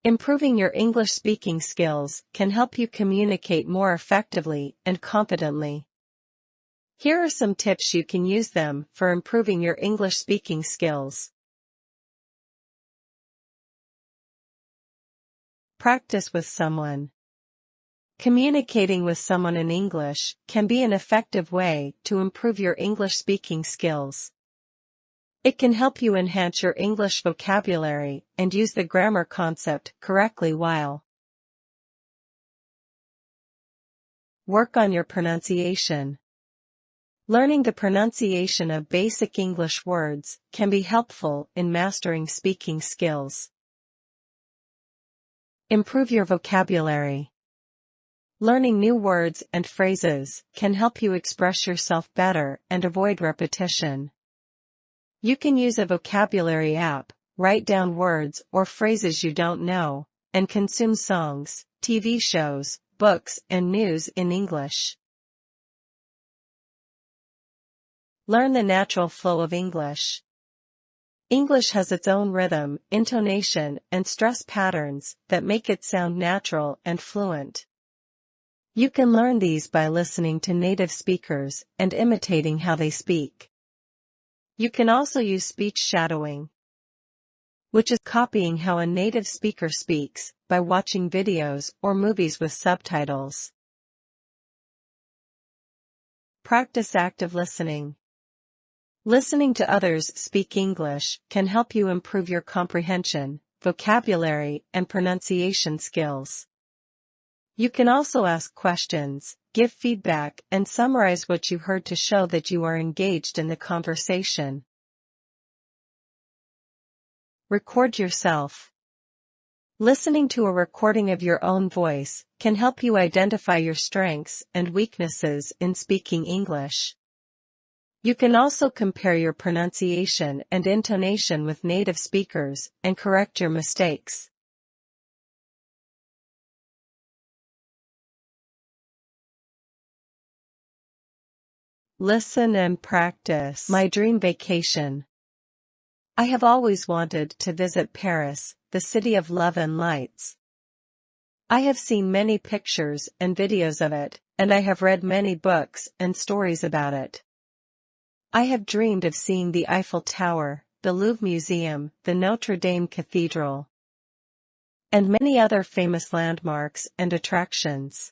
Improving your English speaking skills can help you communicate more effectively and confidently. Here are some tips you can use them for improving your English speaking skills. Practice with someone. Communicating with someone in English can be an effective way to improve your English speaking skills. It can help you enhance your English vocabulary and use the grammar concept correctly while work on your pronunciation. Learning the pronunciation of basic English words can be helpful in mastering speaking skills. Improve your vocabulary. Learning new words and phrases can help you express yourself better and avoid repetition. You can use a vocabulary app, write down words or phrases you don't know, and consume songs, TV shows, books, and news in English. Learn the natural flow of English. English has its own rhythm, intonation, and stress patterns that make it sound natural and fluent. You can learn these by listening to native speakers and imitating how they speak. You can also use speech shadowing, which is copying how a native speaker speaks by watching videos or movies with subtitles. Practice active listening. Listening to others speak English can help you improve your comprehension, vocabulary, and pronunciation skills. You can also ask questions, give feedback, and summarize what you heard to show that you are engaged in the conversation. Record yourself. Listening to a recording of your own voice can help you identify your strengths and weaknesses in speaking English. You can also compare your pronunciation and intonation with native speakers and correct your mistakes. Listen and practice. My dream vacation. I have always wanted to visit Paris, the city of love and lights. I have seen many pictures and videos of it, and I have read many books and stories about it. I have dreamed of seeing the Eiffel Tower, the Louvre Museum, the Notre Dame Cathedral, and many other famous landmarks and attractions.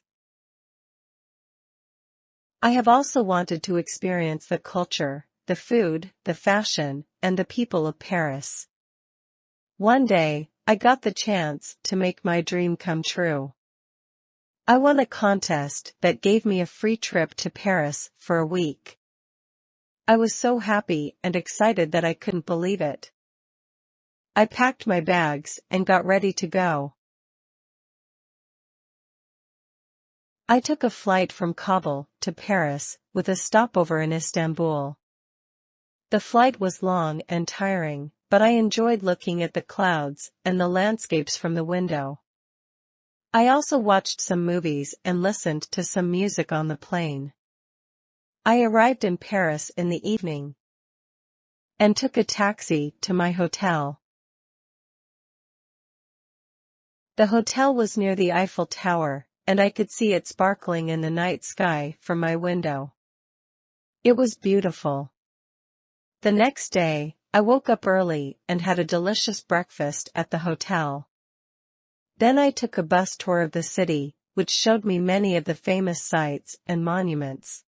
I have also wanted to experience the culture, the food, the fashion, and the people of Paris. One day, I got the chance to make my dream come true. I won a contest that gave me a free trip to Paris for a week. I was so happy and excited that I couldn't believe it. I packed my bags and got ready to go. I took a flight from Kabul to Paris, with a stopover in Istanbul. The flight was long and tiring, but I enjoyed looking at the clouds and the landscapes from the window. I also watched some movies and listened to some music on the plane. I arrived in Paris in the evening and took a taxi to my hotel. The hotel was near the Eiffel Tower, and I could see it sparkling in the night sky from my window. It was beautiful. The next day, I woke up early and had a delicious breakfast at the hotel. Then I took a bus tour of the city, which showed me many of the famous sites and monuments.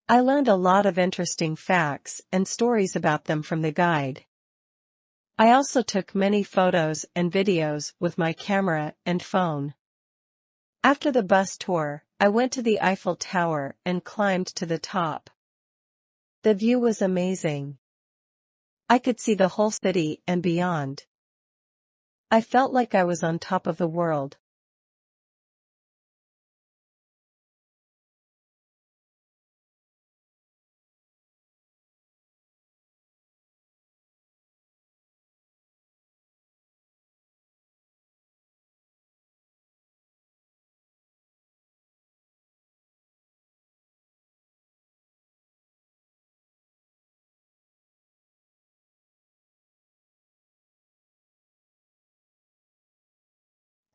I learned a lot of interesting facts and stories about them from the guide. I also took many photos and videos with my camera and phone. After the bus tour, I went to the Eiffel Tower and climbed to the top. The view was amazing. I could see the whole city and beyond. I felt like I was on top of the world.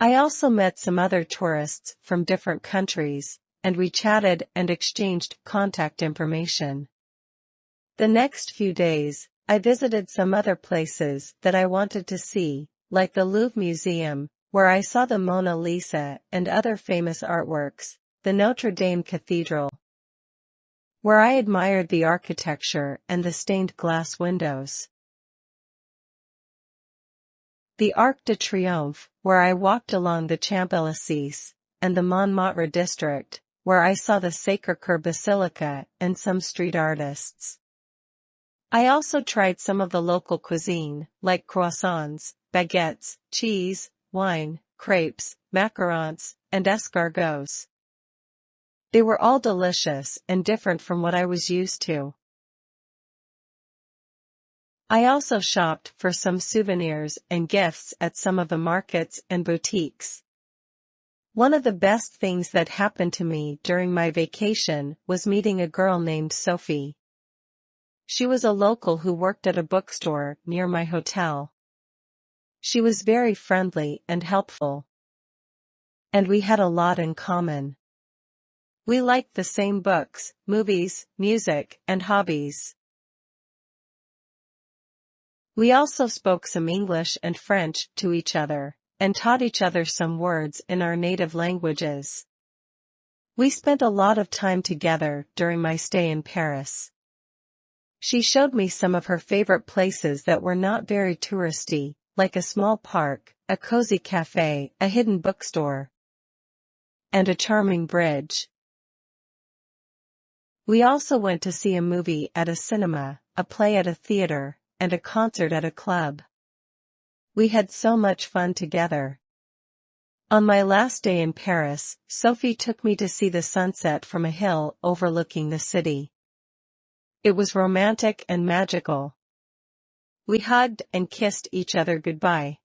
I also met some other tourists from different countries, and we chatted and exchanged contact information. The next few days, I visited some other places that I wanted to see, like the Louvre Museum, where I saw the Mona Lisa and other famous artworks, the Notre Dame Cathedral, where I admired the architecture and the stained glass windows, the Arc de Triomphe, where I walked along the Champs-Élysées, and the Montmartre district, where I saw the Sacré-Cœur Basilica and some street artists. I also tried some of the local cuisine, like croissants, baguettes, cheese, wine, crepes, macarons, and escargots. They were all delicious and different from what I was used to. I also shopped for some souvenirs and gifts at some of the markets and boutiques. One of the best things that happened to me during my vacation was meeting a girl named Sophie. She was a local who worked at a bookstore near my hotel. She was very friendly and helpful, and we had a lot in common. We liked the same books, movies, music, and hobbies. We also spoke some English and French to each other, and taught each other some words in our native languages. We spent a lot of time together during my stay in Paris. She showed me some of her favorite places that were not very touristy, like a small park, a cozy cafe, a hidden bookstore, and a charming bridge. We also went to see a movie at a cinema, a play at a theater, and a concert at a club. We had so much fun together. On my last day in Paris, Sophie took me to see the sunset from a hill overlooking the city. It was romantic and magical. We hugged and kissed each other goodbye,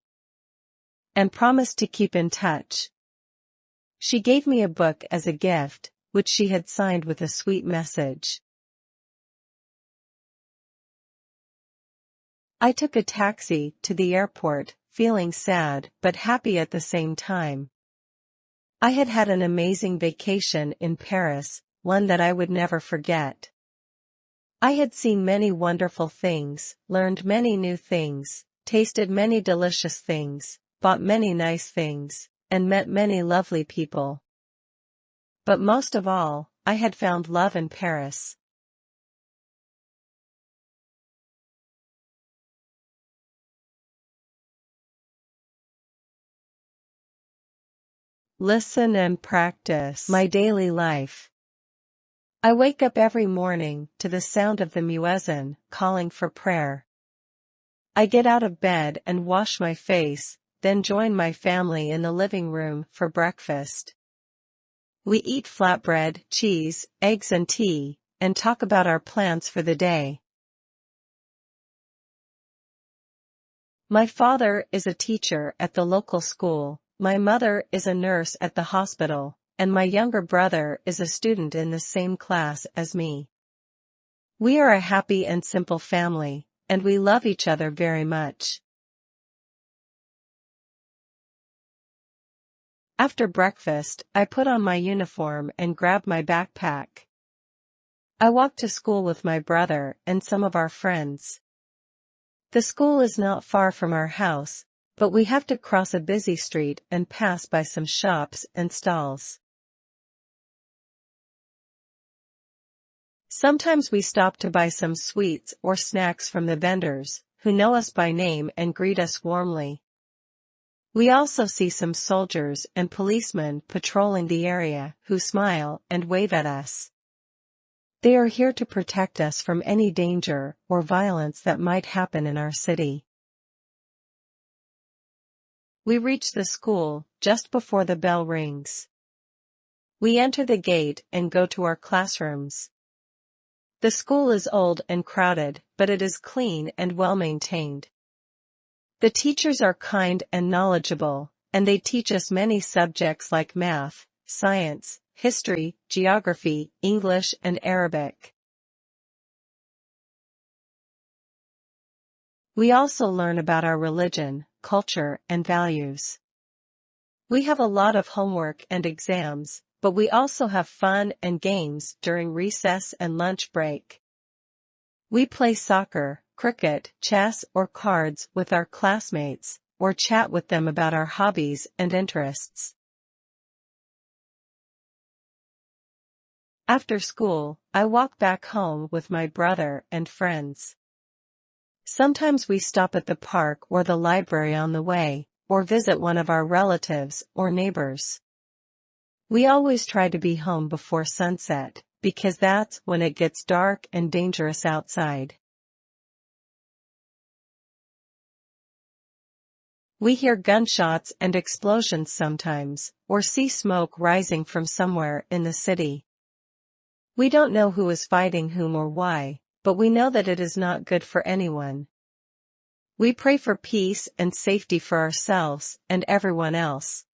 and promised to keep in touch. She gave me a book as a gift, which she had signed with a sweet message. I took a taxi to the airport, feeling sad but happy at the same time. I had had an amazing vacation in Paris, one that I would never forget. I had seen many wonderful things, learned many new things, tasted many delicious things, bought many nice things, and met many lovely people. But most of all, I had found love in Paris. Listen and practice. My daily life. I wake up every morning to the sound of the muezzin calling for prayer. I get out of bed and wash my face, then join my family in the living room for breakfast. We eat flatbread, cheese, eggs and tea, and talk about our plans for the day. My father is a teacher at the local school, my mother is a nurse at the hospital, and my younger brother is a student in the same class as me. We are a happy and simple family, and we love each other very much. After breakfast, I put on my uniform and grab my backpack. I walk to school with my brother and some of our friends. The school is not far from our house, but we have to cross a busy street and pass by some shops and stalls. Sometimes we stop to buy some sweets or snacks from the vendors, who know us by name and greet us warmly. We also see some soldiers and policemen patrolling the area, who smile and wave at us. They are here to protect us from any danger or violence that might happen in our city. We reach the school just before the bell rings. We enter the gate and go to our classrooms. The school is old and crowded, but it is clean and well maintained. The teachers are kind and knowledgeable, and they teach us many subjects like math, science, history, geography, English, and Arabic. We also learn about our religion, culture, and values. We have a lot of homework and exams, but we also have fun and games during recess and lunch break. We play soccer, cricket, chess or cards with our classmates, or chat with them about our hobbies and interests. After school, I walk back home with my brother and friends. Sometimes we stop at the park or the library on the way, or visit one of our relatives or neighbors. We always try to be home before sunset, because that's when it gets dark and dangerous outside. We hear gunshots and explosions sometimes, or see smoke rising from somewhere in the city. We don't know who is fighting whom or why, but we know that it is not good for anyone. We pray for peace and safety for ourselves and everyone else.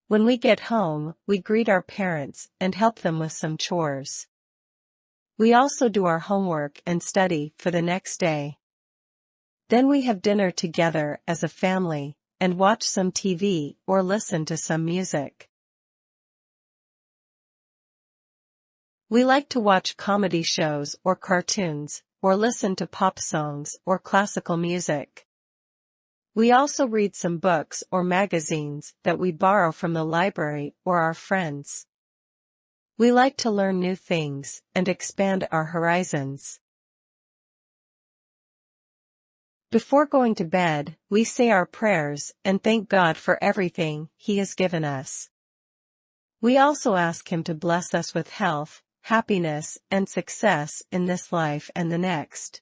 When we get home, we greet our parents and help them with some chores. We also do our homework and study for the next day. Then we have dinner together as a family, and watch some TV or listen to some music. We like to watch comedy shows or cartoons, or listen to pop songs or classical music. We also read some books or magazines that we borrow from the library or our friends. We like to learn new things and expand our horizons. Before going to bed, we say our prayers and thank God for everything He has given us. We also ask Him to bless us with health, happiness, and success in this life and the next.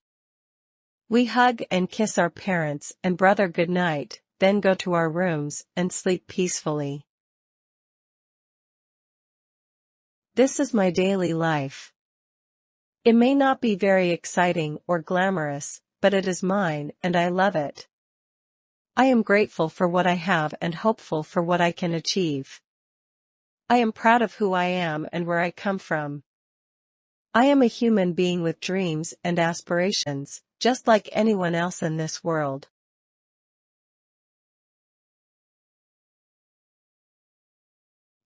We hug and kiss our parents and brother goodnight, then go to our rooms and sleep peacefully. This is my daily life. It may not be very exciting or glamorous, but it is mine and I love it. I am grateful for what I have and hopeful for what I can achieve. I am proud of who I am and where I come from. I am a human being with dreams and aspirations, just like anyone else in this world.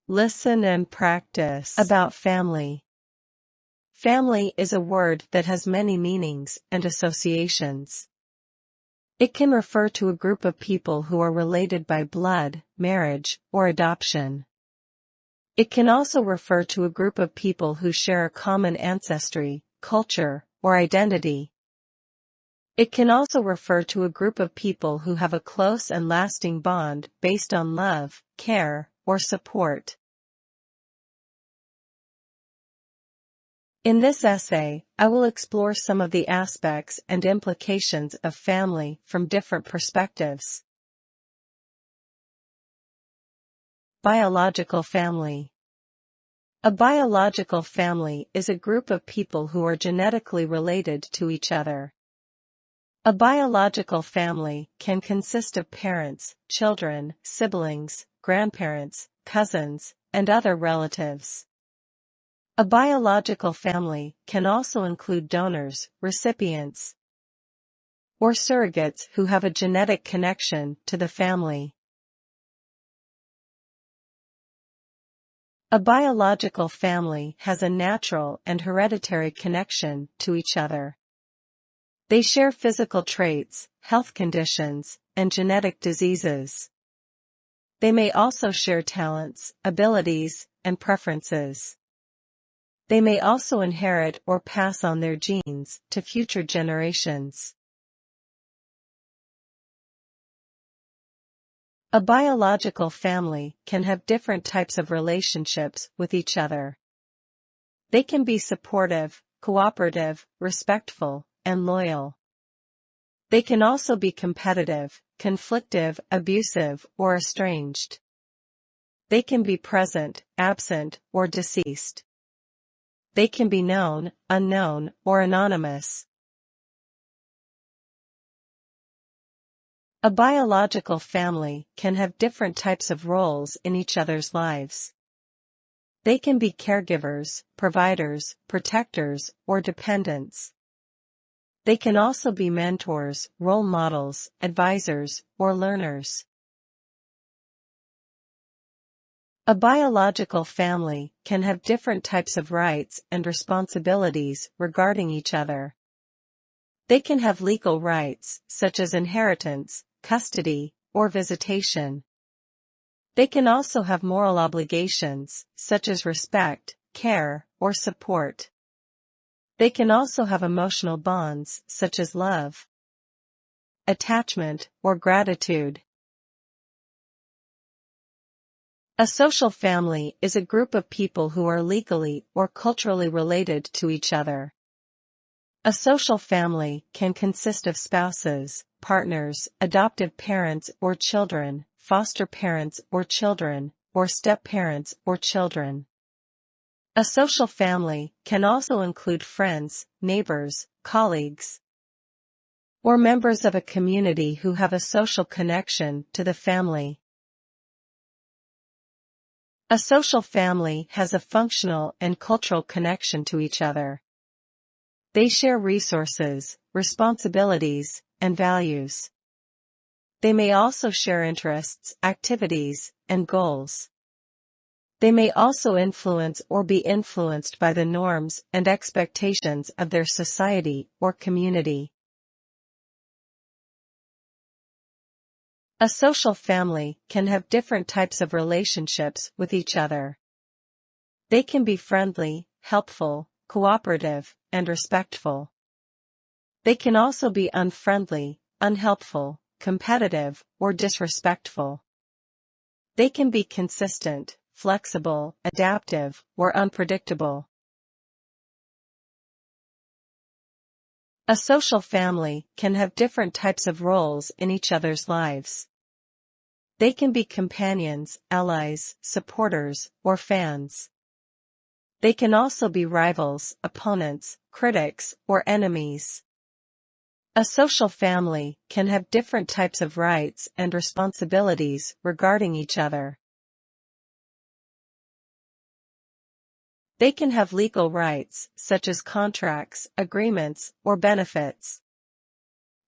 Listen and practice. About family. Family is a word that has many meanings and associations. It can refer to a group of people who are related by blood, marriage, or adoption. It can also refer to a group of people who share a common ancestry, culture, or identity. It can also refer to a group of people who have a close and lasting bond based on love, care, or support. In this essay, I will explore some of the aspects and implications of family from different perspectives. Biological family. A biological family is a group of people who are genetically related to each other. A biological family can consist of parents, children, siblings, grandparents, cousins, and other relatives. A biological family can also include donors, recipients, or surrogates who have a genetic connection to the family. A biological family has a natural and hereditary connection to each other. They share physical traits, health conditions, and genetic diseases. They may also share talents, abilities, and preferences. They may also inherit or pass on their genes to future generations. A biological family can have different types of relationships with each other. They can be supportive, cooperative, respectful, and loyal. They can also be competitive, conflictive, abusive, or estranged. They can be present, absent, or deceased. They can be known, unknown, or anonymous. A biological family can have different types of roles in each other's lives. They can be caregivers, providers, protectors, or dependents. They can also be mentors, role models, advisors, or learners. A biological family can have different types of rights and responsibilities regarding each other. They can have legal rights, such as inheritance, custody, or visitation. They can also have moral obligations, such as respect, care, or support. They can also have emotional bonds, such as love, attachment, or gratitude. A social family is a group of people who are legally or culturally related to each other. A social family can consist of spouses, partners, adoptive parents or children, foster parents or children, or step-parents or children. A social family can also include friends, neighbors, colleagues, or members of a community who have a social connection to the family. A social family has a functional and cultural connection to each other. They share resources, responsibilities, and values. They may also share interests, activities, and goals. They may also influence or be influenced by the norms and expectations of their society or community. A social family can have different types of relationships with each other. They can be friendly, helpful, cooperative, and respectful. They can also be unfriendly, unhelpful, competitive, or disrespectful. They can be consistent, flexible, adaptive, or unpredictable. A social family can have different types of roles in each other's lives. They can be companions, allies, supporters, or fans. They can also be rivals, opponents, critics, or enemies. A social family can have different types of rights and responsibilities regarding each other. They can have legal rights, such as contracts, agreements, or benefits.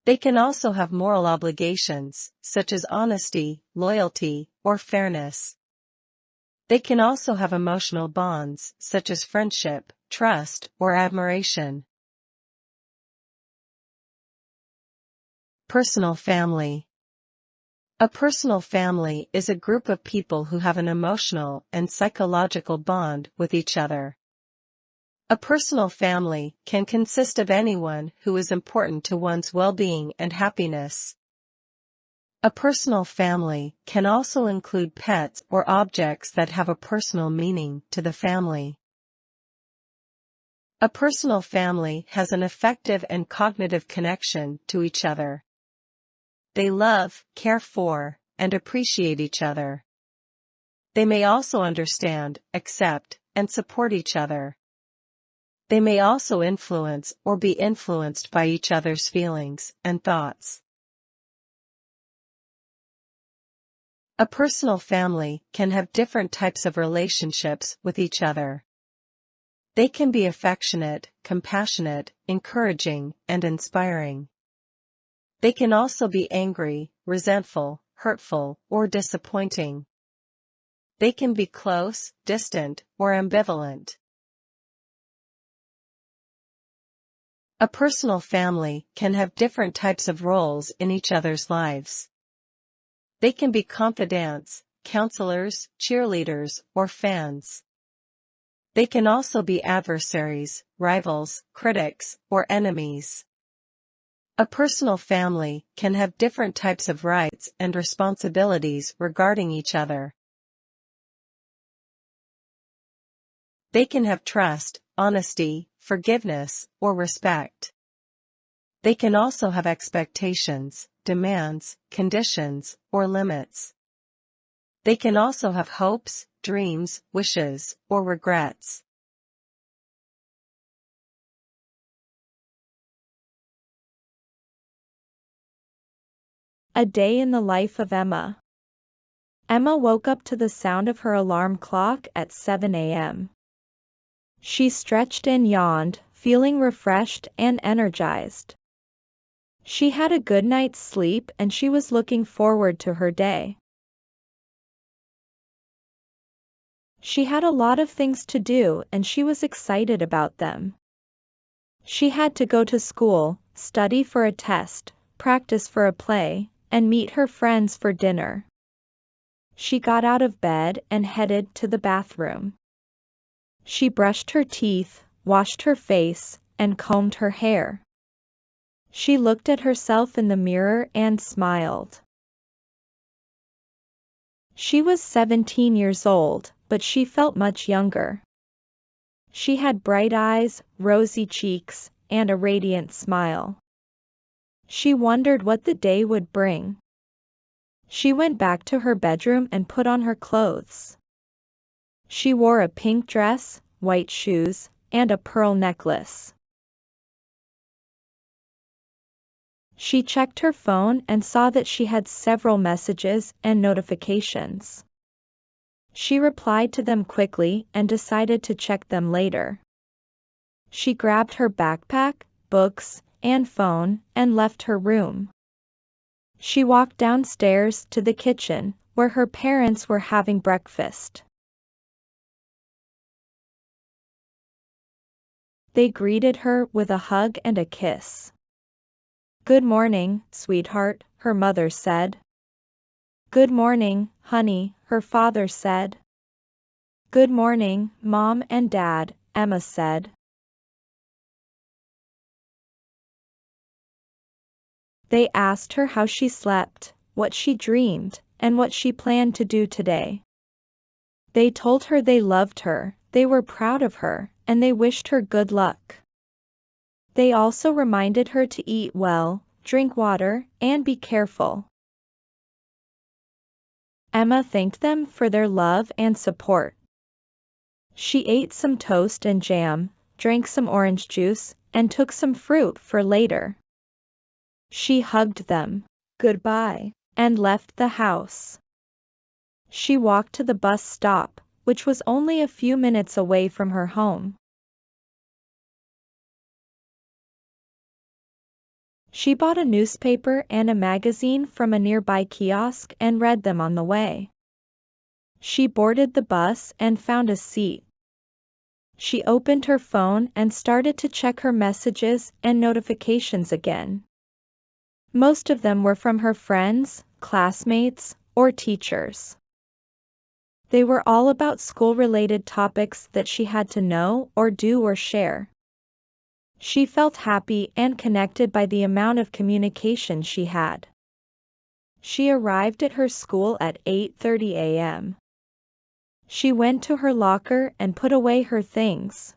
They can also have moral obligations, such as honesty, loyalty, or fairness. They can also have emotional bonds, such as friendship, trust, or admiration. Personal family. A personal family is a group of people who have an emotional and psychological bond with each other. A personal family can consist of anyone who is important to one's well-being and happiness. A personal family can also include pets or objects that have a personal meaning to the family. A personal family has an affective and cognitive connection to each other. They love, care for, and appreciate each other. They may also understand, accept, and support each other. They may also influence or be influenced by each other's feelings and thoughts. A personal family can have different types of relationships with each other. They can be affectionate, compassionate, encouraging, and inspiring. They can also be angry, resentful, hurtful, or disappointing. They can be close, distant, or ambivalent. A personal family can have different types of roles in each other's lives. They can be confidants, counselors, cheerleaders, or fans. They can also be adversaries, rivals, critics, or enemies. A personal family can have different types of rights and responsibilities regarding each other. They can have trust, honesty, forgiveness, or respect. They can also have expectations, demands, conditions, or limits. They can also have hopes, dreams, wishes, or regrets. A day in the life of Emma. Emma woke up to the sound of her alarm clock at 7 a.m. She stretched and yawned, feeling refreshed and energized. She had a good night's sleep and she was looking forward to her day. She had a lot of things to do and she was excited about them. She had to go to school, study for a test, practice for a play, and meet her friends for dinner. She got out of bed and headed to the bathroom. She brushed her teeth, washed her face, and combed her hair. She looked at herself in the mirror and smiled. She was 17 years old, but she felt much younger. She had bright eyes, rosy cheeks, and a radiant smile. She wondered what the day would bring. She went back to her bedroom and put on her clothes. She wore a pink dress, white shoes, and a pearl necklace. She checked her phone and saw that she had several messages and notifications. She replied to them quickly and decided to check them later. She grabbed her backpack, books, and phone and left her room. She walked downstairs to the kitchen, where her parents were having breakfast. They greeted her with a hug and a kiss. "Good morning, sweetheart," her mother said. "Good morning, honey," her father said. "Good morning, Mom and Dad," Emma said. They asked her how she slept, what she dreamed, and what she planned to do today. They told her they loved her, they were proud of her, and they wished her good luck. They also reminded her to eat well, drink water, and be careful. Emma thanked them for their love and support. She ate some toast and jam, drank some orange juice, and took some fruit for later. She hugged them goodbye and left the house. She walked to the bus stop, which was only a few minutes away from her home. She bought a newspaper and a magazine from a nearby kiosk and read them on the way. She boarded the bus and found a seat. She opened her phone and started to check her messages and notifications again. Most of them were from her friends, classmates, or teachers. They were all about school-related topics that she had to know or do or share. She felt happy and connected by the amount of communication she had. She arrived at her school at 8:30 a.m. She went to her locker and put away her things.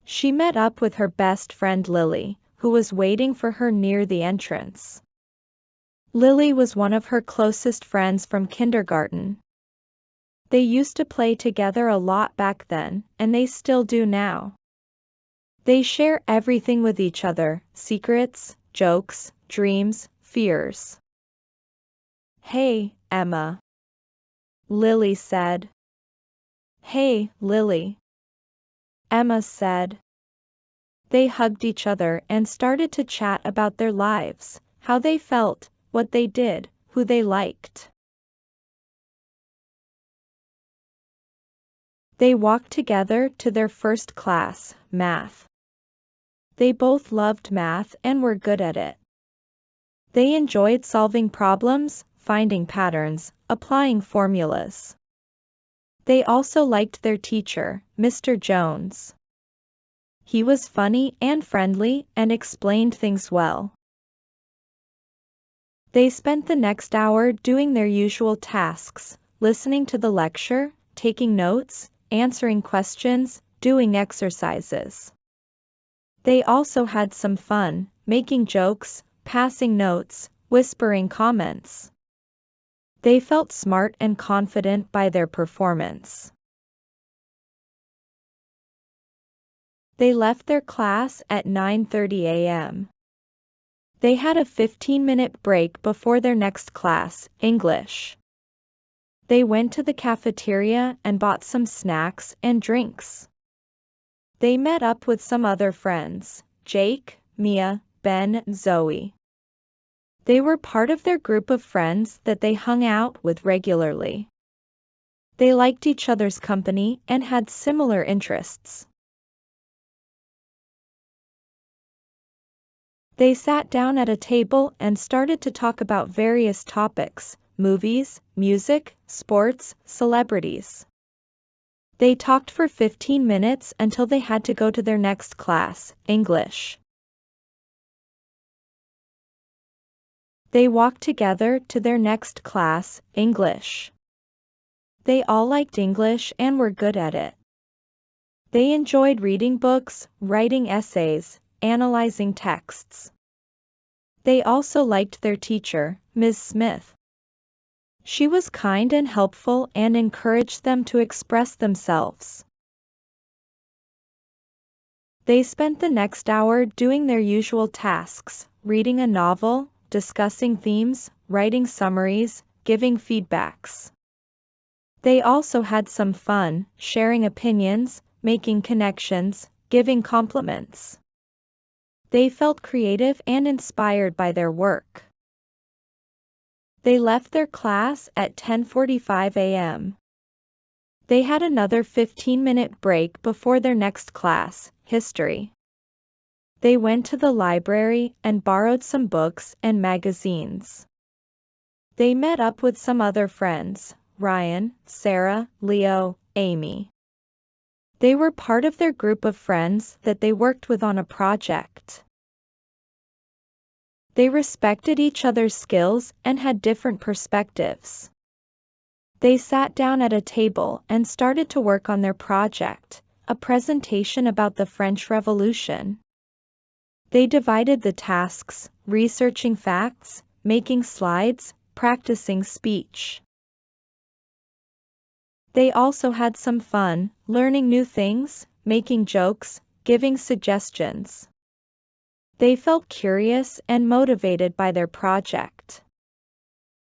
She met up with her best friend Lily, who was waiting for her near the entrance. Lily was one of her closest friends from kindergarten. They used to play together a lot back then, and they still do now. They share everything with each other, secrets, jokes, dreams, fears. "Hey, Emma," Lily said. "Hey, Lily," Emma said. They hugged each other and started to chat about their lives, how they felt, what they did, who they liked. They walked together to their first class, math. They both loved math and were good at it. They enjoyed solving problems, finding patterns, applying formulas. They also liked their teacher, Mr. Jones. He was funny and friendly and explained things well. They spent the next hour doing their usual tasks, listening to the lecture, taking notes, answering questions, doing exercises. They also had some fun, making jokes, passing notes, whispering comments. They felt smart and confident by their performance. They left their class at 9:30 a.m. They had a 15-minute break before their next class, English. They went to the cafeteria and bought some snacks and drinks. They met up with some other friends, Jake, Mia, Ben, Zoe. They were part of their group of friends that they hung out with regularly. They liked each other's company and had similar interests. They sat down at a table and started to talk about various topics: movies, music, sports, celebrities. They talked for 15 minutes until they had to go to their next class, English. They walked together to their next class, English. They all liked English and were good at it. They enjoyed reading books, writing essays, analyzing texts. They also liked their teacher, Ms. Smith. She was kind and helpful and encouraged them to express themselves. They spent the next hour doing their usual tasks: reading a novel, discussing themes, writing summaries, giving feedbacks. They also had some fun, sharing opinions, making connections, giving compliments. They felt creative and inspired by their work. They left their class at 10:45 a.m. They had another 15-minute break before their next class, history. They went to the library and borrowed some books and magazines. They met up with some other friends: Ryan, Sarah, Leo, Amy. They were part of their group of friends that they worked with on a project. They respected each other's skills and had different perspectives. They sat down at a table and started to work on their project, a presentation about the French Revolution. They divided the tasks: researching facts, making slides, practicing speech. They also had some fun, learning new things, making jokes, giving suggestions. They felt curious and motivated by their project.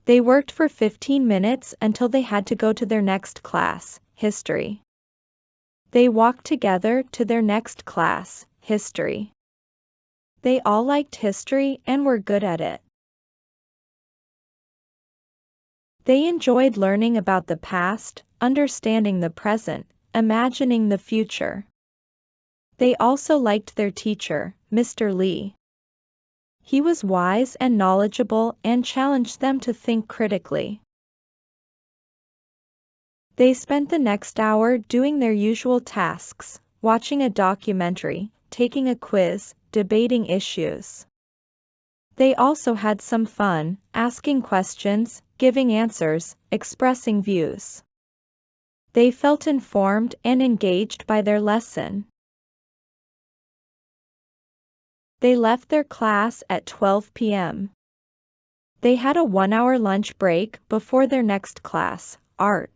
They worked for 15 minutes until they had to go to their next class, history. They walked together to their next class, history. They all liked history and were good at it. They enjoyed learning about the past, understanding the present, imagining the future. They also liked their teacher, Mr. Lee. He was wise and knowledgeable and challenged them to think critically. They spent the next hour doing their usual tasks: watching a documentary, taking a quiz, debating issues. They also had some fun, asking questions, giving answers, expressing views. They felt informed and engaged by their lesson. They left their class at 12 p.m. They had a 1-hour lunch break before their next class, art.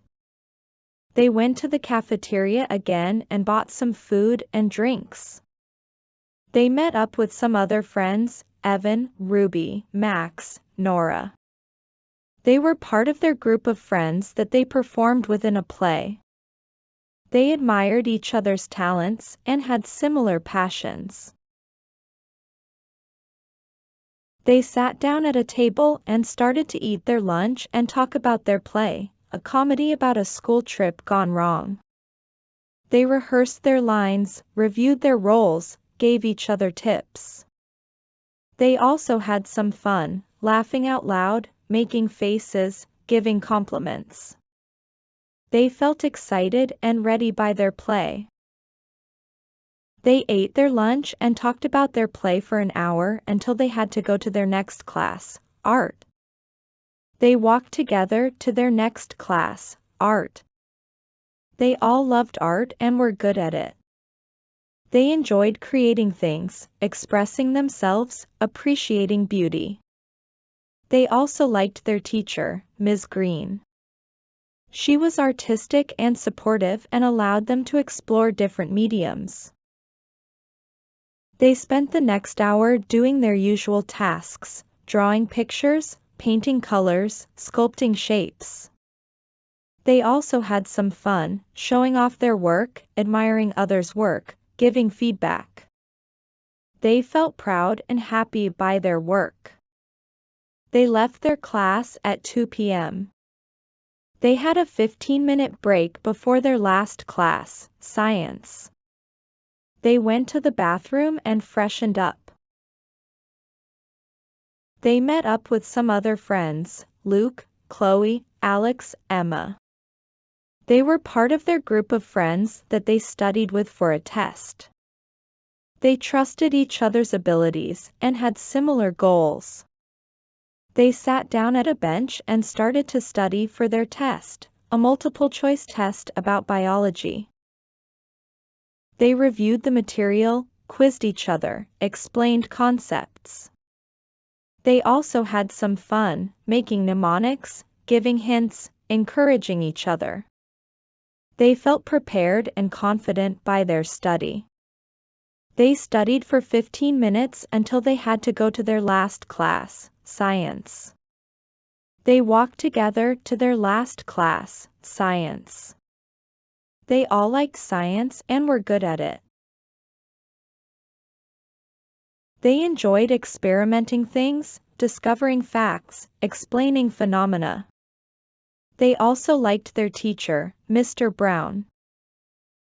They went to the cafeteria again and bought some food and drinks. They met up with some other friends: Evan, Ruby, Max, Nora. They were part of their group of friends that they performed with in a play. They admired each other's talents and had similar passions. They sat down at a table and started to eat their lunch and talk about their play, a comedy about a school trip gone wrong. They rehearsed their lines, reviewed their roles, gave each other tips. They also had some fun, laughing out loud, making faces, giving compliments. They felt excited and ready by their play. They ate their lunch and talked about their play for an hour until they had to go to their next class, art. They walked together to their next class, art. They all loved art and were good at it. They enjoyed creating things, expressing themselves, appreciating beauty. They also liked their teacher, Ms. Green. She was artistic and supportive and allowed them to explore different mediums. They spent the next hour doing their usual tasks: drawing pictures, painting colors, sculpting shapes. They also had some fun, showing off their work, admiring others' work, giving feedback. They felt proud and happy by their work. They left their class at 2 p.m. They had a 15-minute break before their last class, science. They went to the bathroom and freshened up. They met up with some other friends, Luke, Chloe, Alex, Emma. They were part of their group of friends that they studied with for a test. They trusted each other's abilities and had similar goals. They sat down at a bench and started to study for their test, a multiple-choice test about biology. They reviewed the material, quizzed each other, explained concepts. They also had some fun, making mnemonics, giving hints, encouraging each other. They felt prepared and confident by their study. They studied for 15 minutes until they had to go to their last class, science. They walked together to their last class, science. They all liked science and were good at it. They enjoyed experimenting things, discovering facts, explaining phenomena. They also liked their teacher, Mr. Brown.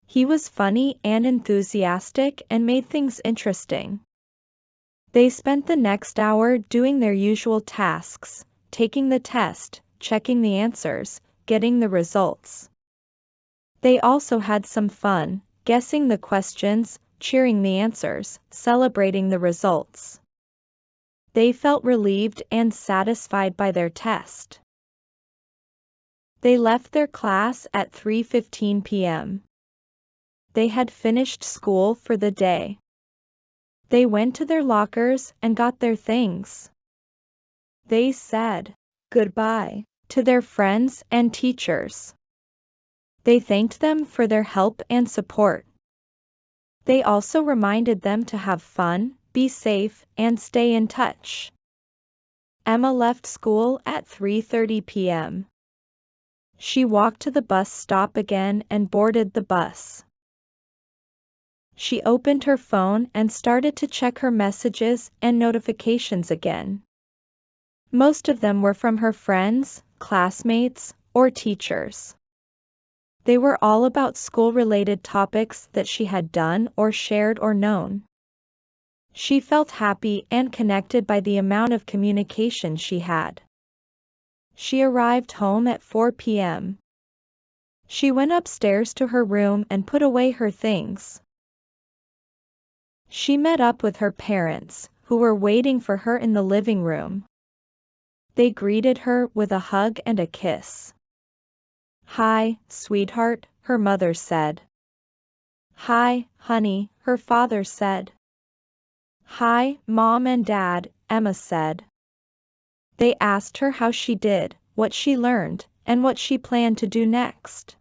He was funny and enthusiastic and made things interesting. They spent the next hour doing their usual tasks, taking the test, checking the answers, getting the results. They also had some fun, guessing the questions, cheering the answers, celebrating the results. They felt relieved and satisfied by their test. They left their class at 3:15 p.m. They had finished school for the day. They went to their lockers and got their things. They said goodbye to their friends and teachers. They thanked them for their help and support. They also reminded them to have fun, be safe, and stay in touch. Emma left school at 3:30 p.m. She walked to the bus stop again and boarded the bus. She opened her phone and started to check her messages and notifications again. Most of them were from her friends, classmates, or teachers. They were all about school-related topics that she had done or shared or known. She felt happy and connected by the amount of communication she had. She arrived home at 4 p.m. She went upstairs to her room and put away her things. She met up with her parents, who were waiting for her in the living room. They greeted her with a hug and a kiss. "Hi, sweetheart," her mother said. "Hi, honey," her father said. "Hi, Mom and Dad," Emma said. They asked her how she did, what she learned, and what she planned to do next.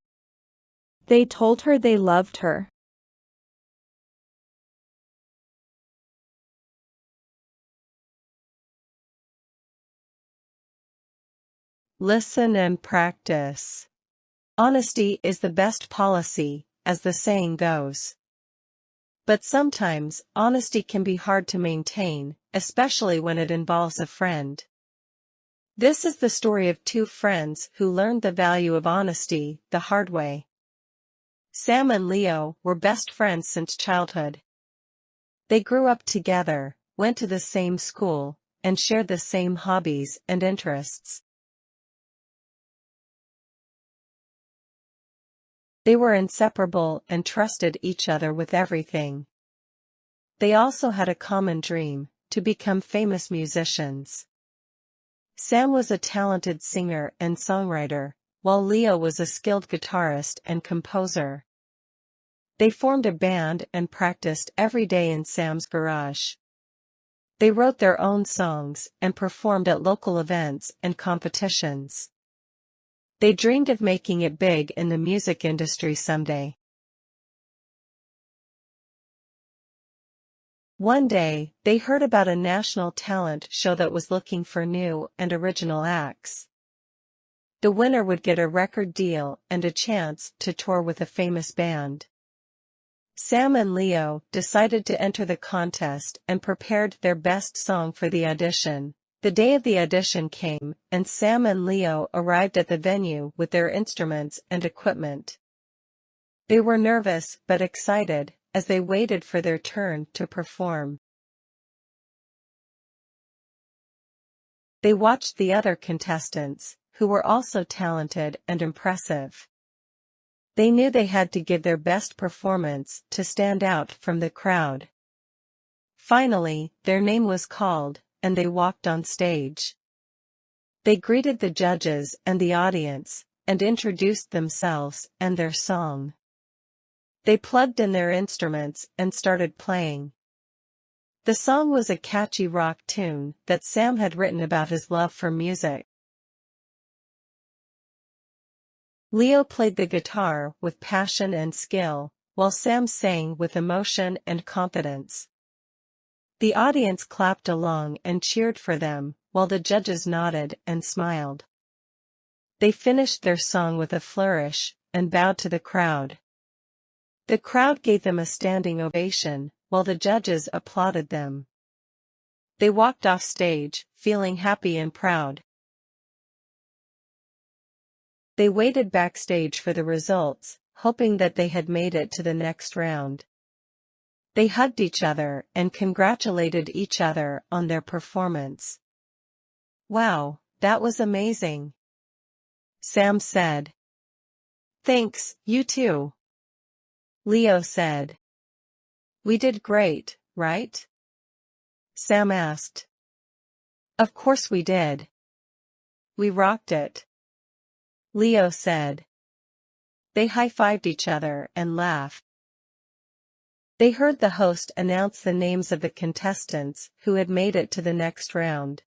They told her they loved her. Listen and practice. Honesty is the best policy, as the saying goes. But sometimes, honesty can be hard to maintain, especially when it involves a friend. This is the story of two friends who learned the value of honesty the hard way. Sam and Leo were best friends since childhood. They grew up together, went to the same school, and shared the same hobbies and interests. They were inseparable and trusted each other with everything. They also had a common dream, to become famous musicians. Sam was a talented singer and songwriter, while Leo was a skilled guitarist and composer. They formed a band and practiced every day in Sam's garage. They wrote their own songs and performed at local events and competitions. They dreamed of making it big in the music industry someday. One day, they heard about a national talent show that was looking for new and original acts. The winner would get a record deal and a chance to tour with a famous band. Sam and Leo decided to enter the contest and prepared their best song for the audition, The day of the audition came, and Sam and Leo arrived at the venue with their instruments and equipment. They were nervous but excited as they waited for their turn to perform. They watched the other contestants, who were also talented and impressive. They knew they had to give their best performance to stand out from the crowd. Finally, their name was called, and they walked on stage. They greeted the judges and the audience, and introduced themselves and their song. They plugged in their instruments and started playing. The song was a catchy rock tune that Sam had written about his love for music. Leo played the guitar with passion and skill, while Sam sang with emotion and confidence. The audience clapped along and cheered for them, while the judges nodded and smiled. They finished their song with a flourish and bowed to the crowd. The crowd gave them a standing ovation, while the judges applauded them. They walked off stage, feeling happy and proud. They waited backstage for the results, hoping that they had made it to the next round. They hugged each other and congratulated each other on their performance. "Wow, that was amazing," Sam said. "Thanks, you too," Leo said. "We did great, right?" Sam asked. "Of course we did. We rocked it," Leo said. They high-fived each other and laughed. They heard the host announce the names of the contestants who had made it to the next round.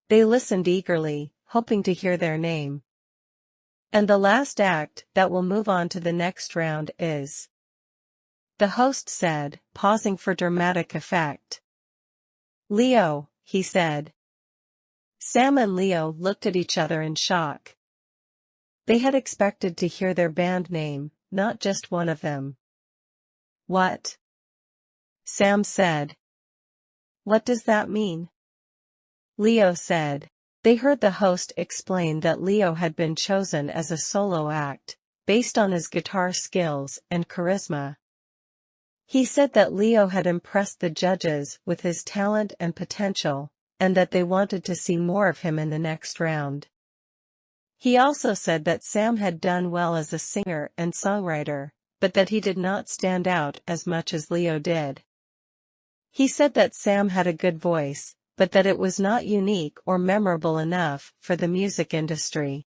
They listened eagerly, hoping to hear their name. "And the last act that will move on to the next round is," the host said, pausing for dramatic effect. "Leo," he said. Sam and Leo looked at each other in shock. They had expected to hear their band name, not just one of them. "What?" Sam said. "What does that mean?" Leo said. They heard the host explain that Leo had been chosen as a solo act, based on his guitar skills and charisma. He said that Leo had impressed the judges with his talent and potential, and that they wanted to see more of him in the next round. He also said that Sam had done well as a singer and songwriter, but that he did not stand out as much as Leo did. He said that Sam had a good voice, but that it was not unique or memorable enough for the music industry.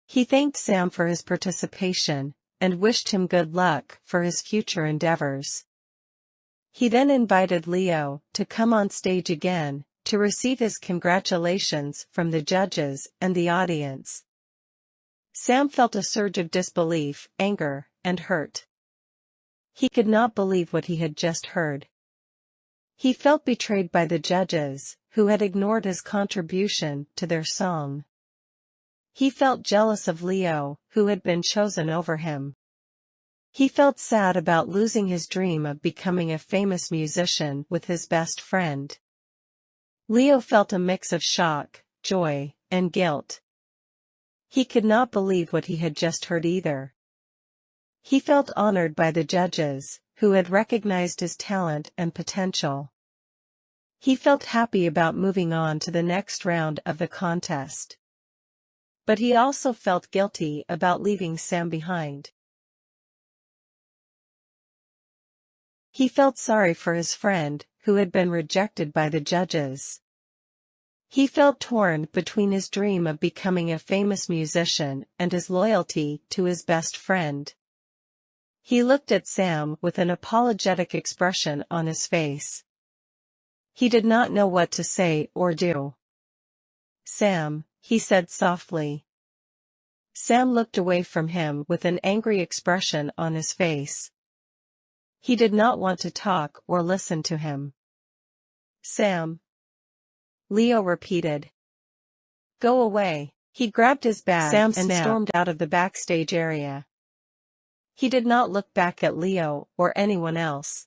He thanked Sam for his participation, and wished him good luck for his future endeavors. He then invited Leo to come on stage again, to receive his congratulations from the judges and the audience. Sam felt a surge of disbelief, anger, and hurt. He could not believe what he had just heard. He felt betrayed by the judges, who had ignored his contribution to their song. He felt jealous of Leo, who had been chosen over him. He felt sad about losing his dream of becoming a famous musician with his best friend. Leo felt a mix of shock, joy, and guilt. He could not believe what he had just heard either. He felt honored by the judges, who had recognized his talent and potential. He felt happy about moving on to the next round of the contest. But he also felt guilty about leaving Sam behind. He felt sorry for his friend, who had been rejected by the judges. He felt torn between his dream of becoming a famous musician and his loyalty to his best friend. He looked at Sam with an apologetic expression on his face. He did not know what to say or do. "Sam," he said softly. Sam looked away from him with an angry expression on his face. He did not want to talk or listen to him. "Sam," Leo repeated. "Go away." He grabbed his bag Sam and snapped. stormed out of the backstage area. He did not look back at Leo or anyone else.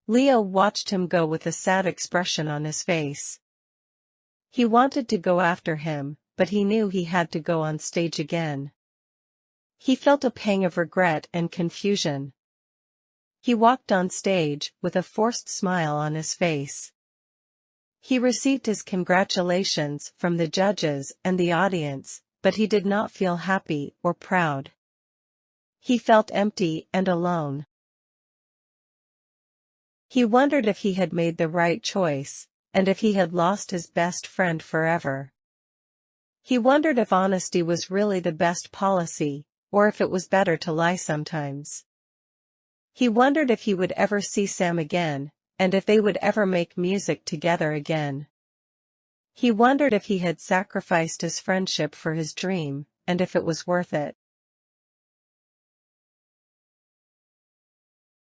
Leo watched him go with a sad expression on his face. He wanted to go after him, but he knew he had to go on stage again. He felt a pang of regret and confusion. He walked on stage, with a forced smile on his face. He received his congratulations from the judges and the audience, but he did not feel happy or proud. He felt empty and alone. He wondered if he had made the right choice, and if he had lost his best friend forever. He wondered if honesty was really the best policy, or if it was better to lie sometimes. He wondered if he would ever see Sam again, and if they would ever make music together again. He wondered if he had sacrificed his friendship for his dream, and if it was worth it.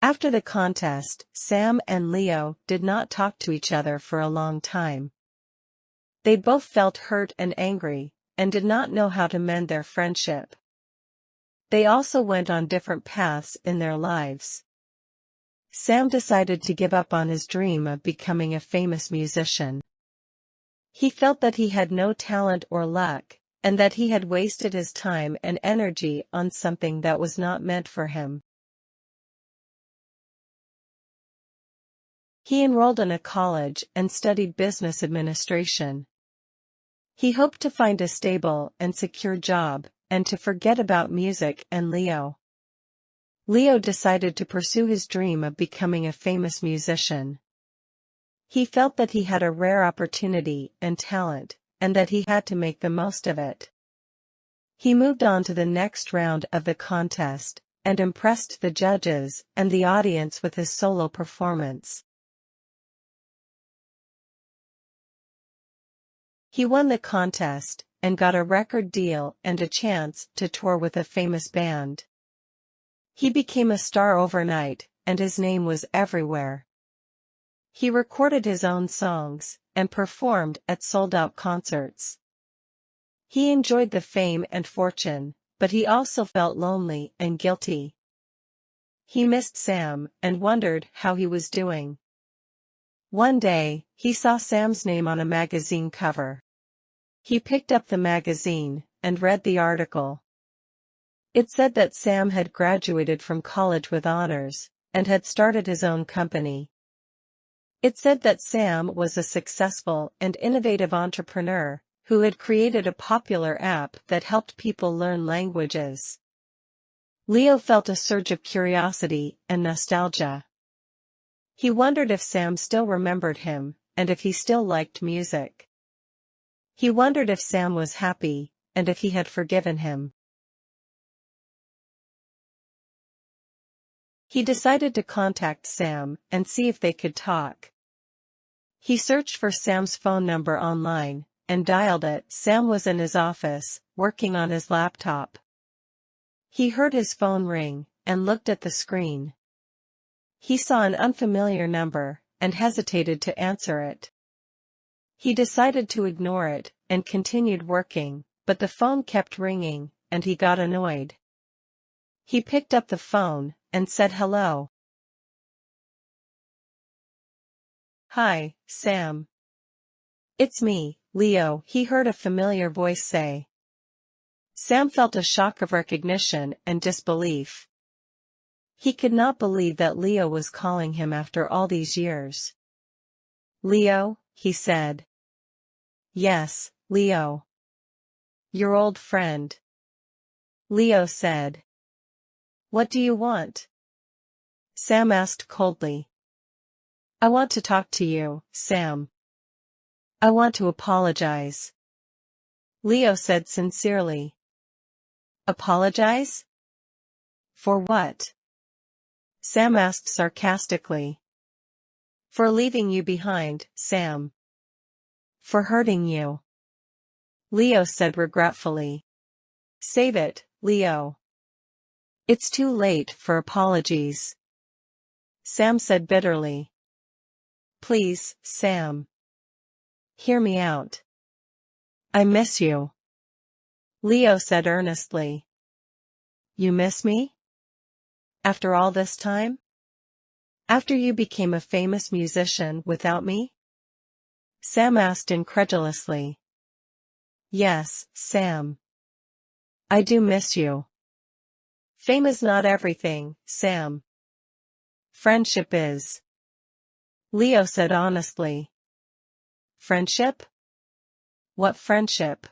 After the contest, Sam and Leo did not talk to each other for a long time. They both felt hurt and angry, and did not know how to mend their friendship. They also went on different paths in their lives. Sam decided to give up on his dream of becoming a famous musician. He felt that he had no talent or luck, and that he had wasted his time and energy on something that was not meant for him. He enrolled in a college and studied business administration. He hoped to find a stable and secure job, and to forget about music and Leo. Leo decided to pursue his dream of becoming a famous musician. He felt that he had a rare opportunity and talent, and that he had to make the most of it. He moved on to the next round of the contest, and impressed the judges and the audience with his solo performance. He won the contest, and got a record deal and a chance to tour with a famous band. He became a star overnight, and his name was everywhere. He recorded his own songs, and performed at sold-out concerts. He enjoyed the fame and fortune, but he also felt lonely and guilty. He missed Sam, and wondered how he was doing. One day, he saw Sam's name on a magazine cover. He picked up the magazine, and read the article. It said that Sam had graduated from college with honors, and had started his own company. It said that Sam was a successful and innovative entrepreneur, who had created a popular app that helped people learn languages. Leo felt a surge of curiosity and nostalgia. He wondered if Sam still remembered him, and if he still liked music. He wondered if Sam was happy, and if he had forgiven him. He decided to contact Sam and see if they could talk. He searched for Sam's phone number online, and dialed it. Sam was in his office, working on his laptop. He heard his phone ring, and looked at the screen. He saw an unfamiliar number, and hesitated to answer it. He decided to ignore it, and continued working, but the phone kept ringing, and he got annoyed. He picked up the phone, and said hello. "Hi, Sam. It's me, Leo," he heard a familiar voice say. Sam felt a shock of recognition and disbelief. He could not believe that Leo was calling him after all these years. "Leo?" he said. "Yes, Leo. Your old friend." Leo said. "What do you want?" Sam asked coldly. "I want to talk to you, Sam. I want to apologize." Leo said sincerely. "Apologize? For what?" Sam asked sarcastically. "For leaving you behind, Sam. For hurting you." Leo said regretfully. "Save it, Leo. It's too late for apologies." Sam said bitterly. "Please, Sam. Hear me out. I miss you." Leo said earnestly. "You miss me? After all this time?" After you became a famous musician without me? Sam asked incredulously. Yes, Sam. I do miss you. Fame is not everything, Sam. Friendship is. Leo said honestly. Friendship? What friendship?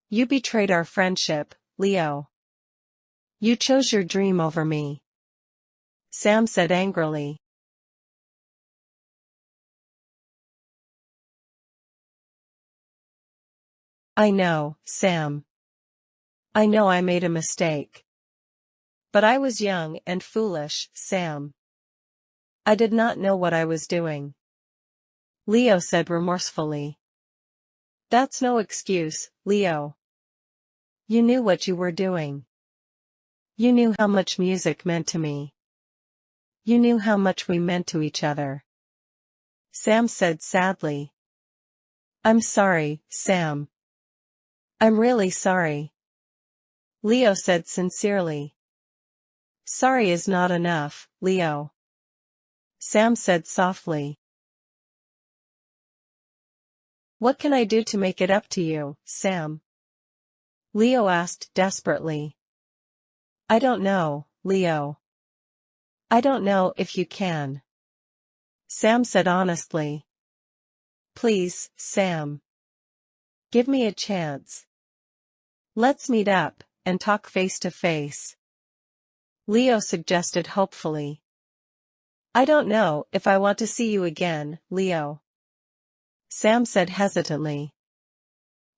You betrayed our friendship, Leo. You chose your dream over me. Sam said angrily. I know, Sam. I know I made a mistake. But I was young and foolish, Sam. I did not know what I was doing. Leo said remorsefully. That's no excuse, Leo. You knew what you were doing. You knew how much music meant to me. You knew how much we meant to each other. Sam said sadly. I'm sorry, Sam. I'm really sorry. Leo said sincerely. Sorry is not enough, Leo. Sam said softly. What can I do to make it up to you, Sam? Leo asked desperately. I don't know, Leo. I don't know if you can. Sam said honestly. Please, Sam. Give me a chance. Let's meet up and talk face to face. Leo suggested hopefully. I don't know if I want to see you again, Leo. Sam said hesitantly.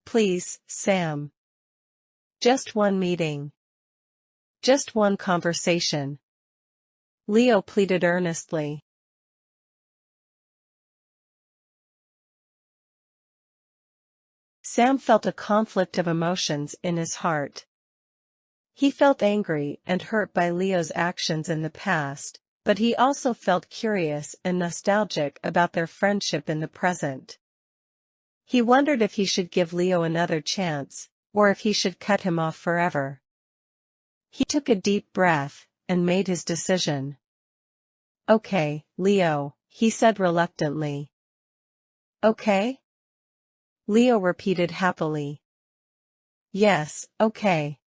Please, Sam. Just one meeting. Just one conversation. Leo pleaded earnestly. Sam felt a conflict of emotions in his heart. He felt angry and hurt by Leo's actions in the past, but he also felt curious and nostalgic about their friendship in the present. He wondered if he should give Leo another chance, or if he should cut him off forever. He took a deep breath and made his decision. Okay, Leo, he said reluctantly. Okay? Leo repeated happily. Yes, okay.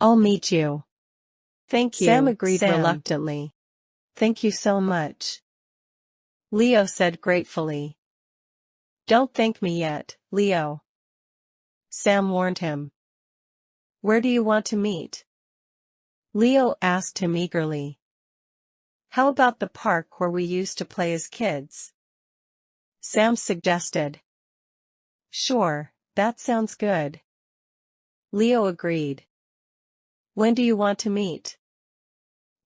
I'll meet you. Thank you, Sam agreed Sam. reluctantly. Thank you so much. Leo said gratefully. Don't thank me yet, Leo. Sam warned him. Where do you want to meet? Leo asked him eagerly. How about the park where we used to play as kids? Sam suggested. Sure, that sounds good. Leo agreed. When do you want to meet?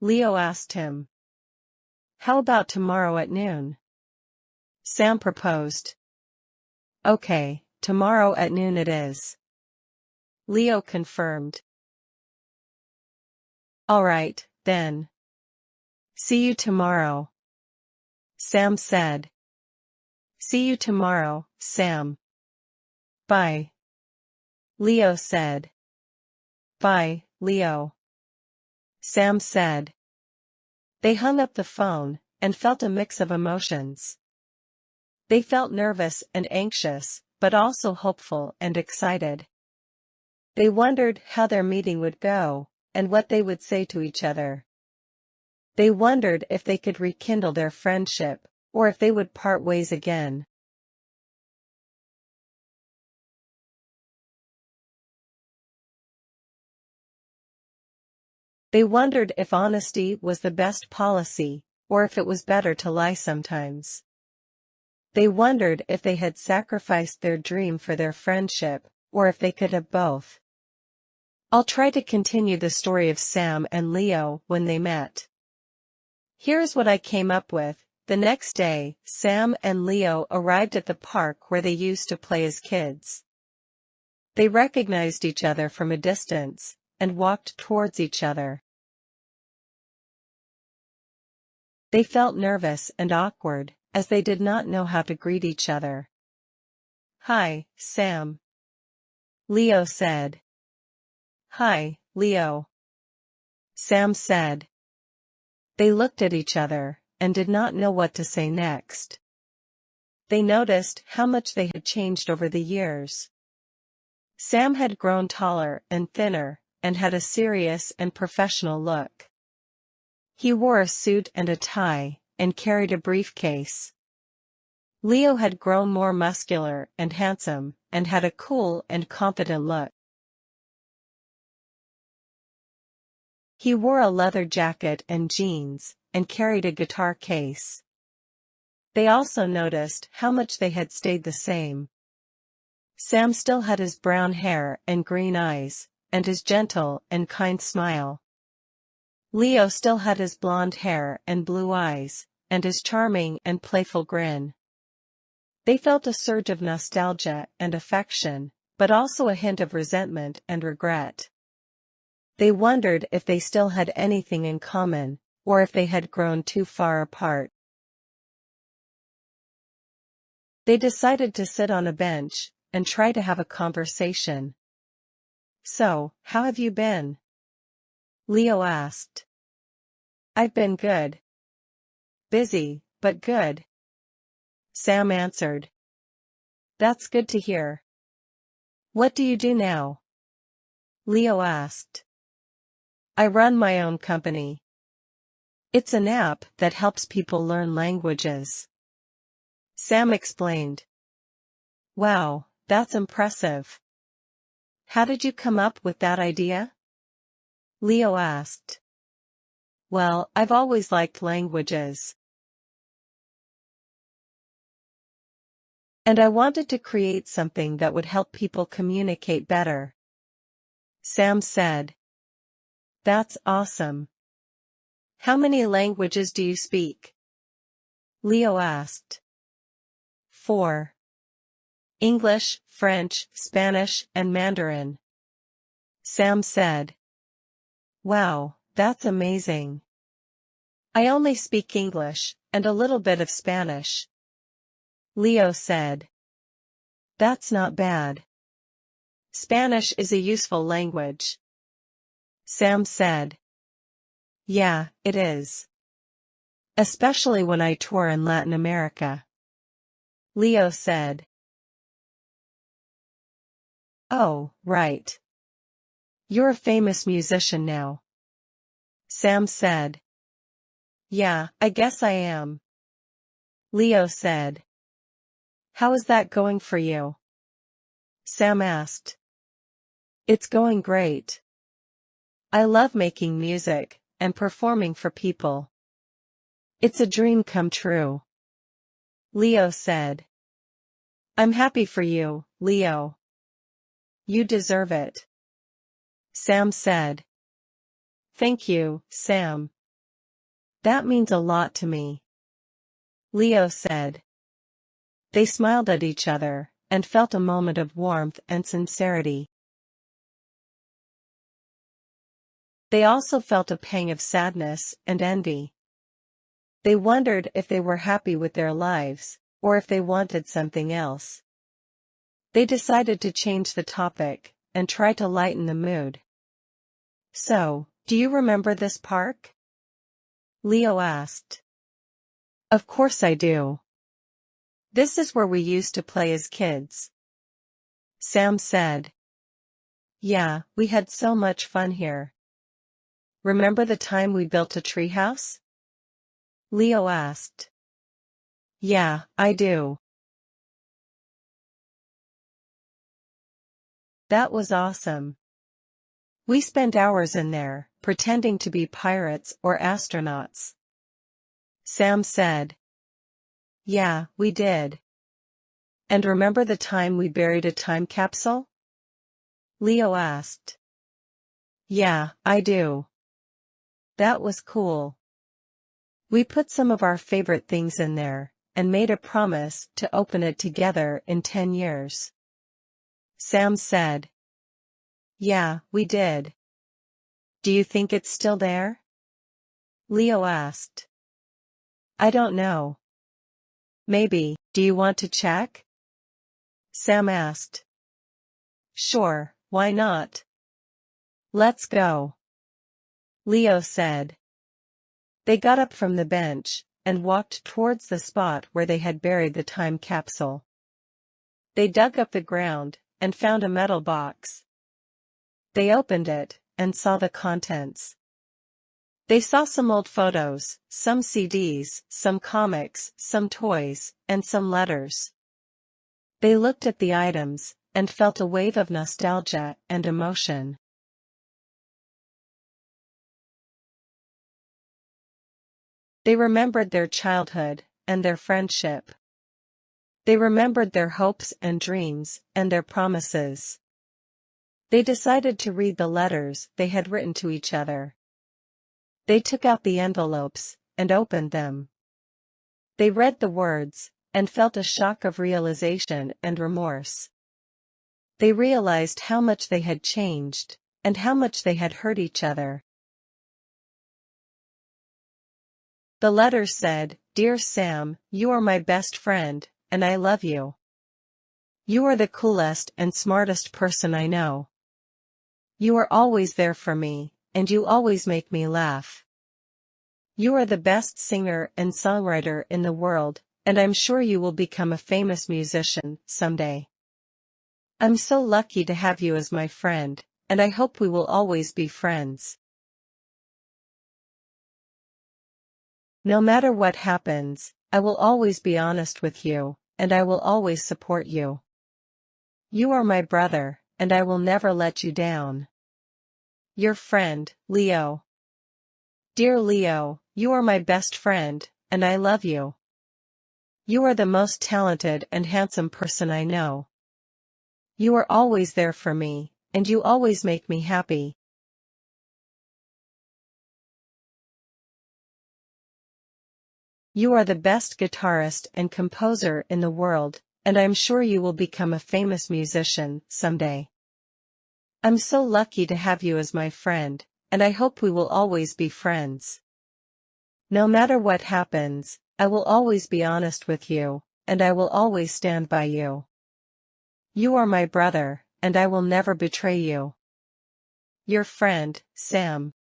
Leo asked him. How about tomorrow at noon? Sam proposed. Okay, tomorrow at noon it is. Leo confirmed. All right, then. See you tomorrow. Sam said. See you tomorrow, Sam. Bye. Leo said. Bye, Leo. Sam said. They hung up the phone and felt a mix of emotions. They felt nervous and anxious, but also hopeful and excited. They wondered how their meeting would go, and what they would say to each other. They wondered if they could rekindle their friendship, or if they would part ways again. They wondered if honesty was the best policy, or if it was better to lie sometimes. They wondered if they had sacrificed their dream for their friendship, or if they could have both. I'll try to continue the story of Sam and Leo when they met. Here's what I came up with. The next day, Sam and Leo arrived at the park where they used to play as kids. They recognized each other from a distance, and walked towards each other. They felt nervous and awkward, as they did not know how to greet each other. Hi, Sam. Leo said. Hi, Leo. Sam said. They looked at each other, and did not know what to say next. They noticed how much they had changed over the years. Sam had grown taller and thinner, and had a serious and professional look. He wore a suit and a tie, and carried a briefcase. Leo had grown more muscular and handsome, and had a cool and confident look. He wore a leather jacket and jeans, and carried a guitar case. They also noticed how much they had stayed the same. Sam still had his brown hair and green eyes, and his gentle and kind smile. Leo still had his blonde hair and blue eyes, and his charming and playful grin. They felt a surge of nostalgia and affection, but also a hint of resentment and regret. They wondered if they still had anything in common, or if they had grown too far apart. They decided to sit on a bench, and try to have a conversation. "So, how have you been?" Leo asked. "I've been good. Busy, but good," Sam answered. "That's good to hear. What do you do now?" Leo asked. "I run my own company. It's an app that helps people learn languages," Sam explained. "Wow, that's impressive. How did you come up with that idea?" Leo asked. "Well, I've always liked languages. And I wanted to create something that would help people communicate better," Sam said. "That's awesome. How many languages do you speak?" Leo asked. 4. English, French, Spanish, and Mandarin, Sam said. "Wow, that's amazing. I only speak English, and a little bit of Spanish," Leo said. "That's not bad. Spanish is a useful language," Sam said. "Yeah, it is. Especially when I tour in Latin America," Leo said. "Oh, right. You're a famous musician now," Sam said. "Yeah, I guess I am," Leo said. "How is that going for you?" Sam asked. "It's going great. I love making music and performing for people. It's a dream come true," Leo said. "I'm happy for you, Leo. You deserve it," Sam said. "Thank you, Sam. That means a lot to me," Leo said. They smiled at each other, and felt a moment of warmth and sincerity. They also felt a pang of sadness and envy. They wondered if they were happy with their lives, or if they wanted something else. They decided to change the topic, and try to lighten the mood. "So, do you remember this park?" Leo asked. "Of course I do. This is where we used to play as kids," Sam said. "Yeah, we had so much fun here. Remember the time we built a treehouse?" Leo asked. "Yeah, I do. That was awesome. We spent hours in there, pretending to be pirates or astronauts," Sam said. "Yeah, we did. And remember the time we buried a time capsule?" Leo asked. "Yeah, I do. That was cool. We put some of our favorite things in there, and made a promise to open it together in 10 years. Sam said. "Yeah, we did. Do you think it's still there?" Leo asked. "I don't know. Maybe, do you want to check?" Sam asked. "Sure, why not? Let's go," Leo said. They got up from the bench and walked towards the spot where they had buried the time capsule. They dug up the ground and found a metal box. They opened it and saw the contents. They saw some old photos, some CDs, some comics, some toys, and some letters. They looked at the items and felt a wave of nostalgia and emotion. They remembered their childhood and their friendship. They remembered their hopes and dreams and their promises. They decided to read the letters they had written to each other. They took out the envelopes and opened them. They read the words and felt a shock of realization and remorse. They realized how much they had changed and how much they had hurt each other. The letters said, "Dear Sam, you are my best friend, and I love you. You are the coolest and smartest person I know. You are always there for me, and you always make me laugh. You are the best singer and songwriter in the world, and I'm sure you will become a famous musician someday. I'm so lucky to have you as my friend, and I hope we will always be friends. No matter what happens, I will always be honest with you, and I will always support you. You are my brother, and I will never let you down. Your friend, Leo." Dear Leo, you are my best friend, and I love you. You are the most talented and handsome person I know. You are always there for me, and you always make me happy. You are the best guitarist and composer in the world, and I'm sure you will become a famous musician someday. I'm so lucky to have you as my friend, and I hope we will always be friends. No matter what happens, I will always be honest with you, and I will always stand by you. You are my brother, and I will never betray you. Your friend, Sam."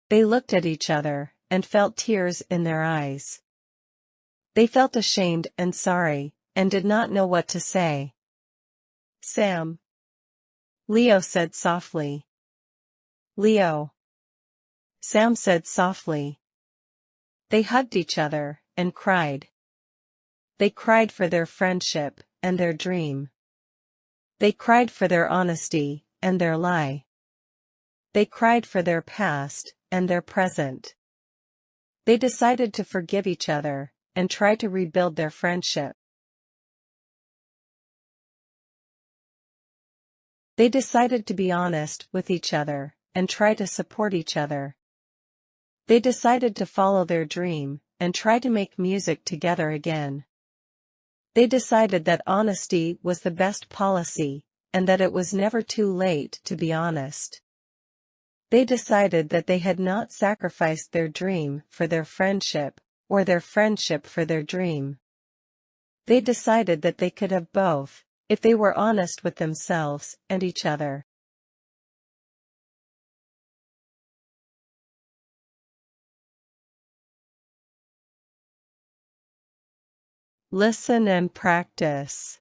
They looked at each other and felt tears in their eyes. They felt ashamed and sorry, and did not know what to say. "Sam," Leo said softly. "Leo," Sam said softly. They hugged each other and cried. They cried for their friendship and their dream. They cried for their honesty and their lie. They cried for their past and their present. They decided to forgive each other and try to rebuild their friendship. They decided to be honest with each other and try to support each other. They decided to follow their dream and try to make music together again. They decided that honesty was the best policy, and that it was never too late to be honest. They decided that they had not sacrificed their dream for their friendship, or their friendship for their dream. They decided that they could have both, if they were honest with themselves and each other. Listen and practice.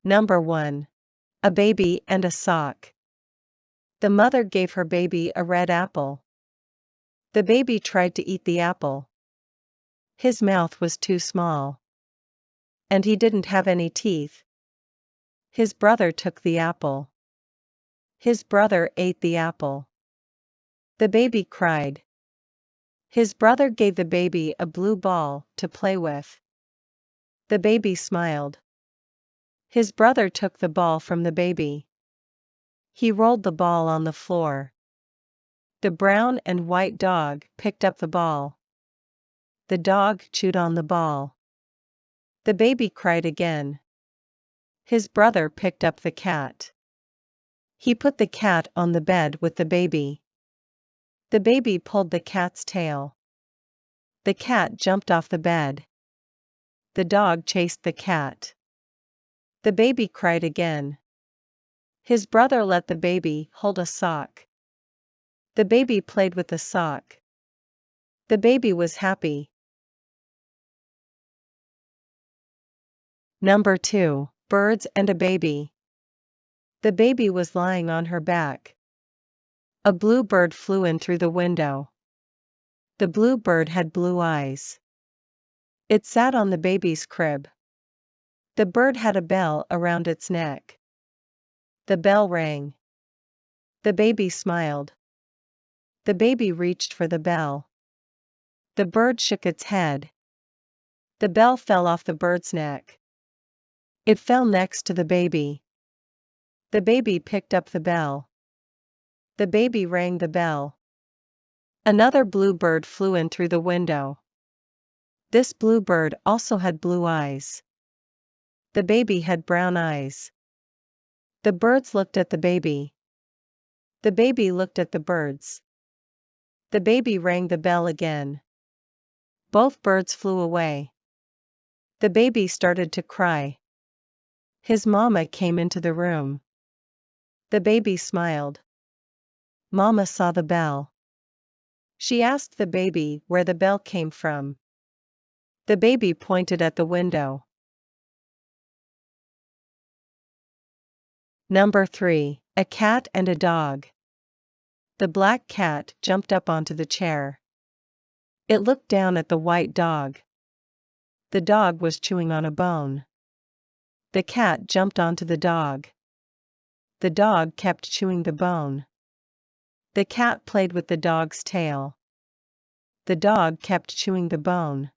Number 1. A baby and a sock. The mother gave her baby a red apple. The baby tried to eat the apple. His mouth was too small. And he didn't have any teeth. His brother took the apple. His brother ate the apple. The baby cried. His brother gave the baby a blue ball to play with. The baby smiled. His brother took the ball from the baby. He rolled the ball on the floor. The brown and white dog picked up the ball. The dog chewed on the ball. The baby cried again. His brother picked up the cat. He put the cat on the bed with the baby. The baby pulled the cat's tail. The cat jumped off the bed. The dog chased the cat. The baby cried again. His brother let the baby hold a sock. The baby played with the sock. The baby was happy. Number 2, birds and a baby. The baby was lying on her back. A blue bird flew in through the window. The blue bird had blue eyes. It sat on the baby's crib. The bird had a bell around its neck. The bell rang. The baby smiled. The baby reached for the bell. The bird shook its head. The bell fell off the bird's neck. It fell next to the baby. The baby picked up the bell. The baby rang the bell. Another blue bird flew in through the window. This blue bird also had blue eyes. The baby had brown eyes. The birds looked at the baby. The baby looked at the birds. The baby rang the bell again. Both birds flew away. The baby started to cry. His mama came into the room. The baby smiled. Mama saw the bell. She asked the baby where the bell came from. The baby pointed at the window. Number 3, a cat and a dog. The black cat jumped up onto the chair. It looked down at the white dog. The dog was chewing on a bone. The cat jumped onto the dog. The dog kept chewing the bone. The cat played with the dog's tail. The dog kept chewing the bone.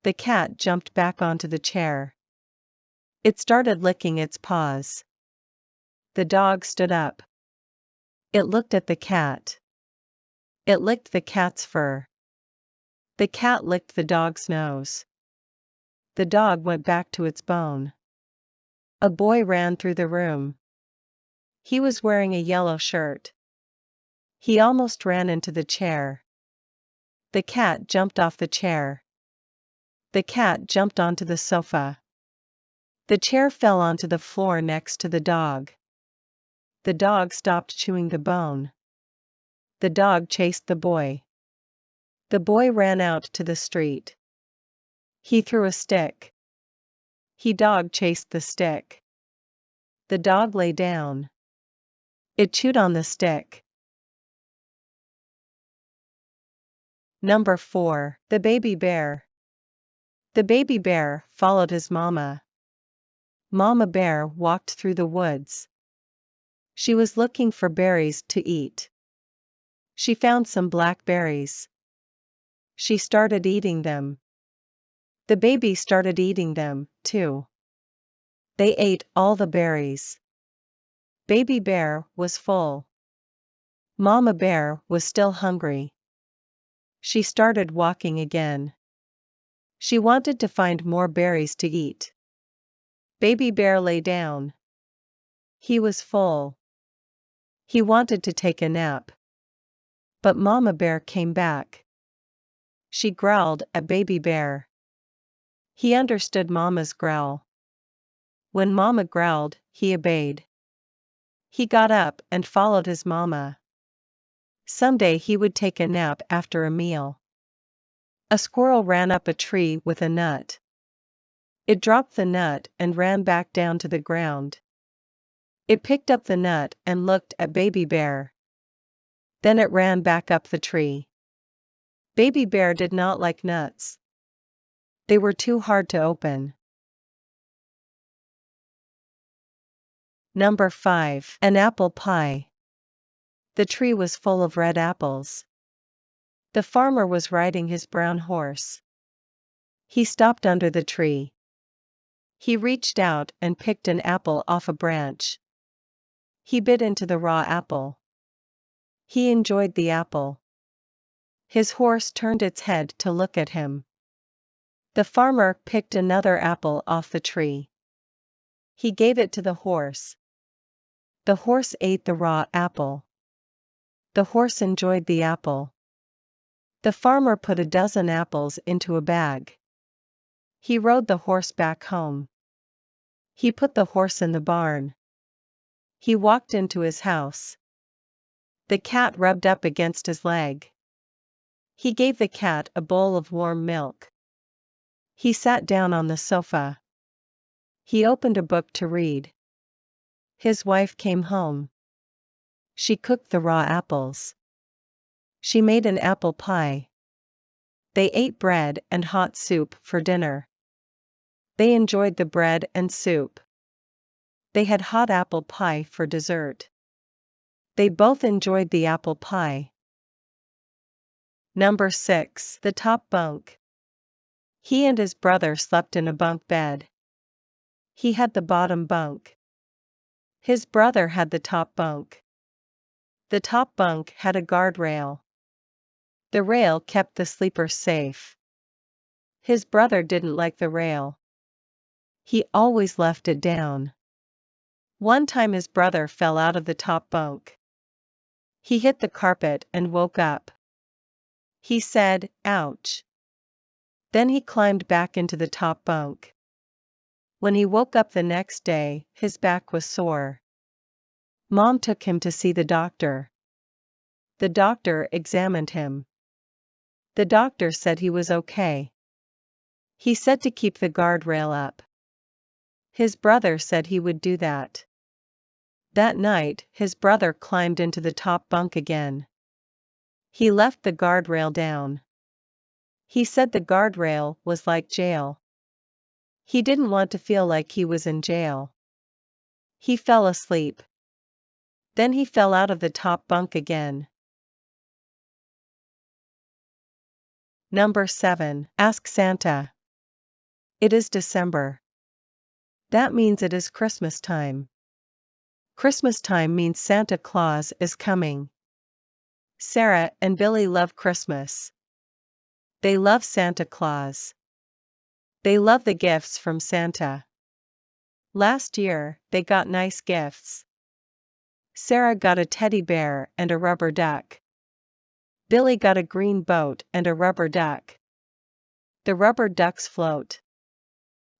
The cat jumped back onto the chair. It started licking its paws. The dog stood up. It looked at the cat. It licked the cat's fur. The cat licked the dog's nose. The dog went back to its bone. A boy ran through the room. He was wearing a yellow shirt. He almost ran into the chair. The cat jumped off the chair. The cat jumped onto the sofa. The chair fell onto the floor next to the dog. The dog stopped chewing the bone. The dog chased the boy. The boy ran out to the street. He threw a stick. He dog chased the stick. The dog lay down. It chewed on the stick. Number 4, the baby bear. The baby bear followed his mama. Mama bear walked through the woods. She was looking for berries to eat. She found some blackberries. She started eating them. The baby started eating them, too. They ate all the berries. Baby bear was full. Mama bear was still hungry. She started walking again. She wanted to find more berries to eat. Baby bear lay down. He was full. He wanted to take a nap. But Mama bear came back. She growled at baby bear. He understood Mama's growl. When Mama growled, he obeyed. He got up and followed his mama. Someday he would take a nap after a meal. A squirrel ran up a tree with a nut. It dropped the nut and ran back down to the ground. It picked up the nut and looked at baby bear. Then it ran back up the tree. Baby bear did not like nuts. They were too hard to open. Number 5, an apple pie. The tree was full of red apples. The farmer was riding his brown horse. He stopped under the tree. He reached out and picked an apple off a branch. He bit into the raw apple. He enjoyed the apple. His horse turned its head to look at him. The farmer picked another apple off the tree. He gave it to the horse. The horse ate the raw apple. The horse enjoyed the apple. The farmer put a dozen apples into a bag. He rode the horse back home. He put the horse in the barn. He walked into his house. The cat rubbed up against his leg. He gave the cat a bowl of warm milk. He sat down on the sofa. He opened a book to read. His wife came home. She cooked the raw apples. She made an apple pie. They ate bread and hot soup for dinner. They enjoyed the bread and soup. They had hot apple pie for dessert. They both enjoyed the apple pie. Number 6. The top bunk. He and his brother slept in a bunk bed. He had the bottom bunk. His brother had the top bunk. The top bunk had a guardrail. The rail kept the sleeper safe. His brother didn't like the rail. He always left it down. One time his brother fell out of the top bunk. He hit the carpet and woke up. He said, "Ouch." Then he climbed back into the top bunk. When he woke up the next day, his back was sore. Mom took him to see the doctor. The doctor examined him. The doctor said he was okay. He said to keep the guardrail up. His brother said he would do that. That night, his brother climbed into the top bunk again. He left the guardrail down. He said the guardrail was like jail. He didn't want to feel like he was in jail. He fell asleep. Then he fell out of the top bunk again. Number 7. Ask Santa. It is December. That means it is Christmas time. Christmas time means Santa Claus is coming. Sarah and Billy love Christmas. They love Santa Claus. They love the gifts from Santa. Last year, they got nice gifts. Sarah got a teddy bear and a rubber duck. Billy got a green boat and a rubber duck. The rubber ducks float.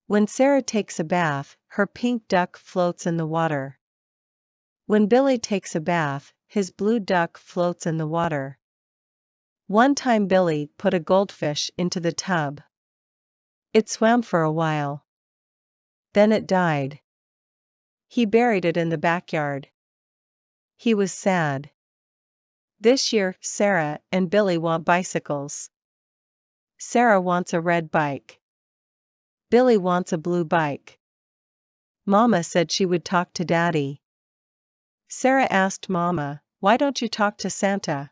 When Sarah takes a bath, her pink duck floats in the water. When Billy takes a bath, his blue duck floats in the water. One time Billy put a goldfish into the tub. It swam for a while. Then it died. He buried it in the backyard. He was sad. This year, Sarah and Billy want bicycles. Sarah wants a red bike. Billy wants a blue bike. Mama said she would talk to Daddy. Sarah asked Mama, "Why don't you talk to Santa?"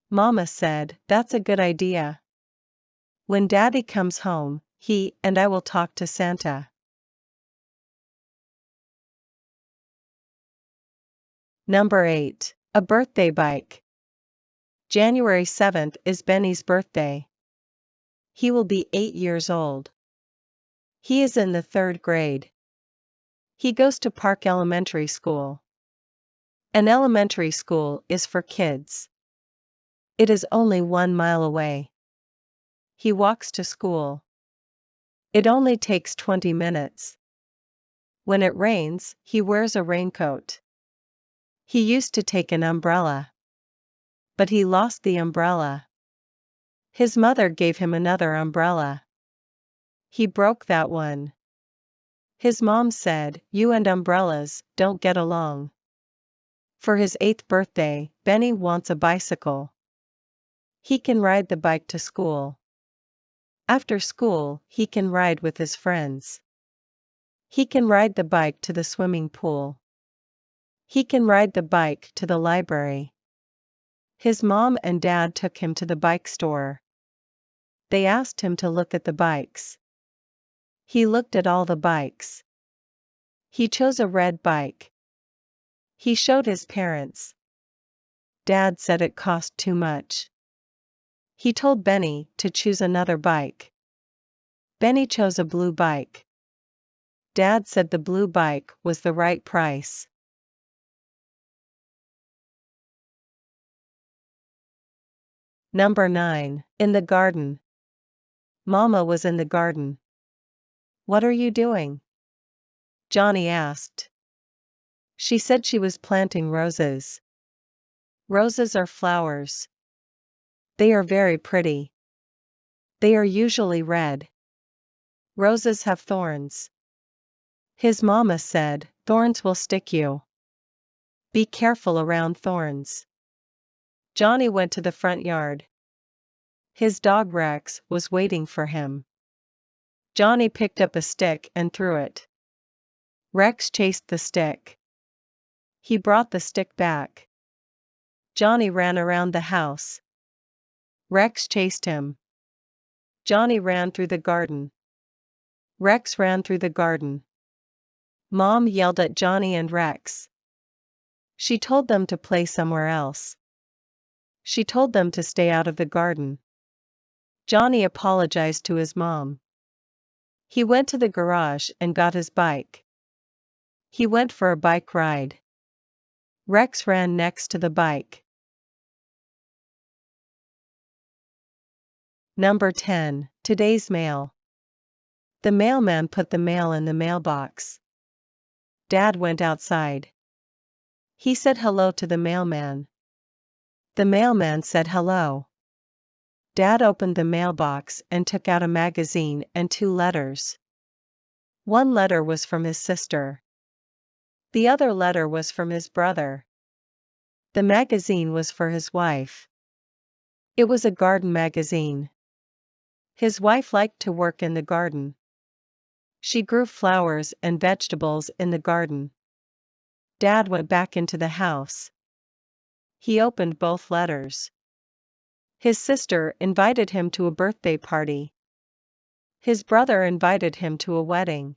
Mama said, "That's a good idea. When Daddy comes home, he and I will talk to Santa." Number 8. A birthday bike. January 7th is Benny's birthday. He will be 8 years old. He is in the 3rd grade. He goes to Park Elementary School. An elementary school is for kids. It is only 1 mile away. He walks to school. It only takes 20 minutes. When it rains, he wears a raincoat. He used to take an umbrella. But he lost the umbrella. His mother gave him another umbrella. He broke that one. His mom said, "You and umbrellas don't get along." For his 8th birthday, Benny wants a bicycle. He can ride the bike to school. After school, he can ride with his friends. He can ride the bike to the swimming pool. He can ride the bike to the library. His mom and dad took him to the bike store. They asked him to look at the bikes. He looked at all the bikes. He chose a red bike. He showed his parents. Dad said it cost too much. He told Benny to choose another bike. Benny chose a blue bike. Dad said the blue bike was the right price. Number 9. In the garden. Mama was in the garden. "What are you doing?" Johnny asked. She said she was planting roses. Roses are flowers. They are very pretty. They are usually red. Roses have thorns. His mama said, thorns will stick you. Be careful around thorns. Johnny went to the front yard. His dog Rex was waiting for him. Johnny picked up a stick and threw it. Rex chased the stick. He brought the stick back. Johnny ran around the house. Rex chased him. Johnny ran through the garden. Rex ran through the garden. Mom yelled at Johnny and Rex. She told them to play somewhere else. She told them to stay out of the garden. Johnny apologized to his mom. He went to the garage and got his bike. He went for a bike ride. Rex ran next to the bike. Number 10. Today's mail. The mailman put the mail in the mailbox. Dad went outside. He said hello to the mailman. The mailman said hello. Dad opened the mailbox and took out a magazine and 2 letters. One letter was from his sister. The other letter was from his brother. The magazine was for his wife. It was a garden magazine. His wife liked to work in the garden. She grew flowers and vegetables in the garden. Dad went back into the house. He opened both letters. His sister invited him to a birthday party. His brother invited him to a wedding.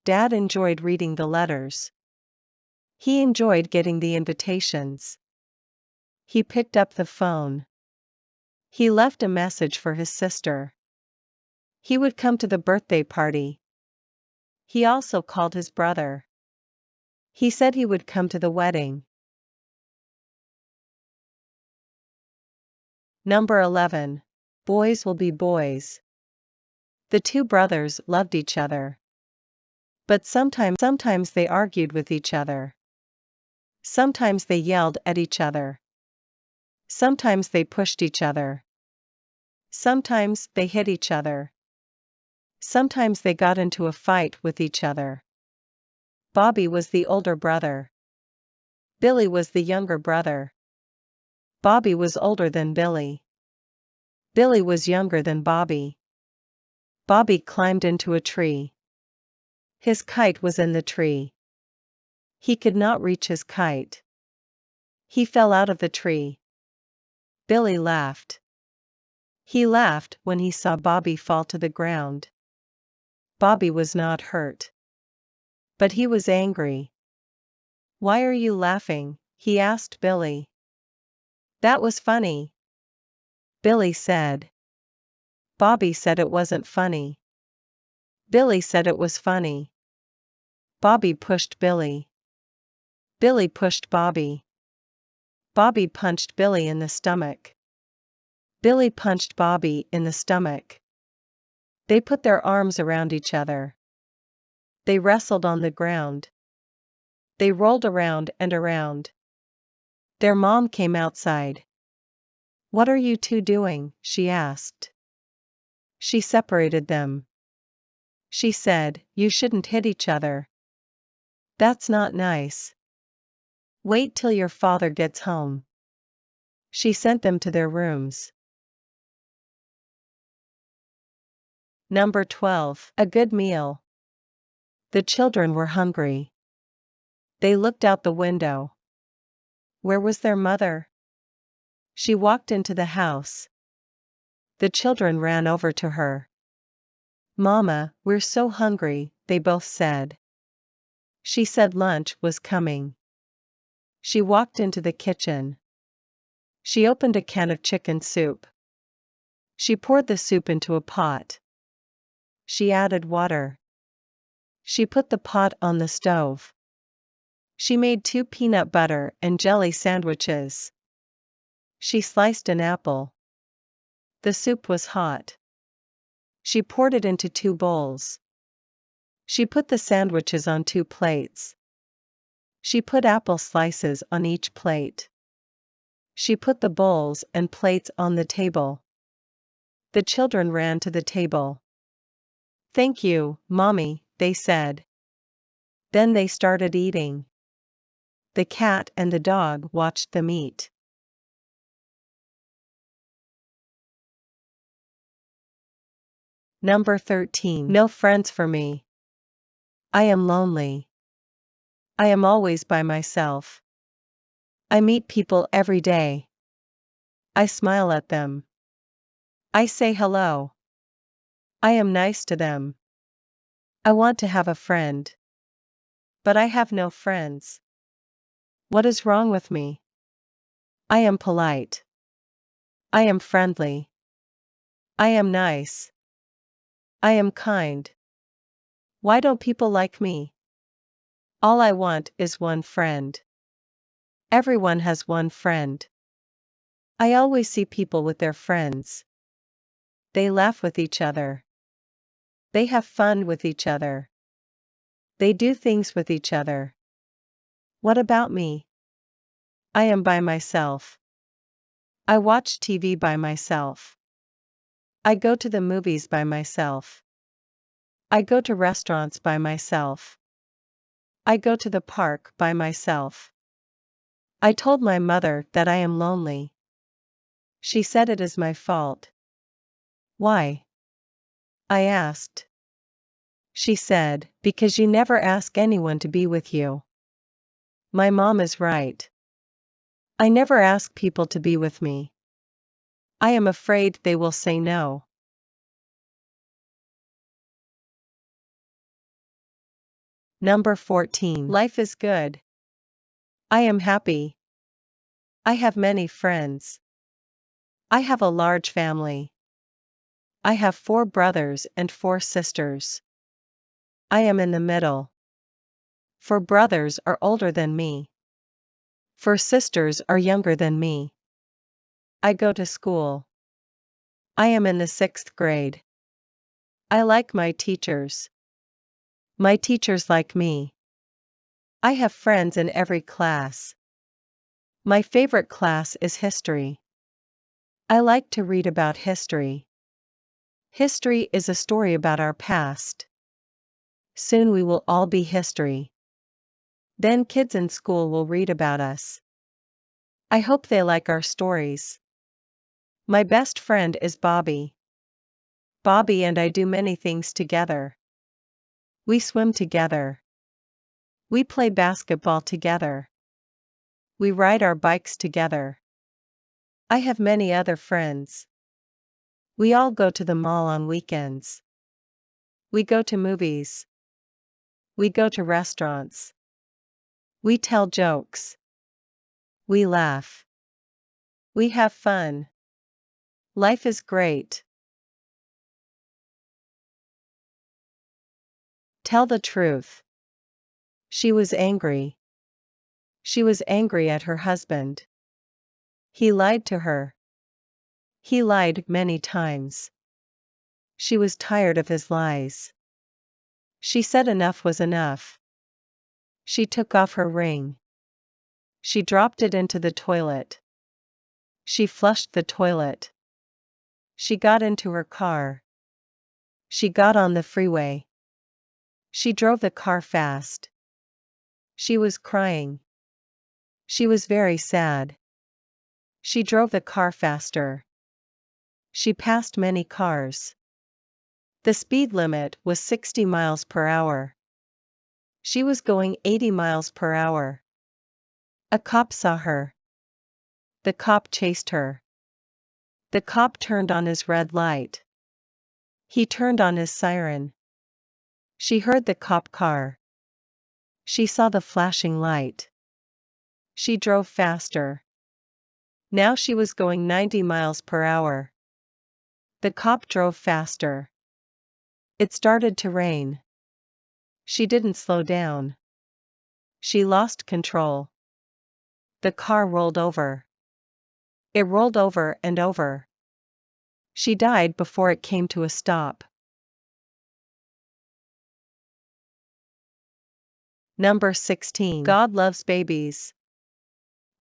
Dad enjoyed reading the letters. He enjoyed getting the invitations. He picked up the phone. He left a message for his sister. He would come to the birthday party. He also called his brother. He said he would come to the wedding. Number 11. Boys will be boys. The 2 brothers loved each other. But sometimes they argued with each other. Sometimes they yelled at each other. Sometimes they pushed each other. Sometimes they hit each other. Sometimes they got into a fight with each other. Bobby was the older brother. Billy was the younger brother. Bobby was older than Billy. Billy was younger than Bobby. Bobby climbed into a tree. His kite was in the tree. He could not reach his kite. He fell out of the tree. Billy laughed. He laughed when he saw Bobby fall to the ground. Bobby was not hurt. But he was angry. Why are you laughing? He asked Billy. That was funny, Billy said. Bobby said it wasn't funny. Billy said it was funny. Bobby pushed Billy. Billy pushed Bobby. Bobby punched Billy in the stomach. Billy punched Bobby in the stomach. They put their arms around each other. They wrestled on the ground. They rolled around and around. Their mom came outside. What are you 2 doing? She asked. She separated them. She said, you shouldn't hit each other. That's not nice. Wait till your father gets home. She sent them to their rooms. Number 12. A good meal. The children were hungry. They looked out the window. Where was their mother? She walked into the house. The children ran over to her. Mama, we're so hungry, they both said. She said lunch was coming. She walked into the kitchen. She opened a can of chicken soup. She poured the soup into a pot. She added water. She put the pot on the stove. She made 2 peanut butter and jelly sandwiches. She sliced an apple. The soup was hot. She poured it into 2 bowls. She put the sandwiches on 2 plates. She put apple slices on each plate. She put the bowls and plates on the table. The children ran to the table. "Thank you, Mommy," they said. Then they started eating. The cat and the dog watched them eat. Number 13. No friends for me. I am lonely. I am always by myself. I meet people every day. I smile at them. I say hello. I am nice to them. I want to have a friend. But I have no friends. What is wrong with me? I am polite. I am friendly. I am nice. I am kind. Why don't people like me? All I want is one friend. Everyone has one friend. I always see people with their friends. They laugh with each other. They have fun with each other. They do things with each other. What about me? I am by myself. I watch TV by myself. I go to the movies by myself. I go to restaurants by myself. I go to the park by myself. I told my mother that I am lonely. She said it is my fault. Why? I asked. She said, because you never ask anyone to be with you. My mom is right. I never ask people to be with me. I am afraid they will say no. Number 14. Life is good. I am happy. I have many friends. I have a large family. I have 4 brothers and 4 sisters. I am in the middle. 4 brothers are older than me. 4 sisters are younger than me. I go to school. I am in the 6th grade. I like my teachers. My teachers like me. I have friends in every class. My favorite class is history. I like to read about history. History is a story about our past. Soon we will all be history. Then kids in school will read about us. I hope they like our stories. My best friend is Bobby. Bobby and I do many things together. We swim together. We play basketball together. We ride our bikes together. I have many other friends. We all go to the mall on weekends. We go to movies. We go to restaurants. We tell jokes. We laugh. We have fun. Life is great. Tell the truth. She was angry. She was angry at her husband. He lied to her. He lied many times. She was tired of his lies. She said enough was enough. She took off her ring. She dropped it into the toilet. She flushed the toilet. She got into her car. She got on the freeway. She drove the car fast. She was crying. She was very sad. She drove the car faster. She passed many cars. The speed limit was 60 miles per hour. She was going 80 miles per hour. A cop saw her. The cop chased her. The cop turned on his red light. He turned on his siren. She heard the cop car. She saw the flashing light. She drove faster. Now she was going 90 miles per hour. The cop drove faster. It started to rain. She didn't slow down. She lost control. The car rolled over. It rolled over and over. She died before it came to a stop. Number 16. God loves babies.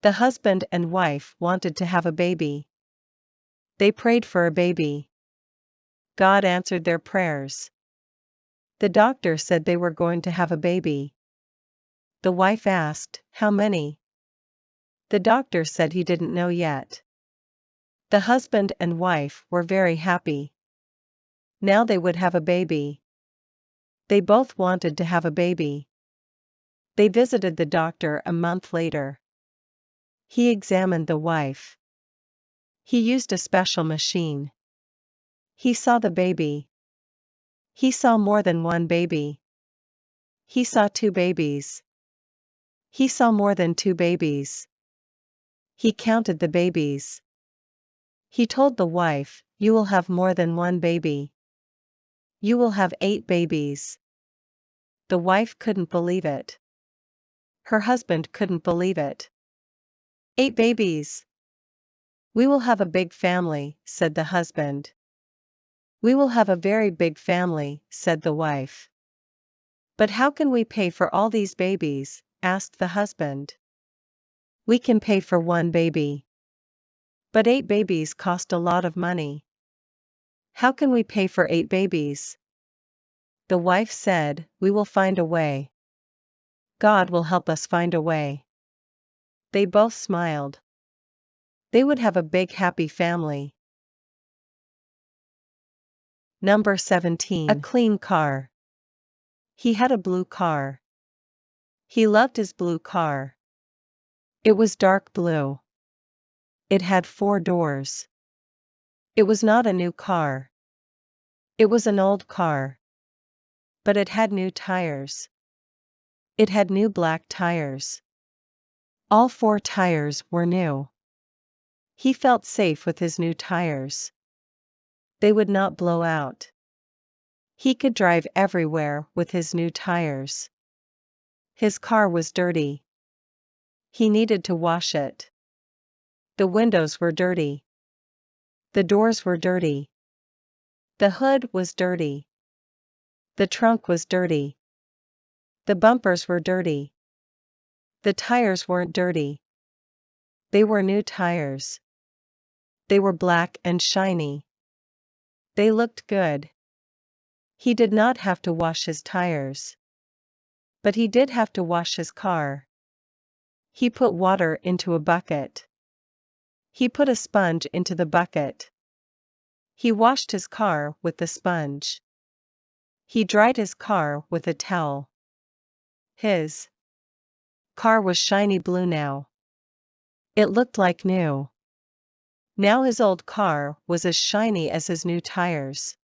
The husband and wife wanted to have a baby. They prayed for a baby. God answered their prayers. The doctor said they were going to have a baby. The wife asked, "How many?" The doctor said he didn't know yet. The husband and wife were very happy. Now they would have a baby. They both wanted to have a baby. They visited the doctor a month later. He examined the wife. He used a special machine. He saw the baby. He saw more than one baby. He saw two babies. He saw more than two babies. He counted the babies. He told the wife, "You will have more than one baby. You will have 8 babies." The wife couldn't believe it. Her husband couldn't believe it. 8 babies. "We will have a big family," said the husband. "We will have a very big family," said the wife. "But how can we pay for all these babies?" asked the husband. "We can pay for one baby. But 8 babies cost a lot of money. How can we pay for 8 babies?" The wife said, "We will find a way. God will help us find a way." They both smiled. They would have a big happy family. Number 17. A clean car. He had a blue car. He loved his blue car. It was dark blue. It had 4 doors. It was not a new car. It was an old car. But it had new tires. It had new black tires. All 4 tires were new. He felt safe with his new tires. They would not blow out. He could drive everywhere with his new tires. His car was dirty. He needed to wash it. The windows were dirty. The doors were dirty. The hood was dirty. The trunk was dirty. The bumpers were dirty. The tires weren't dirty. They were new tires. They were black and shiny. They looked good. He did not have to wash his tires. But he did have to wash his car. He put water into a bucket. He put a sponge into the bucket. He washed his car with the sponge. He dried his car with a towel. His car was shiny blue now. It looked like new. Now his old car was as shiny as his new tires.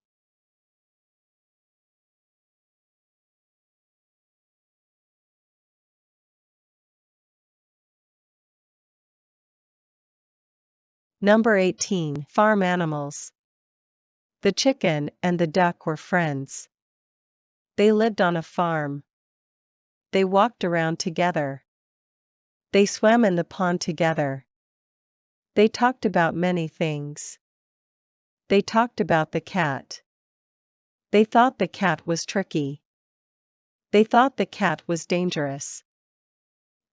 Number 18. Farm animals. The chicken and the duck were friends. They lived on a farm. They walked around together. They swam in the pond together. They talked about many things. They talked about the cat. They thought the cat was tricky. They thought the cat was dangerous.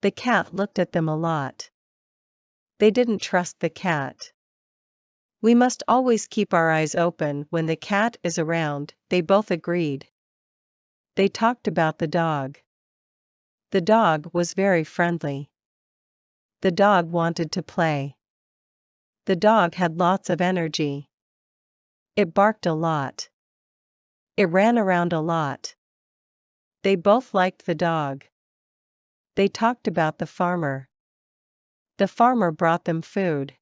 The cat looked at them a lot. They didn't trust the cat. We must always keep our eyes open when the cat is around, they both agreed. They talked about the dog. The dog was very friendly. The dog wanted to play. The dog had lots of energy. It barked a lot. It ran around a lot. They both liked the dog. They talked about the farmer. The farmer brought them food.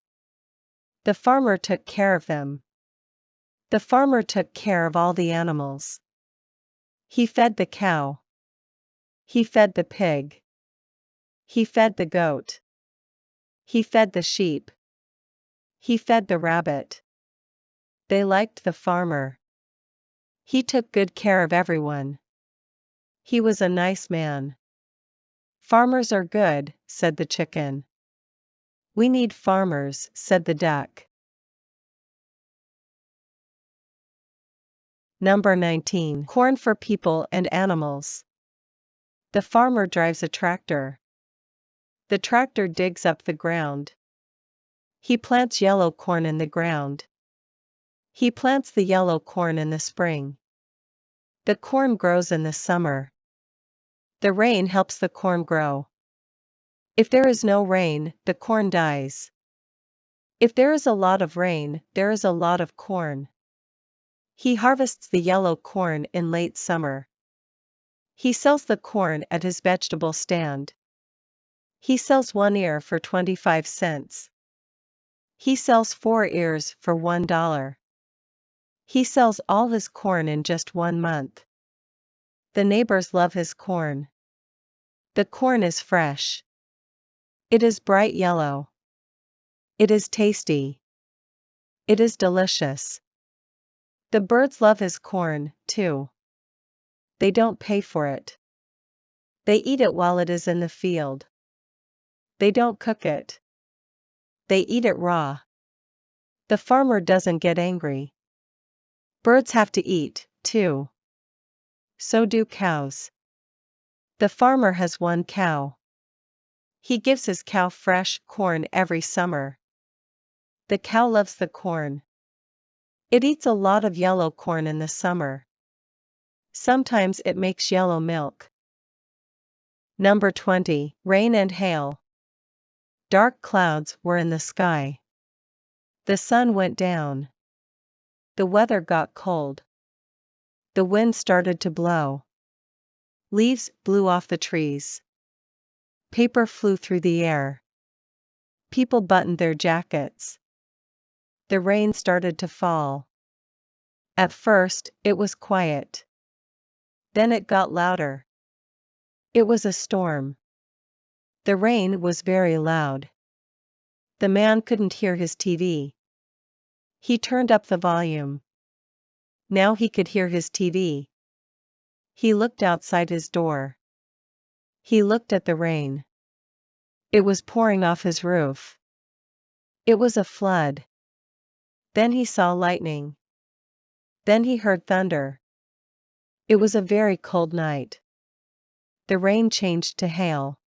The farmer took care of them. The farmer took care of all the animals. He fed the cow. He fed the pig. He fed the goat. He fed the sheep. He fed the rabbit. They liked the farmer. He took good care of everyone. He was a nice man. Farmers are good, said the chicken. We need farmers, said the duck. Number 19. Corn for people and animals. The farmer drives a tractor. The tractor digs up the ground. He plants yellow corn in the ground. He plants the yellow corn in the spring. The corn grows in the summer. The rain helps the corn grow. If there is no rain, the corn dies. If there is a lot of rain, there is a lot of corn. He harvests the yellow corn in late summer. He sells the corn at his vegetable stand. He sells 1 ear for 25 cents. He sells 4 ears for $1. He sells all his corn in just 1 month. The neighbors love his corn. The corn is fresh. It is bright yellow. It is tasty. It is delicious. The birds love his corn, too. They don't pay for it. They eat it while it is in the field. They don't cook it. They eat it raw. The farmer doesn't get angry. Birds have to eat, too. So do cows. The farmer has 1 cow. He gives his cow fresh corn every summer. The cow loves the corn. It eats a lot of yellow corn in the summer. Sometimes it makes yellow milk. Number 20, rain and hail. Dark clouds were in the sky. The sun went down. The weather got cold. The wind started to blow. Leaves blew off the trees. Paper flew through the air. People buttoned their jackets. The rain started to fall. At first, it was quiet. Then it got louder. It was a storm. The rain was very loud. The man couldn't hear his TV. He turned up the volume. Now he could hear his TV. He looked outside his door. He looked at the rain. It was pouring off his roof. It was a flood. Then he saw lightning. Then he heard thunder. It was a very cold night. The rain changed to hail.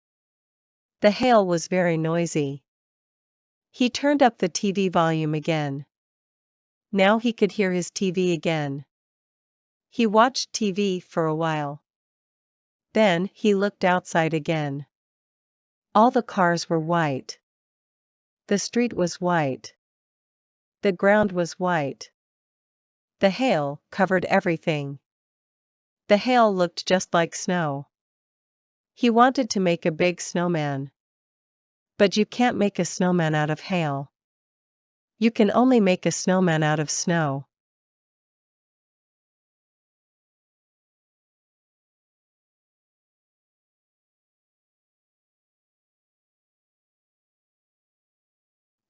The hail was very noisy. He turned up the TV volume again. Now he could hear his TV again. He watched TV for a while. Then he looked outside again. All the cars were white. The street was white. The ground was white. The hail covered everything. The hail looked just like snow. He wanted to make a big snowman. But you can't make a snowman out of hail. You can only make a snowman out of snow.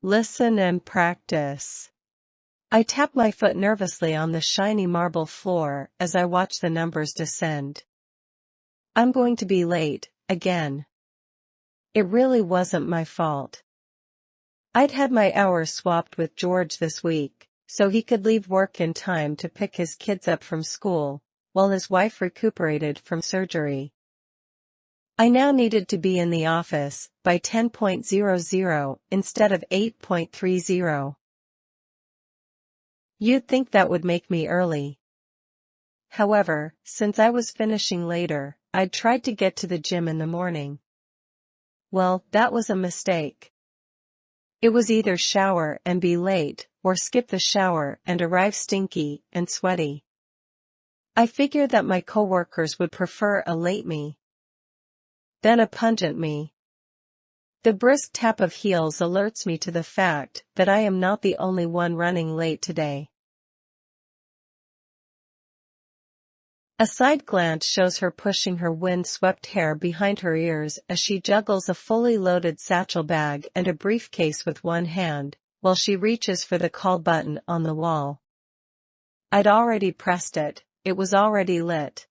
Listen and practice. I tap my foot nervously on the shiny marble floor as I watch the numbers descend. I'm going to be late, again. It really wasn't my fault. I'd had my hours swapped with George this week, so he could leave work in time to pick his kids up from school, while his wife recuperated from surgery. I now needed to be in the office by 10:00 instead of 8:30. You'd think that would make me early. However, since I was finishing later, I'd tried to get to the gym in the morning. Well, that was a mistake. It was either shower and be late, or skip the shower and arrive stinky and sweaty. I figured that my coworkers would prefer a late me than a pungent me. The brisk tap of heels alerts me to the fact that I am not the only one running late today. A side glance shows her pushing her wind-swept hair behind her ears as she juggles a fully loaded satchel bag and a briefcase with one hand, while she reaches for the call button on the wall. I'd already pressed it, it was already lit.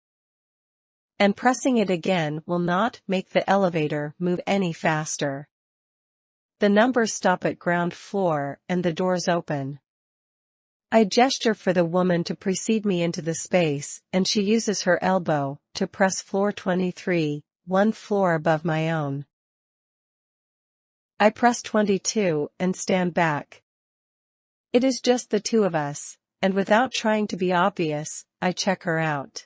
And pressing it again will not make the elevator move any faster. The numbers stop at ground floor and the doors open. I gesture for the woman to precede me into the space, and she uses her elbow to press floor 23, one floor above my own. I press 22 and stand back. It is just the two of us, and without trying to be obvious, I check her out.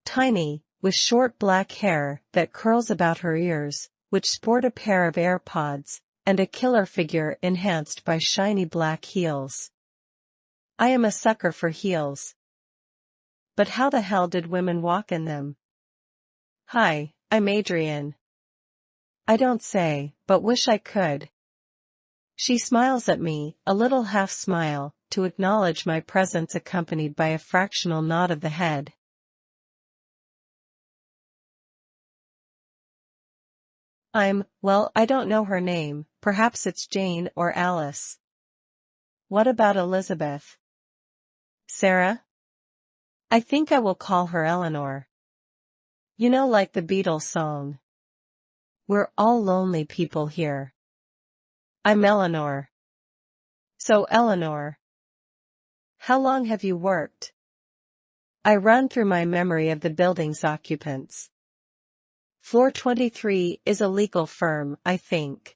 Tiny, with short black hair that curls about her ears, which sport a pair of AirPods, and a killer figure enhanced by shiny black heels. I am a sucker for heels. But how the hell did women walk in them? Hi, I'm Adrian. I don't say, but wish I could. She smiles at me, a little half smile, to acknowledge my presence accompanied by a fractional nod of the head. Well, I don't know her name, perhaps it's Jane or Alice. What about Elizabeth? Sarah? I think I will call her Eleanor. You know, like the Beatles song. We're all lonely people here. I'm Eleanor. So Eleanor. How long have you worked? I run through my memory of the building's occupants. Floor 23 is a legal firm, I think.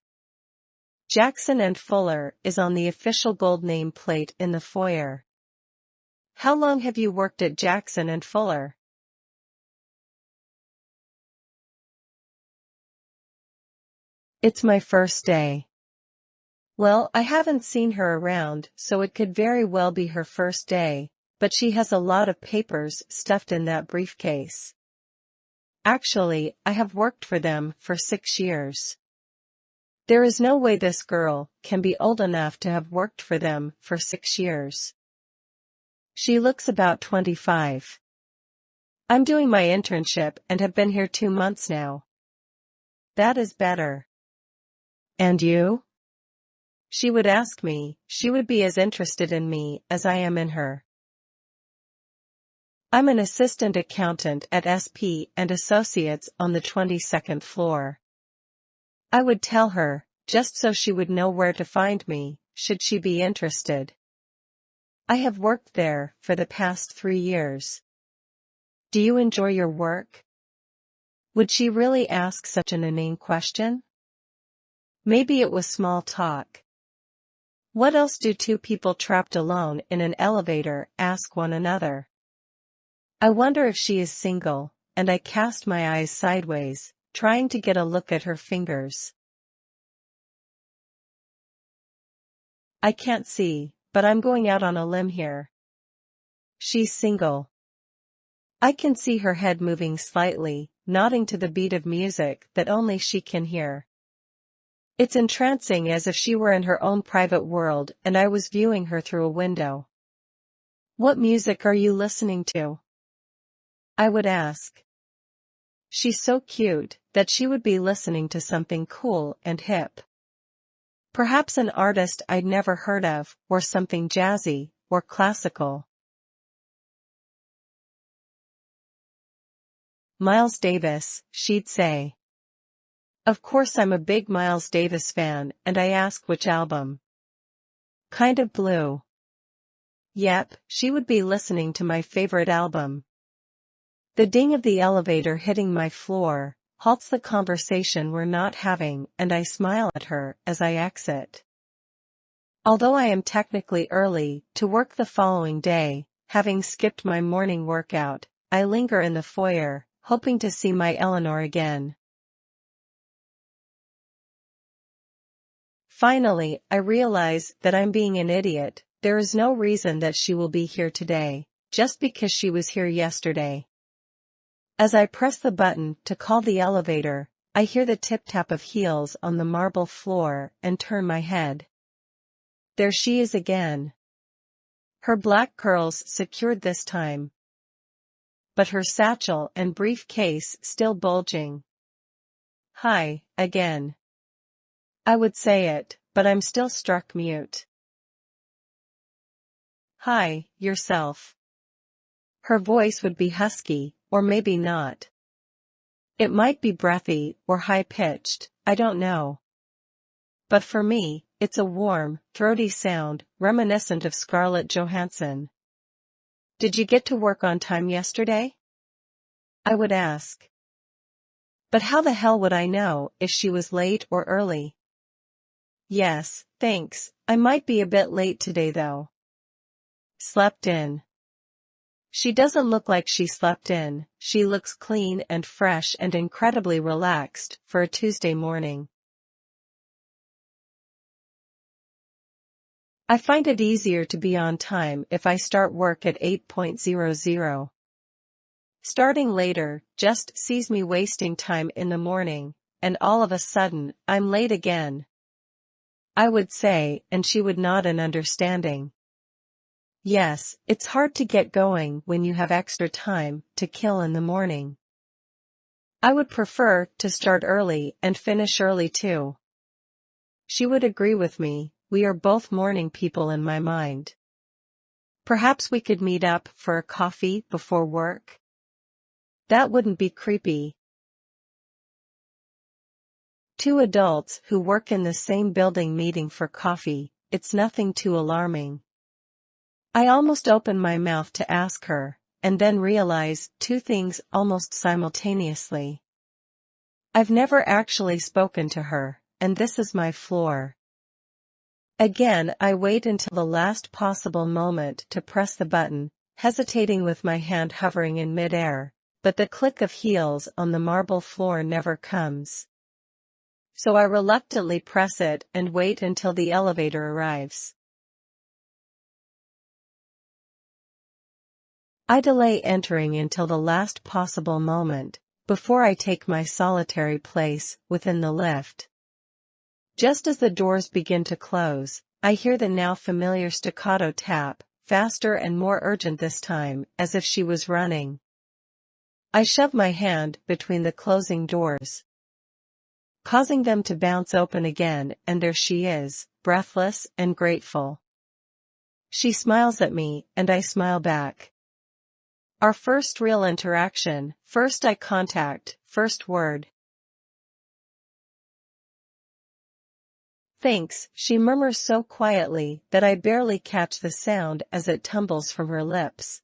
Jackson and Fuller is on the official gold name plate in the foyer. How long have you worked at Jackson and Fuller? It's my first day. Well, I haven't seen her around, so it could very well be her first day, but she has a lot of papers stuffed in that briefcase. Actually, I have worked for them for 6 years. There is no way this girl can be old enough to have worked for them for 6 years. She looks about 25. I'm doing my internship and have been here 2 months now. That is better. And you? She would ask me, she would be as interested in me as I am in her. I'm an assistant accountant at SP and Associates on the 22nd floor. I would tell her, just so she would know where to find me, should she be interested. I have worked there for the past 3 years. Do you enjoy your work? Would she really ask such an inane question? Maybe it was small talk. What else do two people trapped alone in an elevator ask one another? I wonder if she is single, and I cast my eyes sideways, trying to get a look at her fingers. I can't see, but I'm going out on a limb here. She's single. I can see her head moving slightly, nodding to the beat of music that only she can hear. It's entrancing, as if she were in her own private world and I was viewing her through a window. What music are you listening to? I would ask. She's so cute that she would be listening to something cool and hip. Perhaps an artist I'd never heard of, or something jazzy, or classical. Miles Davis, she'd say. Of course I'm a big Miles Davis fan, and I ask which album. Kind of Blue. Yep, she would be listening to my favorite album. The ding of the elevator hitting my floor halts the conversation we're not having, and I smile at her as I exit. Although I am technically early to work the following day, having skipped my morning workout, I linger in the foyer, hoping to see my Eleanor again. Finally, I realize that I'm being an idiot. There is no reason that she will be here today, just because she was here yesterday. As I press the button to call the elevator, I hear the tip-tap of heels on the marble floor and turn my head. There she is again. Her black curls secured this time, but her satchel and briefcase still bulging. Hi, again. I would say it, but I'm still struck mute. Hi, yourself. Her voice would be husky, or maybe not. It might be breathy or high-pitched, I don't know. But for me, it's a warm, throaty sound, reminiscent of Scarlett Johansson. Did you get to work on time yesterday? I would ask. But how the hell would I know if she was late or early? Yes, thanks, I might be a bit late today though. Slept in. She doesn't look like she slept in, she looks clean and fresh and incredibly relaxed for a Tuesday morning. I find it easier to be on time if I start work at 8:00. Starting later just sees me wasting time in the morning, and all of a sudden, I'm late again. I would say, and she would nod in understanding. Yes, it's hard to get going when you have extra time to kill in the morning. I would prefer to start early and finish early too. She would agree with me, we are both morning people in my mind. Perhaps we could meet up for a coffee before work? That wouldn't be creepy. Two adults who work in the same building meeting for coffee, it's nothing too alarming. I almost open my mouth to ask her, and then realize two things almost simultaneously. I've never actually spoken to her, and this is my floor. Again, I wait until the last possible moment to press the button, hesitating with my hand hovering in midair, but the click of heels on the marble floor never comes. So I reluctantly press it and wait until the elevator arrives. I delay entering until the last possible moment, before I take my solitary place within the lift. Just as the doors begin to close, I hear the now familiar staccato tap, faster and more urgent this time, as if she was running. I shove my hand between the closing doors, causing them to bounce open again, and there she is, breathless and grateful. She smiles at me, and I smile back. Our first real interaction, first eye contact, first word. Thanks, she murmurs so quietly that I barely catch the sound as it tumbles from her lips.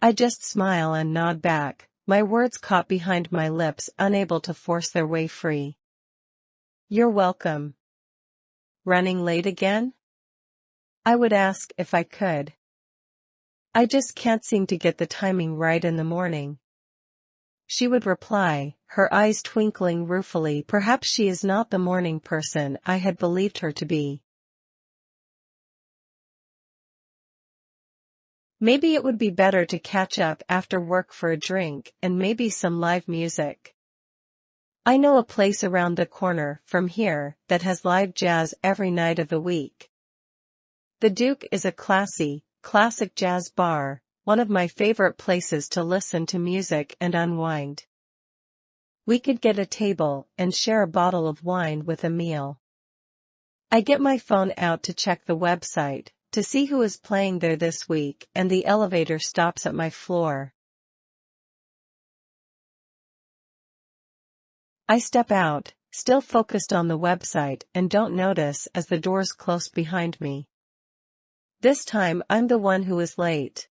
I just smile and nod back, my words caught behind my lips, unable to force their way free. You're welcome. Running late again? I would ask if I could. I just can't seem to get the timing right in the morning. She would reply, her eyes twinkling ruefully. Perhaps she is not the morning person I had believed her to be. Maybe it would be better to catch up after work for a drink and maybe some live music. I know a place around the corner from here that has live jazz every night of the week. The Duke is a classic jazz bar, one of my favorite places to listen to music and unwind. We could get a table and share a bottle of wine with a meal. I get my phone out to check the website, to see who is playing there this week, and the elevator stops at my floor. I step out, still focused on the website, and don't notice as the doors close behind me. This time I'm the one who is late.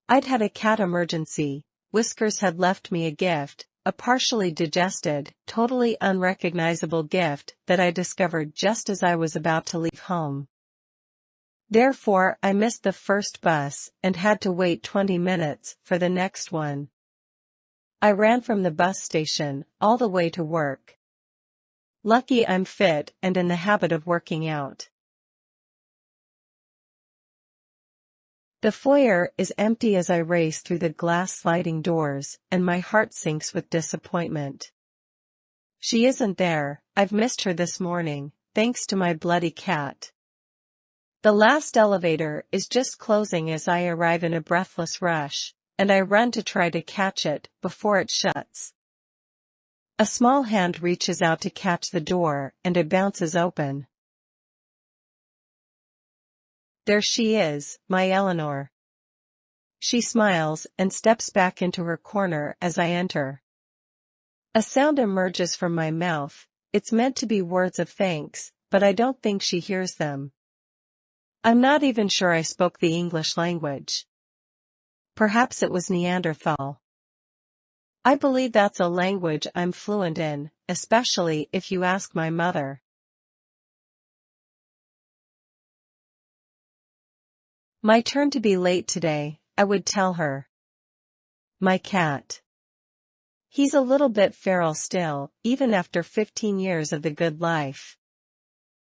I'd had a cat emergency, Whiskers had left me a gift, a partially digested, totally unrecognizable gift that I discovered just as I was about to leave home. Therefore, I missed the first bus and had to wait 20 minutes for the next one. I ran from the bus station all the way to work. Lucky I'm fit and in the habit of working out. The foyer is empty as I race through the glass sliding doors, and my heart sinks with disappointment. She isn't there. I've missed her this morning, thanks to my bloody cat. The last elevator is just closing as I arrive in a breathless rush, and I run to try to catch it before it shuts. A small hand reaches out to catch the door, and it bounces open. There she is, my Eleanor. She smiles and steps back into her corner as I enter. A sound emerges from my mouth. It's meant to be words of thanks, but I don't think she hears them. I'm not even sure I spoke the English language. Perhaps it was Neanderthal. I believe that's a language I'm fluent in, especially if you ask my mother. My turn to be late today, I would tell her. My cat. He's a little bit feral still, even after 15 years of the good life.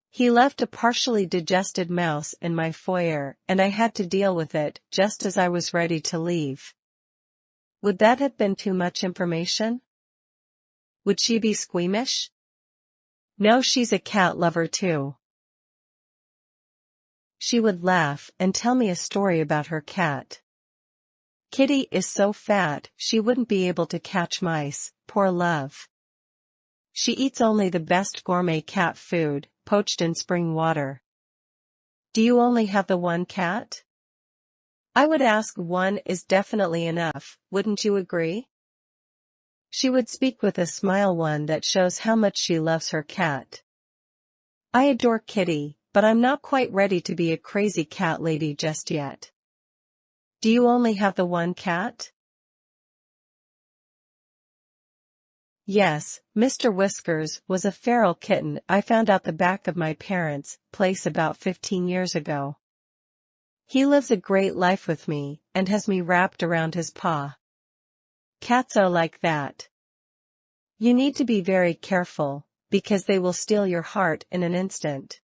He left a partially digested mouse in my foyer, and I had to deal with it just as I was ready to leave. Would that have been too much information? Would she be squeamish? No, she's a cat lover too. She would laugh and tell me a story about her cat. Kitty is so fat, she wouldn't be able to catch mice, poor love. She eats only the best gourmet cat food, poached in spring water. Do you only have the one cat? I would ask, one is definitely enough, wouldn't you agree? She would speak with a smile, one that shows how much she loves her cat. I adore Kitty, but I'm not quite ready to be a crazy cat lady just yet. Do you only have the one cat? Yes, Mr. Whiskers was a feral kitten I found out the back of my parents' place about 15 years ago. He lives a great life with me, and has me wrapped around his paw. Cats are like that. You need to be very careful, because they will steal your heart in an instant.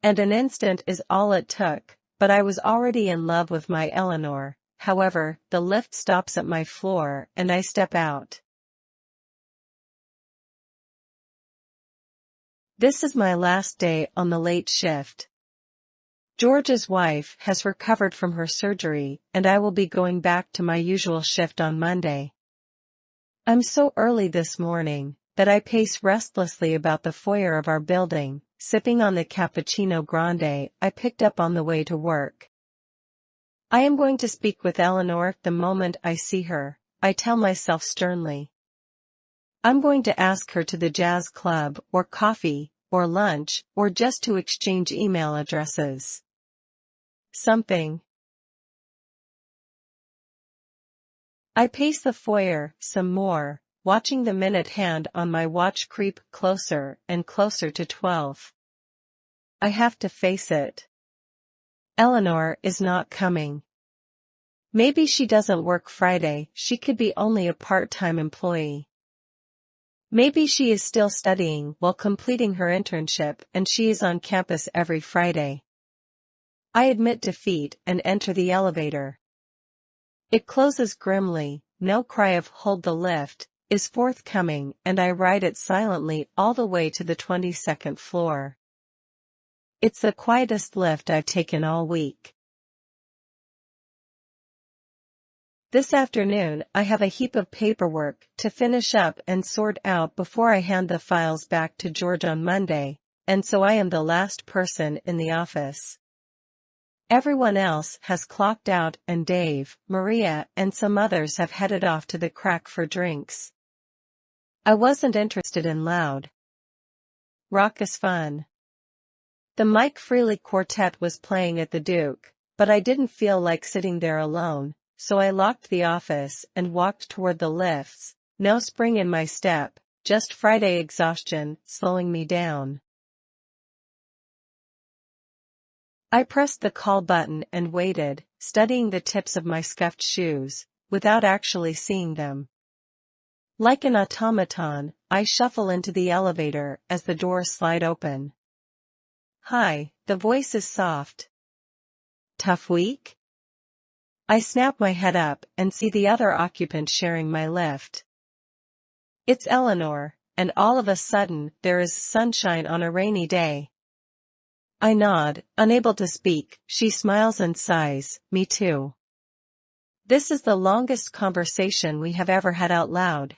And an instant is all it took, but I was already in love with my Eleanor. However, the lift stops at my floor and I step out. This is my last day on the late shift. George's wife has recovered from her surgery, and I will be going back to my usual shift on Monday. I'm so early this morning that I pace restlessly about the foyer of our building, sipping on the cappuccino grande I picked up on the way to work. I am going to speak with Eleanor the moment I see her, I tell myself sternly. I'm going to ask her to the jazz club, or coffee, or lunch, or just to exchange email addresses. Something. I pace the foyer some more, watching the minute hand on my watch creep closer and closer to 12. I have to face it. Eleanor is not coming. Maybe she doesn't work Friday, she could be only a part-time employee. Maybe she is still studying while completing her internship and she is on campus every Friday. I admit defeat and enter the elevator. It closes grimly, no cry of "hold the lift" is forthcoming, and I ride it silently all the way to the 22nd floor. It's the quietest lift I've taken all week. This afternoon I have a heap of paperwork to finish up and sort out before I hand the files back to George on Monday, and so I am the last person in the office. Everyone else has clocked out and Dave, Maria, and some others have headed off to the crack for drinks. I wasn't interested in loud, raucous fun. The Mike Freely Quartet was playing at the Duke, but I didn't feel like sitting there alone, so I locked the office and walked toward the lifts, no spring in my step, just Friday exhaustion slowing me down. I pressed the call button and waited, studying the tips of my scuffed shoes, without actually seeing them. Like an automaton, I shuffle into the elevator as the doors slide open. Hi, the voice is soft. Tough week? I snap my head up and see the other occupant sharing my lift. It's Eleanor, and all of a sudden there is sunshine on a rainy day. I nod, unable to speak. She smiles and sighs, me too. This is the longest conversation we have ever had out loud.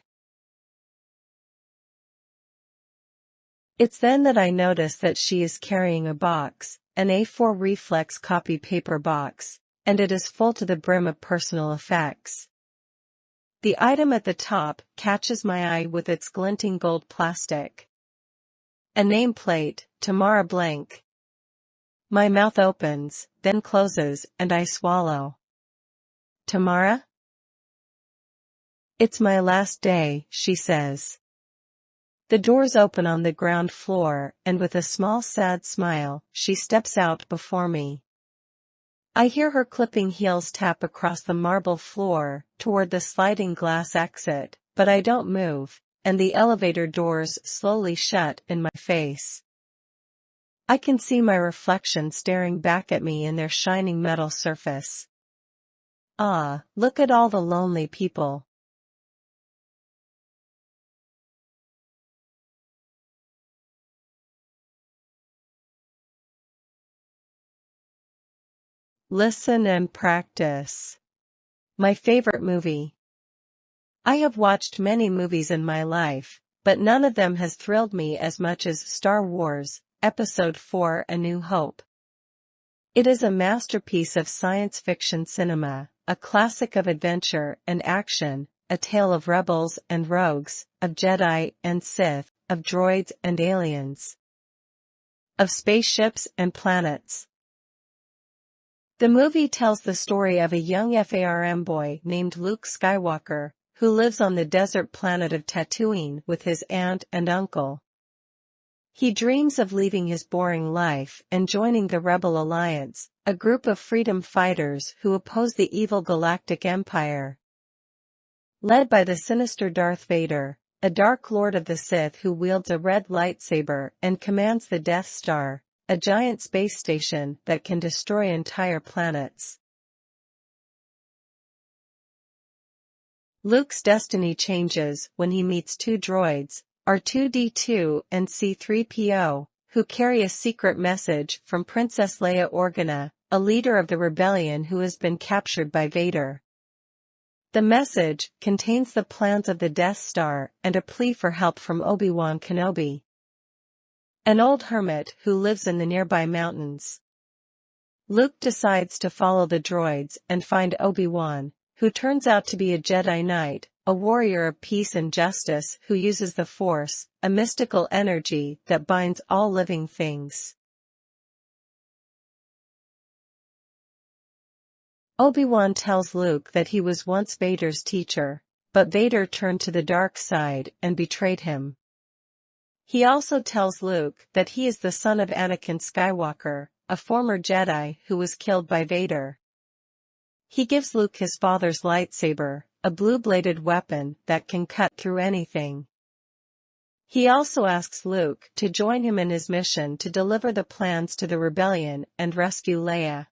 It's then that I notice that she is carrying a box, an A4 reflex copy paper box, and it is full to the brim of personal effects. The item at the top catches my eye with its glinting gold plastic. A nameplate, Tamara Blank. My mouth opens, then closes, and I swallow. Tamara? It's my last day, she says. The doors open on the ground floor, and with a small sad smile, she steps out before me. I hear her clipping heels tap across the marble floor, toward the sliding glass exit, but I don't move, and the elevator doors slowly shut in my face. I can see my reflection staring back at me in their shining metal surface. Ah, look at all the lonely people. Listen and practice. My favorite movie. I have watched many movies in my life, but none of them has thrilled me as much as Star Wars, Episode 4: A New Hope. It is a masterpiece of science fiction cinema, a classic of adventure and action, a tale of rebels and rogues, of Jedi and Sith, of droids and aliens, of spaceships and planets. The movie tells the story of a young farm boy named Luke Skywalker, who lives on the desert planet of Tatooine with his aunt and uncle. He dreams of leaving his boring life and joining the Rebel Alliance, a group of freedom fighters who oppose the evil Galactic Empire. Led by the sinister Darth Vader, a dark lord of the Sith who wields a red lightsaber and commands the Death Star, a giant space station that can destroy entire planets. Luke's destiny changes when he meets two droids, R2-D2 and C-3PO, who carry a secret message from Princess Leia Organa, a leader of the rebellion who has been captured by Vader. The message contains the plans of the Death Star and a plea for help from Obi-Wan Kenobi, an old hermit who lives in the nearby mountains. Luke decides to follow the droids and find Obi-Wan, who turns out to be a Jedi Knight, a warrior of peace and justice who uses the Force, a mystical energy that binds all living things. Obi-Wan tells Luke that he was once Vader's teacher, but Vader turned to the dark side and betrayed him. He also tells Luke that he is the son of Anakin Skywalker, a former Jedi who was killed by Vader. He gives Luke his father's lightsaber, a blue-bladed weapon that can cut through anything. He also asks Luke to join him in his mission to deliver the plans to the rebellion and rescue Leia.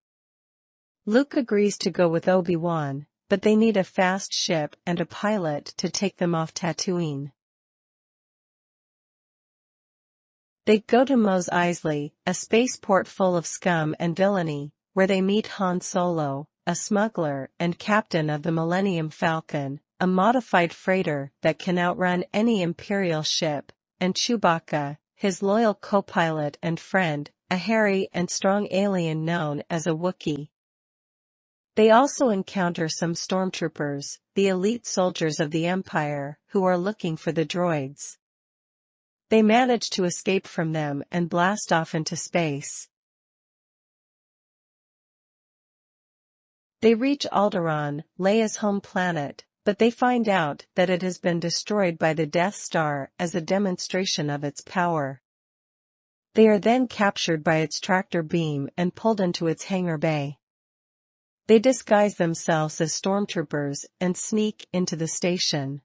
Luke agrees to go with Obi-Wan, but they need a fast ship and a pilot to take them off Tatooine. They go to Mos Eisley, a spaceport full of scum and villainy, where they meet Han Solo, a smuggler and captain of the Millennium Falcon, a modified freighter that can outrun any Imperial ship, and Chewbacca, his loyal co-pilot and friend, a hairy and strong alien known as a Wookiee. They also encounter some stormtroopers, the elite soldiers of the Empire, who are looking for the droids. They manage to escape from them and blast off into space. They reach Alderaan, Leia's home planet, but they find out that it has been destroyed by the Death Star as a demonstration of its power. They are then captured by its tractor beam and pulled into its hangar bay. They disguise themselves as stormtroopers and sneak into the station.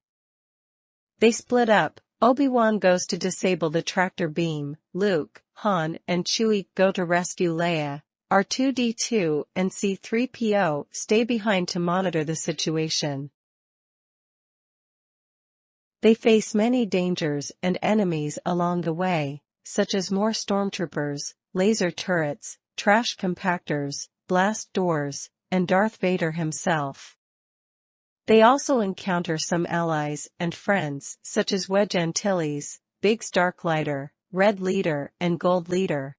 They split up. Obi-Wan goes to disable the tractor beam, Luke, Han and Chewie go to rescue Leia, R2-D2 and C-3PO stay behind to monitor the situation. They face many dangers and enemies along the way, such as more stormtroopers, laser turrets, trash compactors, blast doors, and Darth Vader himself. They also encounter some allies and friends such as Wedge Antilles, Biggs Darklighter, Red Leader and Gold Leader.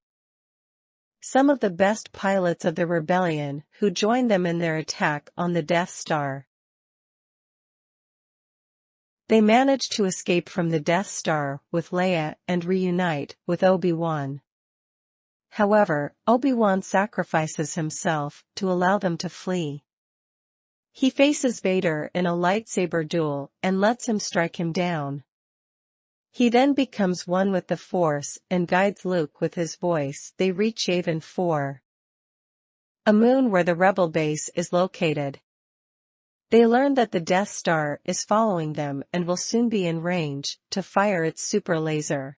Some of the best pilots of the rebellion who join them in their attack on the Death Star. They manage to escape from the Death Star with Leia and reunite with Obi-Wan. However, Obi-Wan sacrifices himself to allow them to flee. He faces Vader in a lightsaber duel and lets him strike him down. He then becomes one with the Force and guides Luke with his voice. They reach Yavin 4, a moon where the rebel base is located. They learn that the Death Star is following them and will soon be in range to fire its super laser.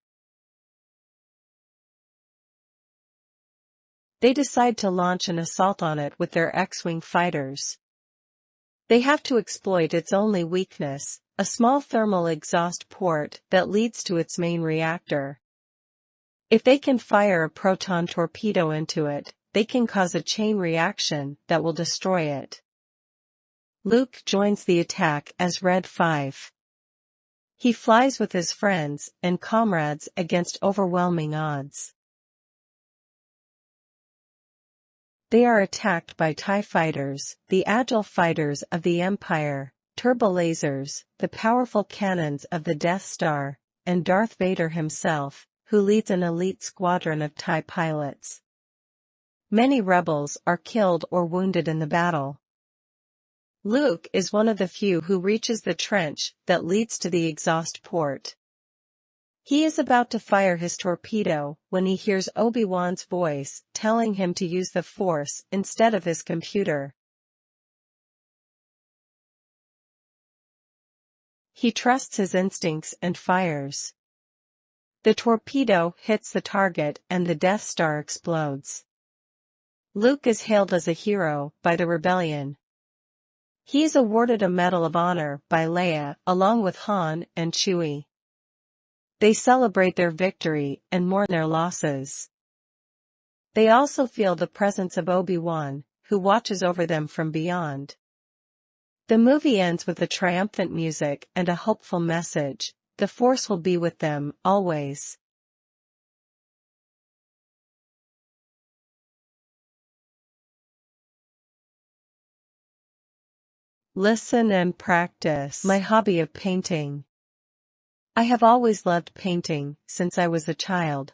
They decide to launch an assault on it with their X-Wing fighters. They have to exploit its only weakness, a small thermal exhaust port that leads to its main reactor. If they can fire a proton torpedo into it, they can cause a chain reaction that will destroy it. Luke joins the attack as Red 5. He flies with his friends and comrades against overwhelming odds. They are attacked by TIE fighters, the agile fighters of the Empire, turbolasers, the powerful cannons of the Death Star, and Darth Vader himself, who leads an elite squadron of TIE pilots. Many rebels are killed or wounded in the battle. Luke is one of the few who reaches the trench that leads to the exhaust port. He is about to fire his torpedo when he hears Obi-Wan's voice telling him to use the Force instead of his computer. He trusts his instincts and fires. The torpedo hits the target and the Death Star explodes. Luke is hailed as a hero by the rebellion. He is awarded a Medal of Honor by Leia along with Han and Chewie. They celebrate their victory and mourn their losses. They also feel the presence of Obi-Wan, who watches over them from beyond. The movie ends with a triumphant music and a hopeful message: the Force will be with them, always. Listen and practice. My hobby of painting. I have always loved painting since I was a child.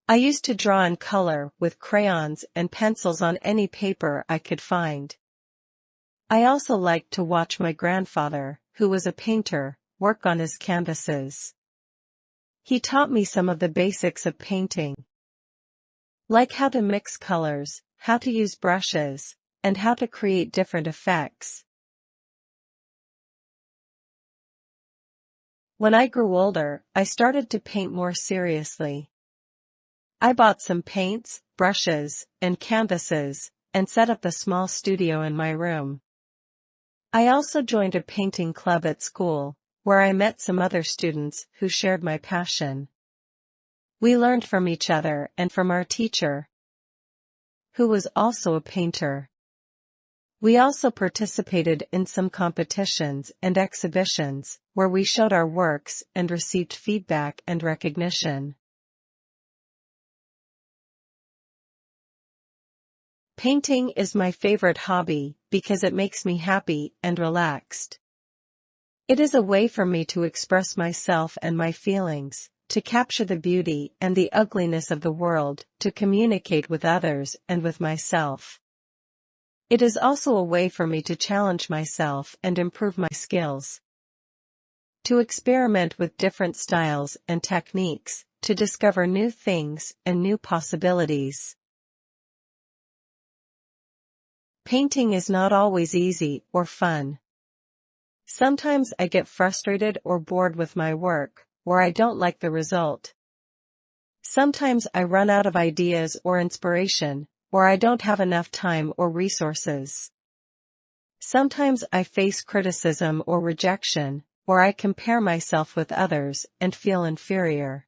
I used to draw in color with crayons and pencils on any paper I could find. I also liked to watch my grandfather, who was a painter, work on his canvases. He taught me some of the basics of painting, like how to mix colors, how to use brushes, and how to create different effects. When I grew older, I started to paint more seriously. I bought some paints, brushes, and canvases, and set up a small studio in my room. I also joined a painting club at school, where I met some other students who shared my passion. We learned from each other and from our teacher, who was also a painter. We also participated in some competitions and exhibitions, where we showed our works and received feedback and recognition. Painting is my favorite hobby because it makes me happy and relaxed. It is a way for me to express myself and my feelings, to capture the beauty and the ugliness of the world, to communicate with others and with myself. It is also a way for me to challenge myself and improve my skills, to experiment with different styles and techniques, to discover new things and new possibilities. Painting is not always easy or fun. Sometimes I get frustrated or bored with my work, or I don't like the result. Sometimes I run out of ideas or inspiration, or I don't have enough time or resources. Sometimes I face criticism or rejection, or I compare myself with others and feel inferior.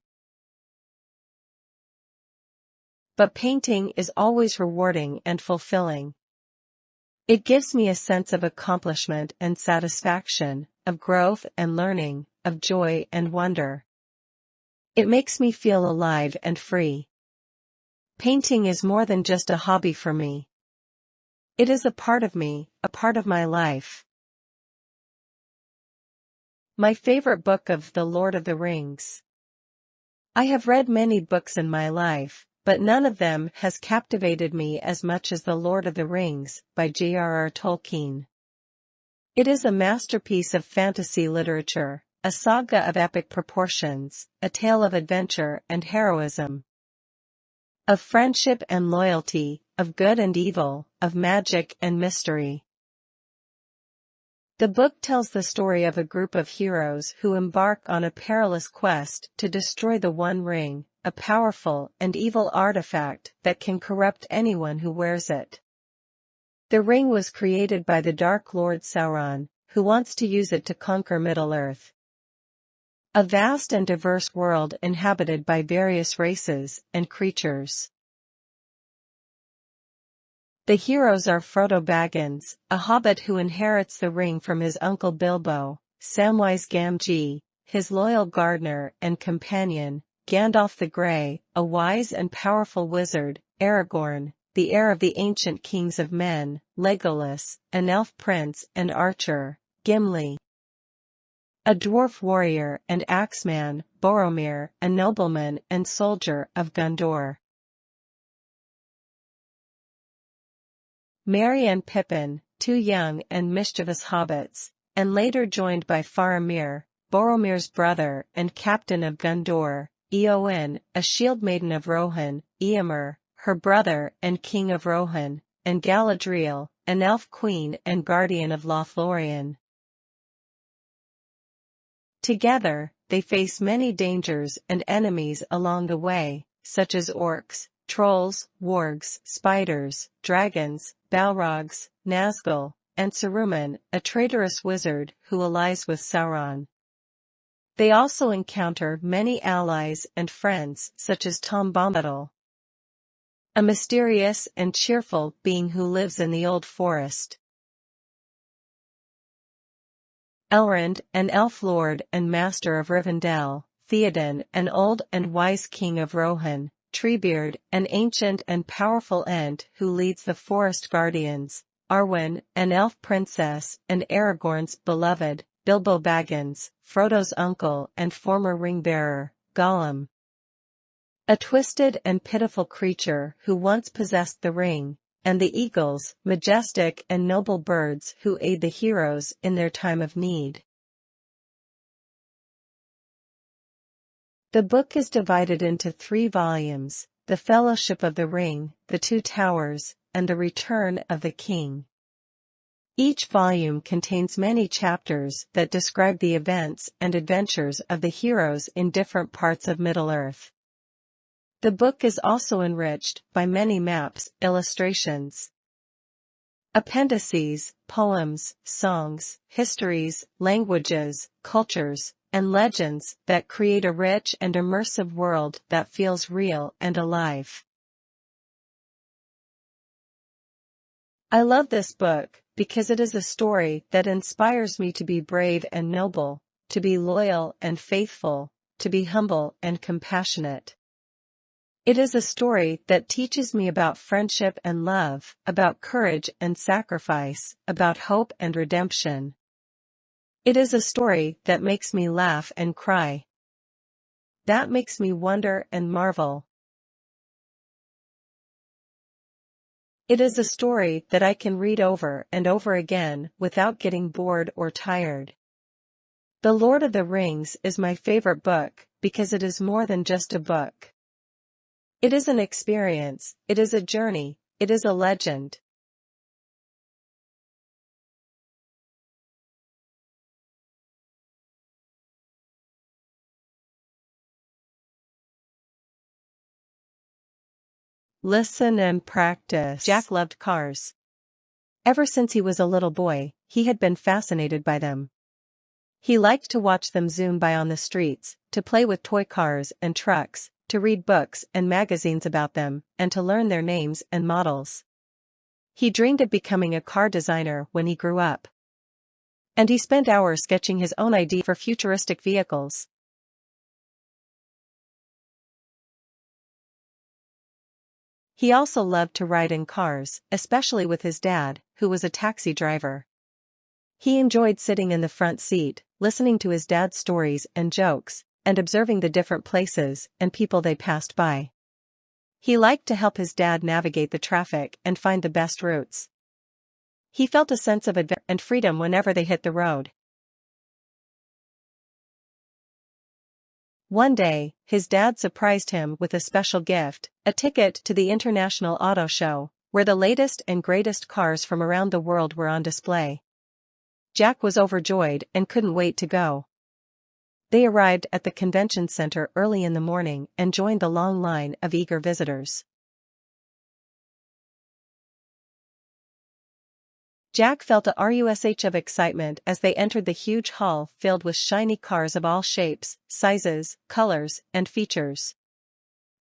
But painting is always rewarding and fulfilling. It gives me a sense of accomplishment and satisfaction, of growth and learning, of joy and wonder. It makes me feel alive and free. Painting is more than just a hobby for me. It is a part of me, a part of my life. My favorite book of The Lord of the Rings. I have read many books in my life, but none of them has captivated me as much as The Lord of the Rings by J.R.R. Tolkien. It is a masterpiece of fantasy literature, a saga of epic proportions, a tale of adventure and heroism, of friendship and loyalty, of good and evil, of magic and mystery. The book tells the story of a group of heroes who embark on a perilous quest to destroy the One Ring, a powerful and evil artifact that can corrupt anyone who wears it. The ring was created by the Dark Lord Sauron, who wants to use it to conquer Middle-earth, a vast and diverse world inhabited by various races and creatures. The heroes are Frodo Baggins, a hobbit who inherits the ring from his uncle Bilbo, Samwise Gamgee, his loyal gardener and companion, Gandalf the Grey, a wise and powerful wizard, Aragorn, the heir of the ancient kings of men, Legolas, an elf prince and archer, Gimli, a dwarf warrior and axeman, Boromir, a nobleman and soldier of Gondor, Merry and Pippin, two young and mischievous hobbits, and later joined by Faramir, Boromir's brother and captain of Gondor, Eowyn, a shield maiden of Rohan, Eomer, her brother and king of Rohan, and Galadriel, an elf queen and guardian of Lothlorien. Together, they face many dangers and enemies along the way, such as orcs, trolls, wargs, spiders, dragons, balrogs, Nazgul, and Saruman, a traitorous wizard who allies with Sauron. They also encounter many allies and friends such as Tom Bombadil, a mysterious and cheerful being who lives in the old forest, Elrond, an elf lord and master of Rivendell, Theoden, an old and wise king of Rohan, Treebeard, an ancient and powerful Ent who leads the forest guardians, Arwen, an elf princess and Aragorn's beloved, Bilbo Baggins, Frodo's uncle and former ring-bearer, Gollum, a twisted and pitiful creature who once possessed the ring, and the eagles, majestic and noble birds who aid the heroes in their time of need. The book is divided into 3 volumes, The Fellowship of the Ring, The Two Towers, and The Return of the King. Each volume contains many chapters that describe the events and adventures of the heroes in different parts of Middle-earth. The book is also enriched by many maps, illustrations, appendices, poems, songs, histories, languages, cultures, and legends that create a rich and immersive world that feels real and alive. I love this book because it is a story that inspires me to be brave and noble, to be loyal and faithful, to be humble and compassionate. It is a story that teaches me about friendship and love, about courage and sacrifice, about hope and redemption. It is a story that makes me laugh and cry, that makes me wonder and marvel. It is a story that I can read over and over again without getting bored or tired. The Lord of the Rings is my favorite book because it is more than just a book. It is an experience, it is a journey, it is a legend. Listen and practice. Jack loved cars. Ever since he was a little boy, he had been fascinated by them. He liked to watch them zoom by on the streets, to play with toy cars and trucks, to read books and magazines about them, and to learn their names and models. He dreamed of becoming a car designer when he grew up. And he spent hours sketching his own idea for futuristic vehicles. He also loved to ride in cars, especially with his dad, who was a taxi driver. He enjoyed sitting in the front seat, listening to his dad's stories and jokes, and observing the different places and people they passed by. He liked to help his dad navigate the traffic and find the best routes. He felt a sense of adventure and freedom whenever they hit the road. One day, his dad surprised him with a special gift, a ticket to the International Auto Show, where the latest and greatest cars from around the world were on display. Jack was overjoyed and couldn't wait to go. They arrived at the convention center early in the morning and joined the long line of eager visitors. Jack felt a rush of excitement as they entered the huge hall filled with shiny cars of all shapes, sizes, colors, and features.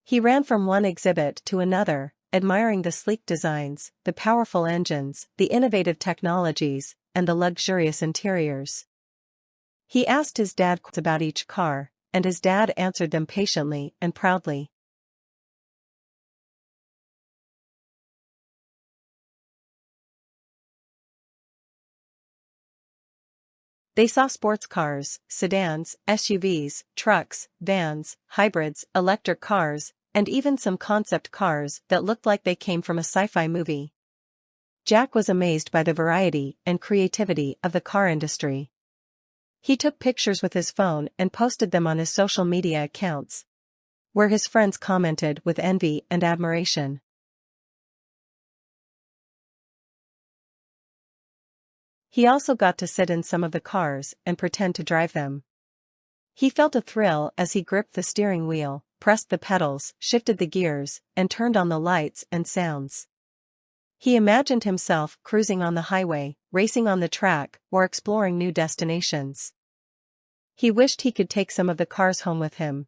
He ran from one exhibit to another, admiring the sleek designs, the powerful engines, the innovative technologies, and the luxurious interiors. He asked his dad about each car, and his dad answered them patiently and proudly. They saw sports cars, sedans, SUVs, trucks, vans, hybrids, electric cars, and even some concept cars that looked like they came from a sci-fi movie. Jack was amazed by the variety and creativity of the car industry. He took pictures with his phone and posted them on his social media accounts, where his friends commented with envy and admiration. He also got to sit in some of the cars and pretend to drive them. He felt a thrill as he gripped the steering wheel, pressed the pedals, shifted the gears, and turned on the lights and sounds. He imagined himself cruising on the highway, racing on the track, or exploring new destinations. He wished he could take some of the cars home with him.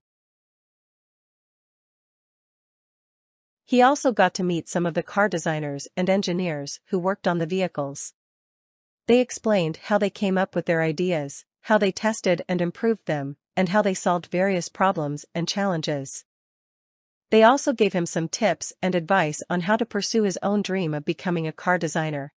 He also got to meet some of the car designers and engineers who worked on the vehicles. They explained how they came up with their ideas, how they tested and improved them, and how they solved various problems and challenges. They also gave him some tips and advice on how to pursue his own dream of becoming a car designer.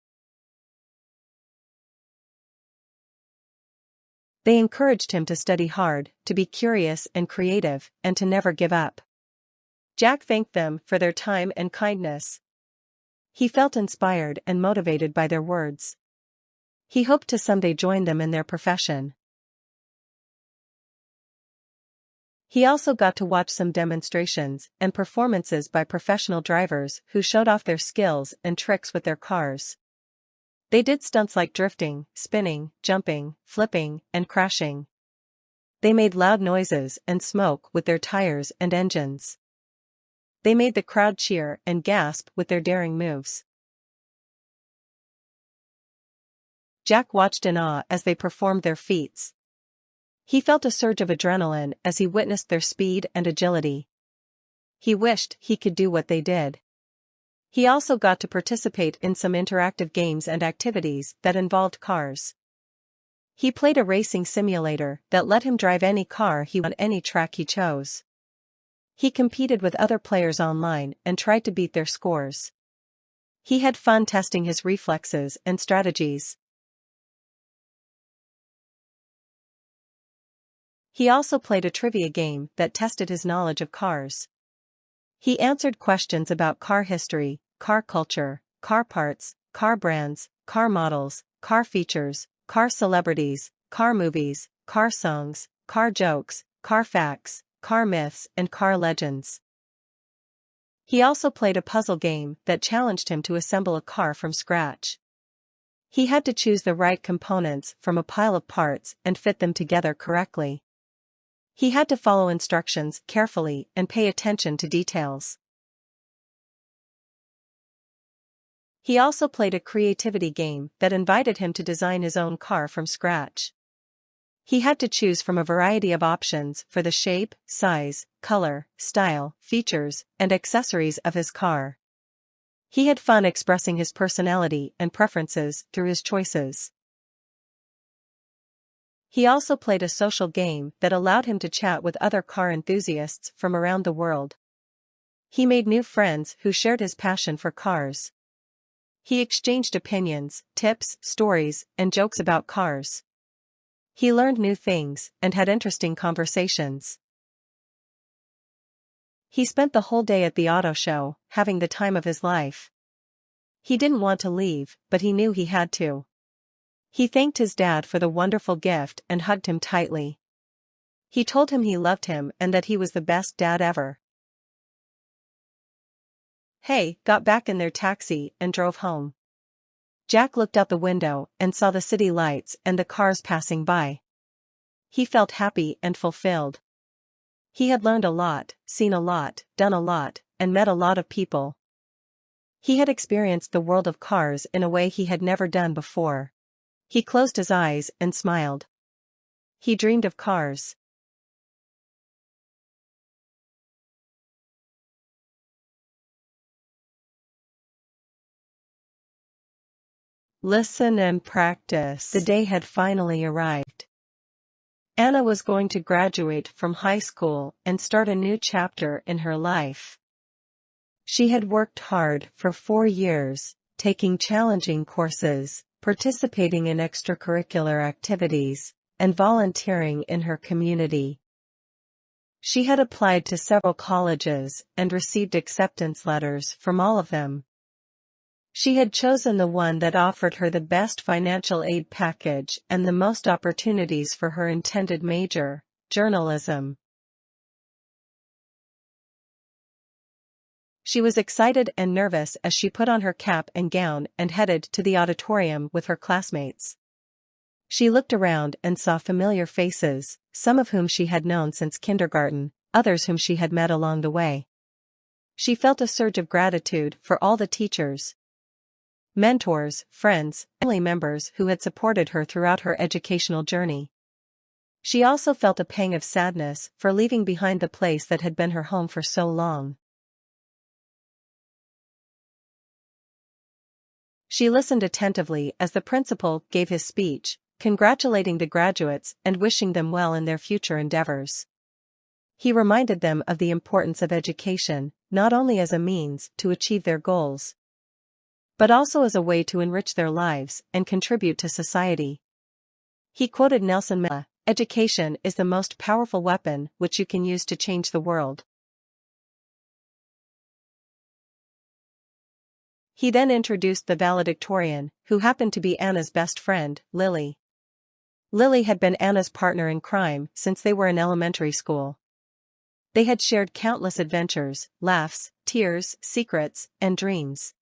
They encouraged him to study hard, to be curious and creative, and to never give up. Jack thanked them for their time and kindness. He felt inspired and motivated by their words. He hoped to someday join them in their profession. He also got to watch some demonstrations and performances by professional drivers who showed off their skills and tricks with their cars. They did stunts like drifting, spinning, jumping, flipping, and crashing. They made loud noises and smoke with their tires and engines. They made the crowd cheer and gasp with their daring moves. Jack watched in awe as they performed their feats. He felt a surge of adrenaline as he witnessed their speed and agility. He wished he could do what they did. He also got to participate in some interactive games and activities that involved cars. He played a racing simulator that let him drive any car he wanted on any track he chose. He competed with other players online and tried to beat their scores. He had fun testing his reflexes and strategies. He also played a trivia game that tested his knowledge of cars. He answered questions about car history, car culture, car parts, car brands, car models, car features, car celebrities, car movies, car songs, car jokes, car facts, car myths, and car legends. He also played a puzzle game that challenged him to assemble a car from scratch. He had to choose the right components from a pile of parts and fit them together correctly. He had to follow instructions carefully and pay attention to details. He also played a creativity game that invited him to design his own car from scratch. He had to choose from a variety of options for the shape, size, color, style, features, and accessories of his car. He had fun expressing his personality and preferences through his choices. He also played a social game that allowed him to chat with other car enthusiasts from around the world. He made new friends who shared his passion for cars. He exchanged opinions, tips, stories, and jokes about cars. He learned new things and had interesting conversations. He spent the whole day at the auto show, having the time of his life. He didn't want to leave, but he knew he had to. He thanked his dad for the wonderful gift and hugged him tightly. He told him he loved him and that he was the best dad ever. Hay got back in their taxi and drove home. Jack looked out the window and saw the city lights and the cars passing by. He felt happy and fulfilled. He had learned a lot, seen a lot, done a lot, and met a lot of people. He had experienced the world of cars in a way he had never done before. He closed his eyes and smiled. He dreamed of cars. Listen and practice. The day had finally arrived. Anna was going to graduate from high school and start a new chapter in her life. She had worked hard for 4 years, taking challenging courses, participating in extracurricular activities, and volunteering in her community. She had applied to several colleges and received acceptance letters from all of them. She had chosen the one that offered her the best financial aid package and the most opportunities for her intended major, journalism. She was excited and nervous as she put on her cap and gown and headed to the auditorium with her classmates. She looked around and saw familiar faces, some of whom she had known since kindergarten, others whom she had met along the way. She felt a surge of gratitude for all the teachers, mentors, friends, family members who had supported her throughout her educational journey. She also felt a pang of sadness for leaving behind the place that had been her home for so long. She listened attentively as the principal gave his speech, congratulating the graduates and wishing them well in their future endeavors. He reminded them of the importance of education, not only as a means to achieve their goals, but also as a way to enrich their lives and contribute to society. He quoted Nelson Mandela, "Education is the most powerful weapon which you can use to change the world." He then introduced the valedictorian, who happened to be Anna's best friend, Lily. Lily had been Anna's partner in crime since they were in elementary school. They had shared countless adventures, laughs, tears, secrets, and dreams.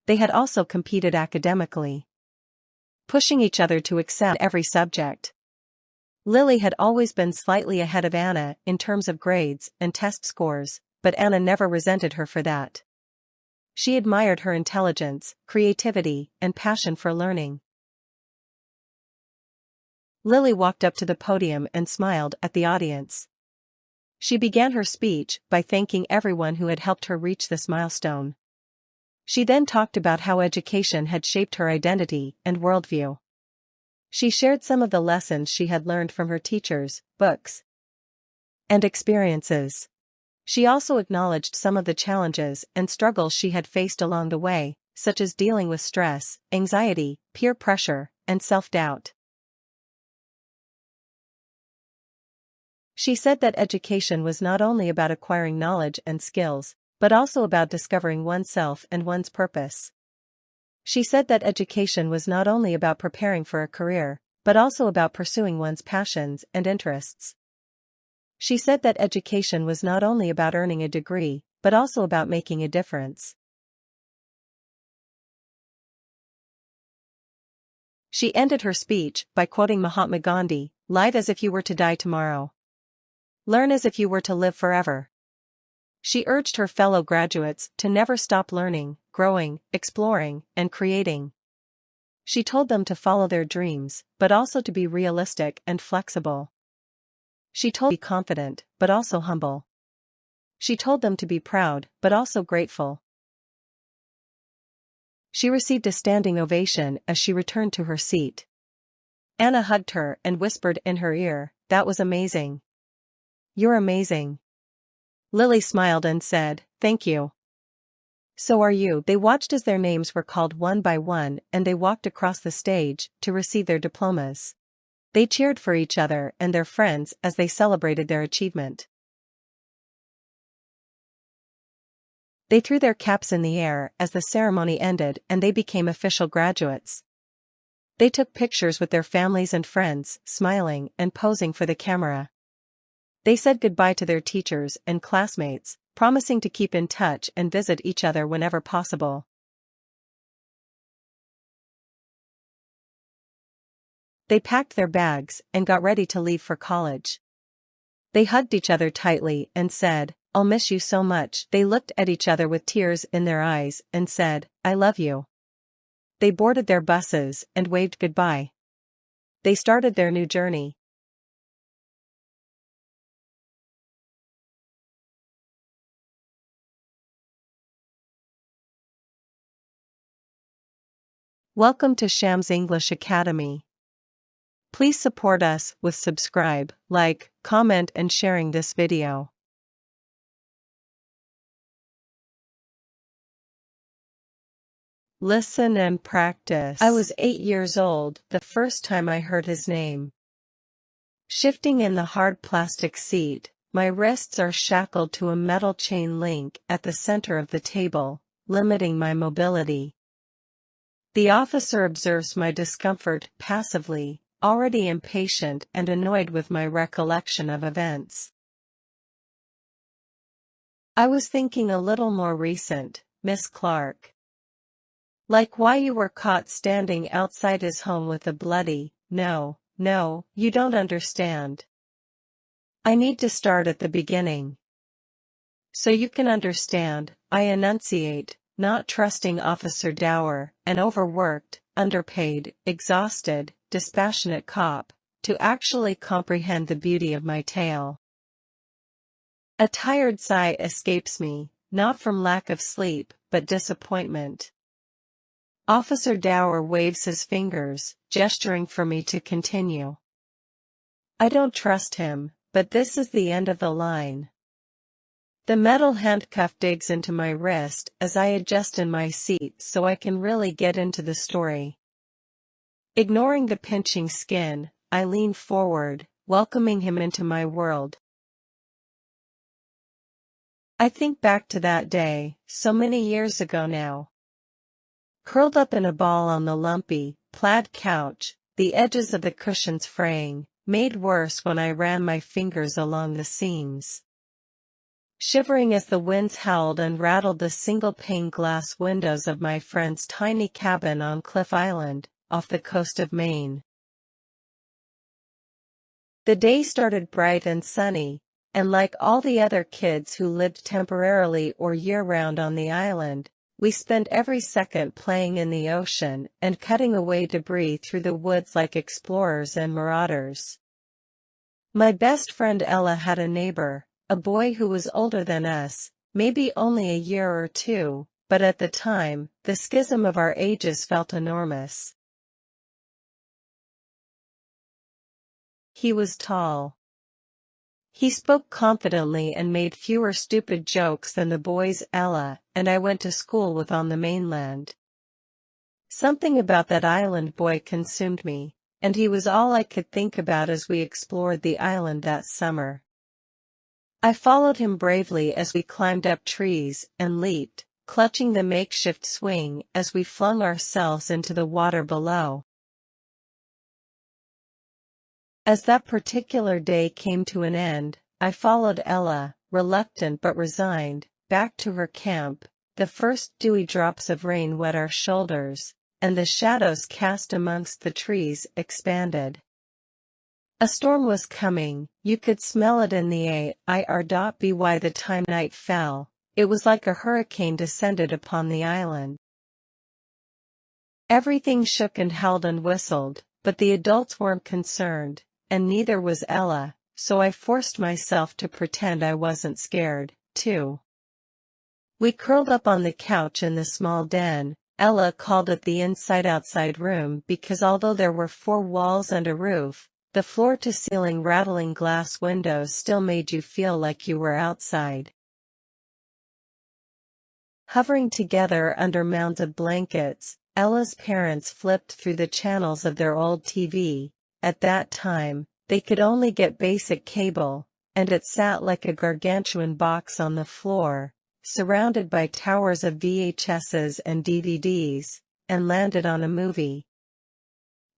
They had also competed academically, pushing each other to excel in every subject. Lily had always been slightly ahead of Anna in terms of grades and test scores, but Anna never resented her for that. She admired her intelligence, creativity, and passion for learning. Lily walked up to the podium and smiled at the audience. She began her speech by thanking everyone who had helped her reach this milestone. She then talked about how education had shaped her identity and worldview. She shared some of the lessons she had learned from her teachers, books, and experiences. She also acknowledged some of the challenges and struggles she had faced along the way, such as dealing with stress, anxiety, peer pressure, and self-doubt. She said that education was not only about acquiring knowledge and skills, but also about discovering oneself and one's purpose. She said that education was not only about preparing for a career, but also about pursuing one's passions and interests. She said that education was not only about earning a degree, but also about making a difference. She ended her speech by quoting Mahatma Gandhi, "Live as if you were to die tomorrow. Learn as if you were to live forever." She urged her fellow graduates to never stop learning, growing, exploring, and creating. She told them to follow their dreams, but also to be realistic and flexible. She told them to be confident, but also humble. She told them to be proud, but also grateful. She received a standing ovation as she returned to her seat. Anna hugged her and whispered in her ear, "That was amazing. You're amazing." Lily smiled and said, "Thank you. So are you." They watched as their names were called one by one and they walked across the stage to receive their diplomas. They cheered for each other and their friends as they celebrated their achievement. They threw their caps in the air as the ceremony ended and they became official graduates. They took pictures with their families and friends, smiling and posing for the camera. They said goodbye to their teachers and classmates, promising to keep in touch and visit each other whenever possible. They packed their bags and got ready to leave for college. They hugged each other tightly and said, "I'll miss you so much." They looked at each other with tears in their eyes and said, "I love you." They boarded their buses and waved goodbye. They started their new journey. Welcome to Sham's English Academy. Please support us with subscribe, like, comment and sharing this video. Listen and practice. I was 8 years old the first time I heard his name. Shifting in the hard plastic seat, my wrists are shackled to a metal chain link at the center of the table, limiting my mobility. The officer observes my discomfort passively, already impatient and annoyed with my recollection of events. I was thinking a little more recent, Miss Clark. Like why you were caught standing outside his home with a bloody, no, you don't understand. I need to start at the beginning. So you can understand, I enunciate, not trusting Officer Dower, an overworked, underpaid, exhausted, dispassionate cop, to actually comprehend the beauty of my tale. A tired sigh escapes me, not from lack of sleep, but disappointment. Officer Dower waves his fingers, gesturing for me to continue. I don't trust him, but this is the end of the line. The metal handcuff digs into my wrist as I adjust in my seat so I can really get into the story. Ignoring the pinching skin, I lean forward, welcoming him into my world. I think back to that day, so many years ago now. Curled up in a ball on the lumpy, plaid couch, the edges of the cushions fraying, made worse when I ran my fingers along the seams. Shivering as the winds howled and rattled the single-pane glass windows of my friend's tiny cabin on Cliff Island, off the coast of Maine. The day started bright and sunny, and like all the other kids who lived temporarily or year-round on the island, we spent every second playing in the ocean and cutting away debris through the woods like explorers and marauders. My best friend Ella had a neighbor, a boy who was older than us, maybe only a year or two, but at the time, the schism of our ages felt enormous. He was tall. He spoke confidently and made fewer stupid jokes than the boys Ella and I went to school with on the mainland. Something about that island boy consumed me, and he was all I could think about as we explored the island that summer. I followed him bravely as we climbed up trees and leaped, clutching the makeshift swing as we flung ourselves into the water below. As that particular day came to an end, I followed Ella, reluctant but resigned, back to her camp. The first dewy drops of rain wet our shoulders, and the shadows cast amongst the trees expanded. A storm was coming, you could smell it in the air. By the time night fell, it was like a hurricane descended upon the island. Everything shook and howled and whistled, but the adults weren't concerned, and neither was Ella, so I forced myself to pretend I wasn't scared, too. We curled up on the couch in the small den. Ella called it the inside-outside room because although there were 4 walls and a roof, the floor-to-ceiling rattling glass windows still made you feel like you were outside. Hovering together under mounds of blankets, Ella's parents flipped through the channels of their old TV. At that time, they could only get basic cable, and it sat like a gargantuan box on the floor, surrounded by towers of VHSs and DVDs, and landed on a movie.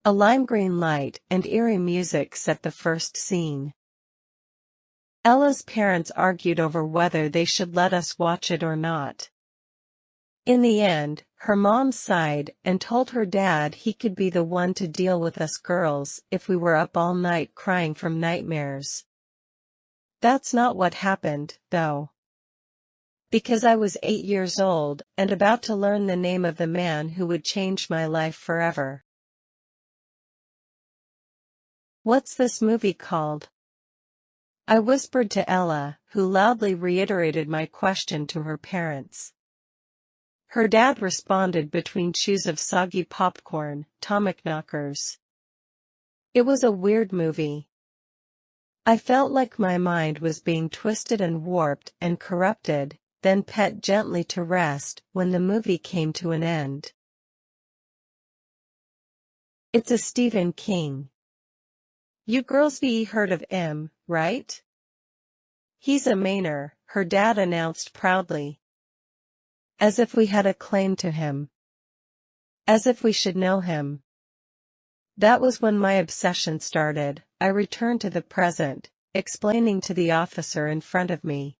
A lime green light and eerie music set the first scene. Ella's parents argued over whether they should let us watch it or not. In the end, her mom sighed and told her dad he could be the one to deal with us girls if we were up all night crying from nightmares. That's not what happened, though. Because I was 8 years old and about to learn the name of the man who would change my life forever. "What's this movie called?" I whispered to Ella, who loudly reiterated my question to her parents. Her dad responded between chews of soggy popcorn, "Atomic Knockers." It was a weird movie. I felt like my mind was being twisted and warped and corrupted, then pet gently to rest when the movie came to an end. It's a Stephen King. You girls be heard of him, right? He's a Mainer, her dad announced proudly. As if we had a claim to him. As if we should know him. That was when my obsession started. I returned to the present, explaining to the officer in front of me.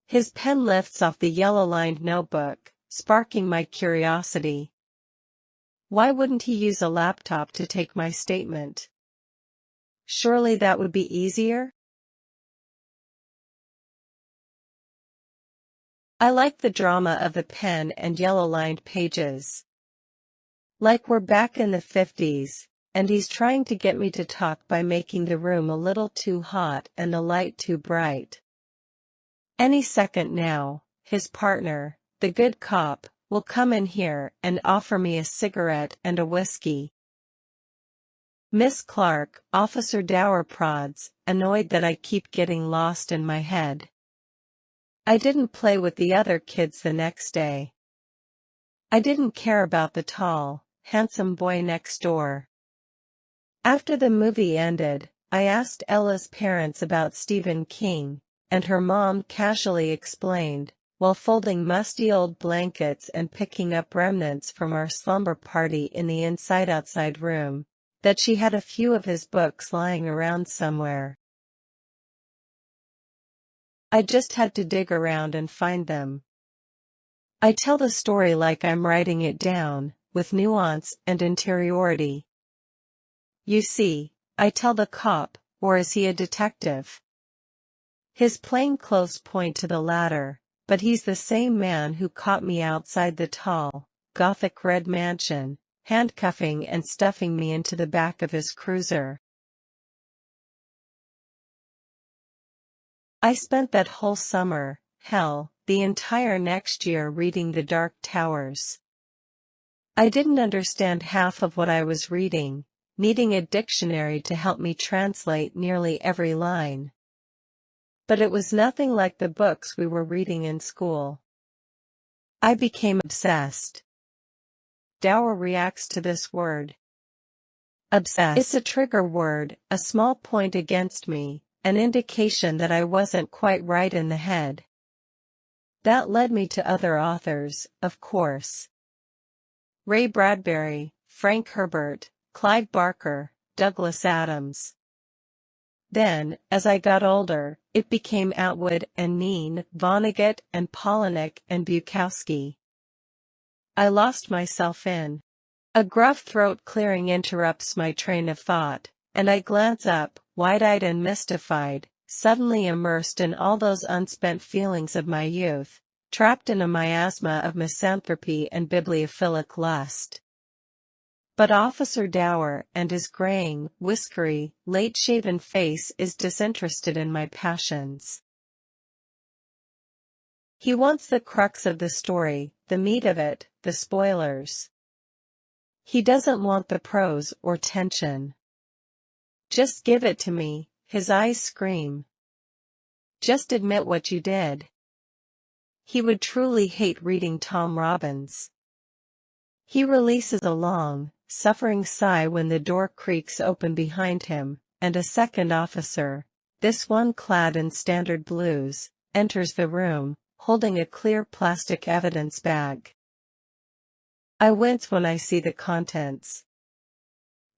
His pen lifts off the yellow-lined notebook, sparking my curiosity. Why wouldn't he use a laptop to take my statement? Surely that would be easier? I like the drama of the pen and yellow-lined pages. Like we're back in the 50s, and he's trying to get me to talk by making the room a little too hot and the light too bright. Any second now, his partner, the good cop, will come in here and offer me a cigarette and a whiskey. "Miss Clark," Officer Dower prods, annoyed that I keep getting lost in my head. I didn't play with the other kids the next day. I didn't care about the tall, handsome boy next door. After the movie ended, I asked Ella's parents about Stephen King, and her mom casually explained, while folding musty old blankets and picking up remnants from our slumber party in the inside-outside room, that she had a few of his books lying around somewhere. I just had to dig around and find them. I tell the story like I'm writing it down, with nuance and interiority. You see, I tell the cop, or is he a detective? His plainclothes point to the latter, but he's the same man who caught me outside the tall, Gothic red mansion, handcuffing and stuffing me into the back of his cruiser. I spent that whole summer, hell, the entire next year reading The Dark Towers. I didn't understand half of what I was reading, needing a dictionary to help me translate nearly every line. But it was nothing like the books we were reading in school. I became obsessed. Dower reacts to this word. Obsessed. It's a trigger word, a small point against me, an indication that I wasn't quite right in the head. That led me to other authors, of course. Ray Bradbury, Frank Herbert, Clive Barker, Douglas Adams. Then, as I got older, it became Atwood and Nin, Vonnegut and Polinick and Bukowski. I lost myself in. A gruff throat clearing interrupts my train of thought, and I glance up, wide-eyed and mystified, suddenly immersed in all those unspent feelings of my youth, trapped in a miasma of misanthropy and bibliophilic lust. But Officer Dower and his graying, whiskery, late-shaven face is disinterested in my passions. He wants the crux of the story, the meat of it, the spoilers. He doesn't want the prose or tension. Just give it to me, his eyes scream. Just admit what you did. He would truly hate reading Tom Robbins. He releases a long, suffering sigh when the door creaks open behind him, and a second officer, this one clad in standard blues, enters the room, holding a clear plastic evidence bag. I wince when I see the contents.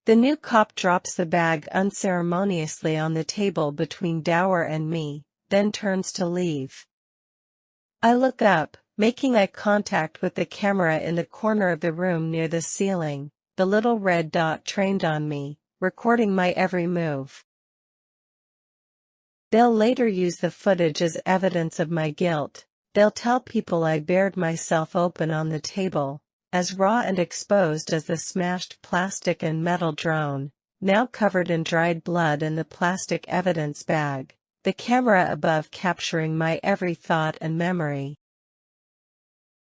The new cop drops the bag unceremoniously on the table between Dower and me, then turns to leave. I look up, making eye contact with the camera in the corner of the room near the ceiling, the little red dot trained on me, recording my every move. They'll later use the footage as evidence of my guilt. They'll tell people I bared myself open on the table, as raw and exposed as the smashed plastic and metal drone, now covered in dried blood in the plastic evidence bag, the camera above capturing my every thought and memory.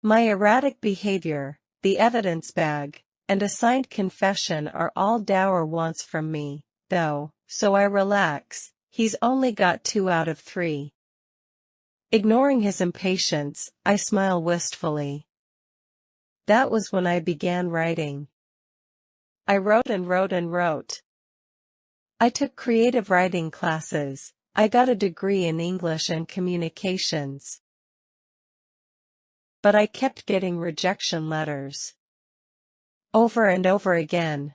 My erratic behavior, the evidence bag, and a signed confession are all Dower wants from me, though, so I relax. He's only got 2 out of 3. Ignoring his impatience, I smile wistfully. That was when I began writing. I wrote and wrote and wrote. I took creative writing classes. I got a degree in English and communications. But I kept getting rejection letters. Over and over again.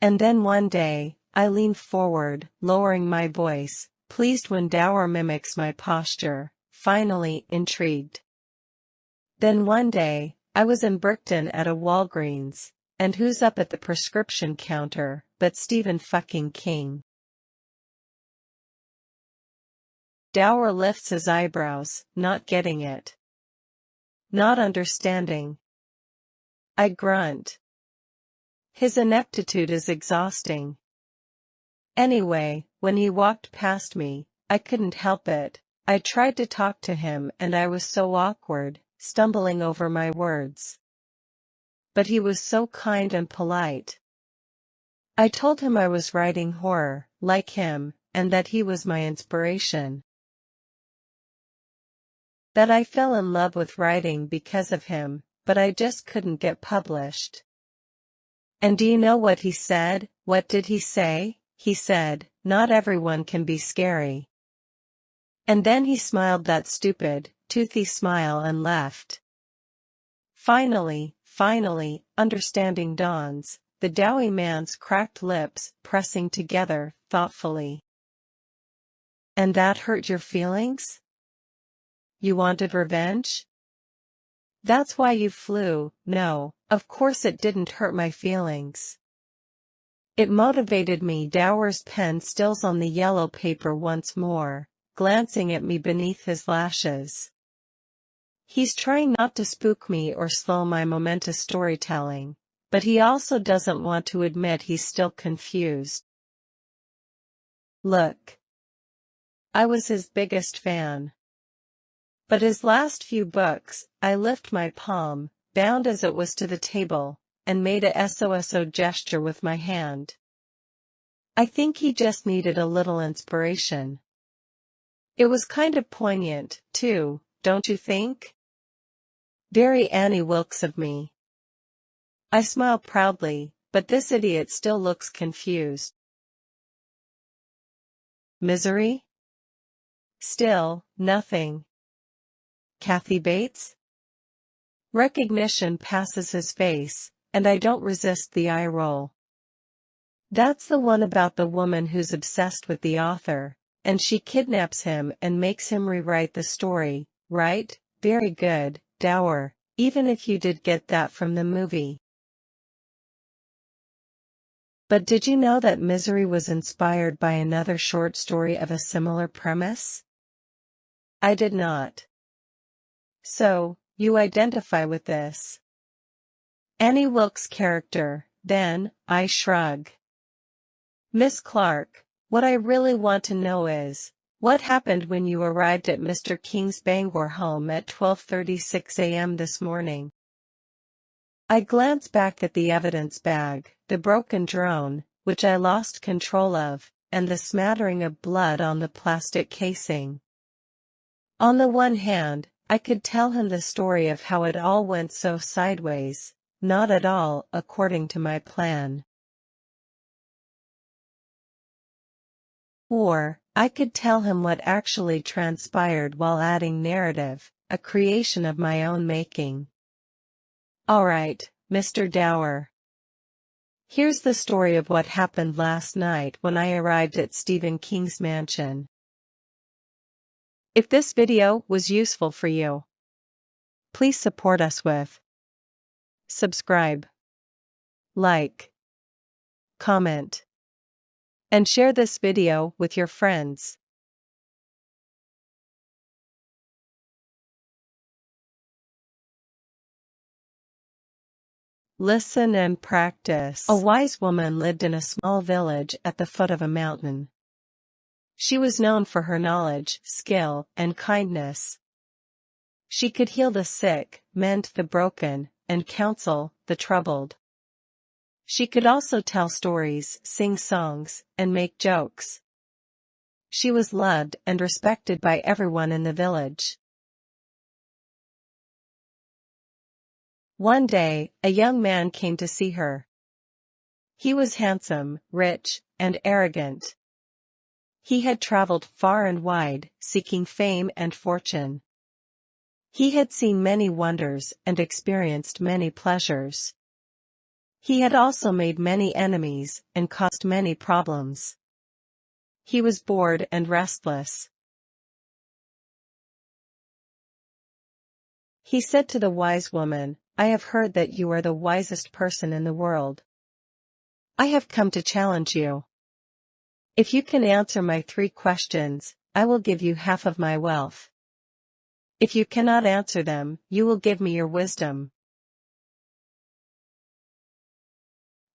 And then one day, I leaned forward, lowering my voice, pleased when Dower mimics my posture, finally intrigued. Then one day, I was in Brickton at a Walgreens, and who's up at the prescription counter but Stephen fucking King? Dower lifts his eyebrows, not getting it. Not understanding. I grunt. His ineptitude is exhausting. Anyway, when he walked past me, I couldn't help it. I tried to talk to him and I was so awkward, stumbling over my words. But he was so kind and polite. I told him I was writing horror, like him, and that he was my inspiration. That I fell in love with writing because of him, but I just couldn't get published. And do you know what he said? What did he say? He said, "Not everyone can be scary." And then he smiled that stupid, toothy smile and left. Finally, understanding dawns, the Dowie man's cracked lips pressing together, thoughtfully. And that hurt your feelings? You wanted revenge? That's why you flew? No, of course it didn't hurt my feelings. It motivated me. Dower's pen stills on the yellow paper once more, glancing at me beneath his lashes. He's trying not to spook me or slow my momentous storytelling, but he also doesn't want to admit he's still confused. Look. I was his biggest fan. But his last few books, I lift my palm, bound as it was to the table, and made a SOSO gesture with my hand. I think he just needed a little inspiration. It was kind of poignant, too, don't you think? Very Annie Wilkes of me. I smile proudly, but this idiot still looks confused. Misery? Still, nothing. Kathy Bates? Recognition passes his face, and I don't resist the eye roll. That's the one about the woman who's obsessed with the author, and she kidnaps him and makes him rewrite the story, right? Very good, Dower, even if you did get that from the movie. But did you know that Misery was inspired by another short story of a similar premise? I did not. So, you identify with this. Annie Wilkes' character, then, I shrug. Miss Clark, what I really want to know is, what happened when you arrived at Mr. King's Bangor home at 12:36 a.m. this morning? I glance back at the evidence bag, the broken drone, which I lost control of, and the smattering of blood on the plastic casing. On the one hand, I could tell him the story of how it all went so sideways, not at all according to my plan. Or, I could tell him what actually transpired while adding narrative, a creation of my own making. All right, Mr. Dower. Here's the story of what happened last night when I arrived at Stephen King's mansion. If this video was useful for you, please support us with subscribe, like, comment, and share this video with your friends. Listen and practice. A wise woman lived in a small village at the foot of a mountain. She was known for her knowledge, skill, and kindness. She could heal the sick, mend the broken, and counsel the troubled. She could also tell stories, sing songs, and make jokes. She was loved and respected by everyone in the village. One day, a young man came to see her. He was handsome, rich, and arrogant. He had traveled far and wide, seeking fame and fortune. He had seen many wonders and experienced many pleasures. He had also made many enemies and caused many problems. He was bored and restless. He said to the wise woman, "I have heard that you are the wisest person in the world. I have come to challenge you. If you can answer my 3 questions, I will give you half of my wealth. If you cannot answer them, you will give me your wisdom."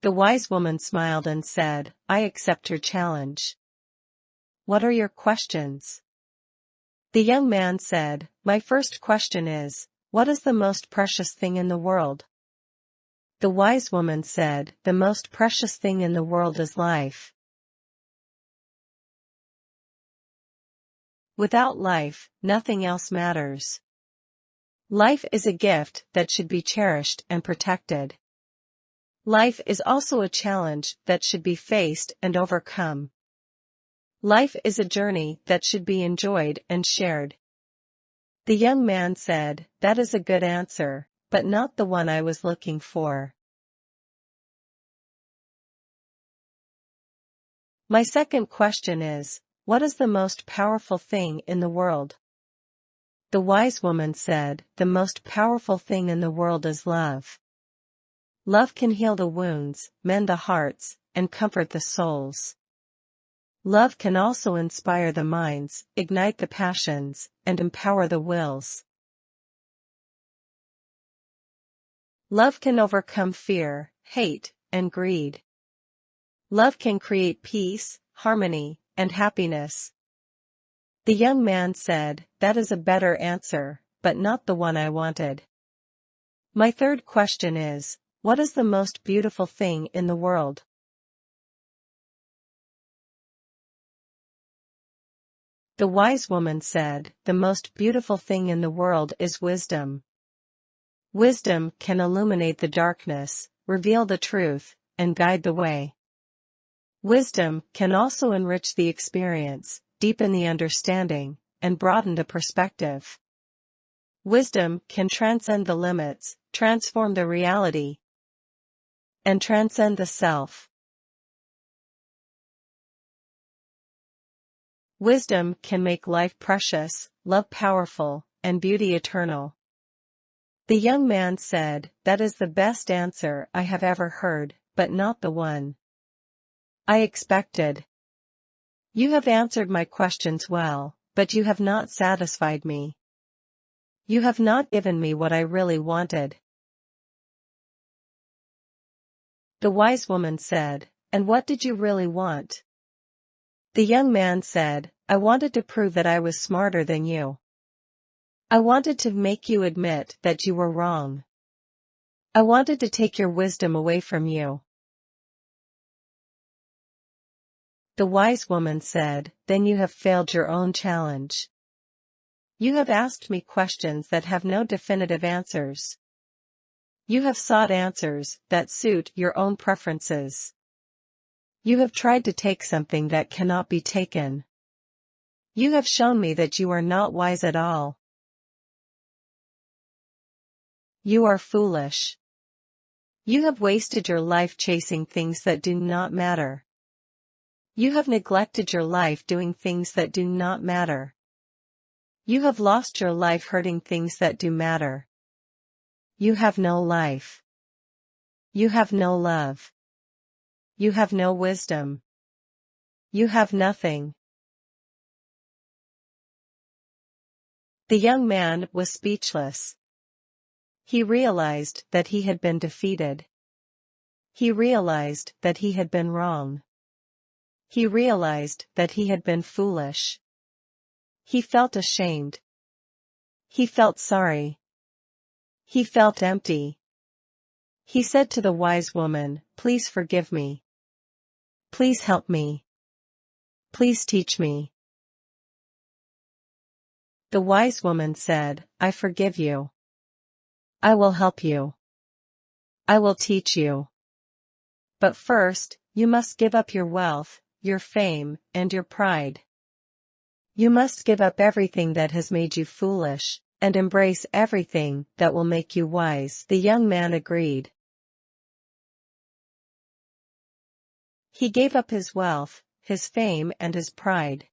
The wise woman smiled and said, "I accept your challenge. What are your questions?" The young man said, "My first question is, what is the most precious thing in the world?" The wise woman said, "The most precious thing in the world is life. Without life, nothing else matters. Life is a gift that should be cherished and protected. Life is also a challenge that should be faced and overcome. Life is a journey that should be enjoyed and shared." The young man said, "That is a good answer, but not the one I was looking for. My second question is, what is the most powerful thing in the world?" The wise woman said, "The most powerful thing in the world is love. Love can heal the wounds, mend the hearts, and comfort the souls. Love can also inspire the minds, ignite the passions, and empower the wills. Love can overcome fear, hate, and greed. Love can create peace, harmony, and happiness." The young man said, "That is a better answer, but not the one I wanted. My third question is, what is the most beautiful thing in the world?" The wise woman said, "The most beautiful thing in the world is wisdom. Wisdom can illuminate the darkness, reveal the truth, and guide the way. Wisdom can also enrich the experience, deepen the understanding, and broaden the perspective. Wisdom can transcend the limits, transform the reality, and transcend the self. Wisdom can make life precious, love powerful, and beauty eternal." The young man said, "That is the best answer I have ever heard, but not the one I expected. You have answered my questions well, but you have not satisfied me. You have not given me what I really wanted." The wise woman said, "And what did you really want?" The young man said, "I wanted to prove that I was smarter than you. I wanted to make you admit that you were wrong. I wanted to take your wisdom away from you." The wise woman said, "Then you have failed your own challenge. You have asked me questions that have no definitive answers. You have sought answers that suit your own preferences. You have tried to take something that cannot be taken. You have shown me that you are not wise at all. You are foolish. You have wasted your life chasing things that do not matter. You have neglected your life doing things that do not matter. You have lost your life hurting things that do matter. You have no life. You have no love. You have no wisdom. You have nothing. The young man was speechless. He realized that he had been defeated. He realized that he had been wrong. He realized that he had been foolish. He felt ashamed. He felt sorry. He felt empty. He said to the wise woman, "Please forgive me. Please help me. Please teach me." The wise woman said, "I forgive you. I will help you. I will teach you. But first, you must give up your wealth, your fame, and your pride. You must give up everything that has made you foolish, and embrace everything that will make you wise." The young man agreed. He gave up his wealth, his fame, and his pride.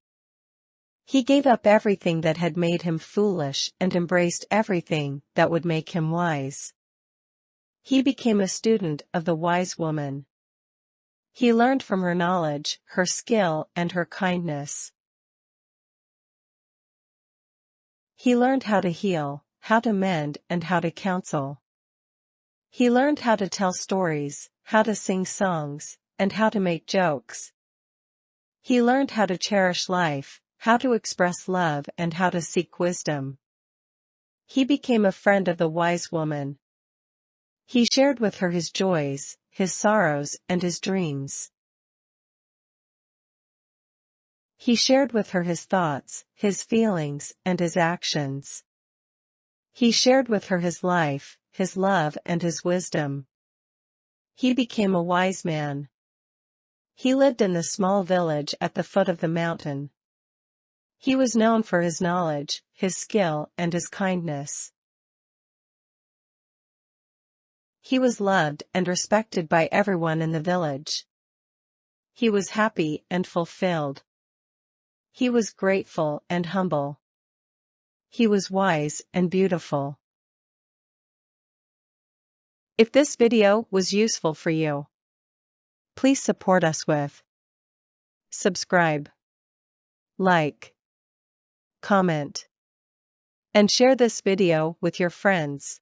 He gave up everything that had made him foolish and embraced everything that would make him wise. He became a student of the wise woman. He learned from her knowledge, her skill, and her kindness. He learned how to heal, how to mend, and how to counsel. He learned how to tell stories, how to sing songs, and how to make jokes. He learned how to cherish life, how to express love, and how to seek wisdom. He became a friend of the wise woman. He shared with her his joys, his sorrows, and his dreams. He shared with her his thoughts, his feelings, and his actions. He shared with her his life, his love, and his wisdom. He became a wise man. He lived in the small village at the foot of the mountain. He was known for his knowledge, his skill, and his kindness. He was loved and respected by everyone in the village. He was happy and fulfilled. He was grateful and humble. He was wise and beautiful. If this video was useful for you, please support us with subscribe, like, comment, and share this video with your friends.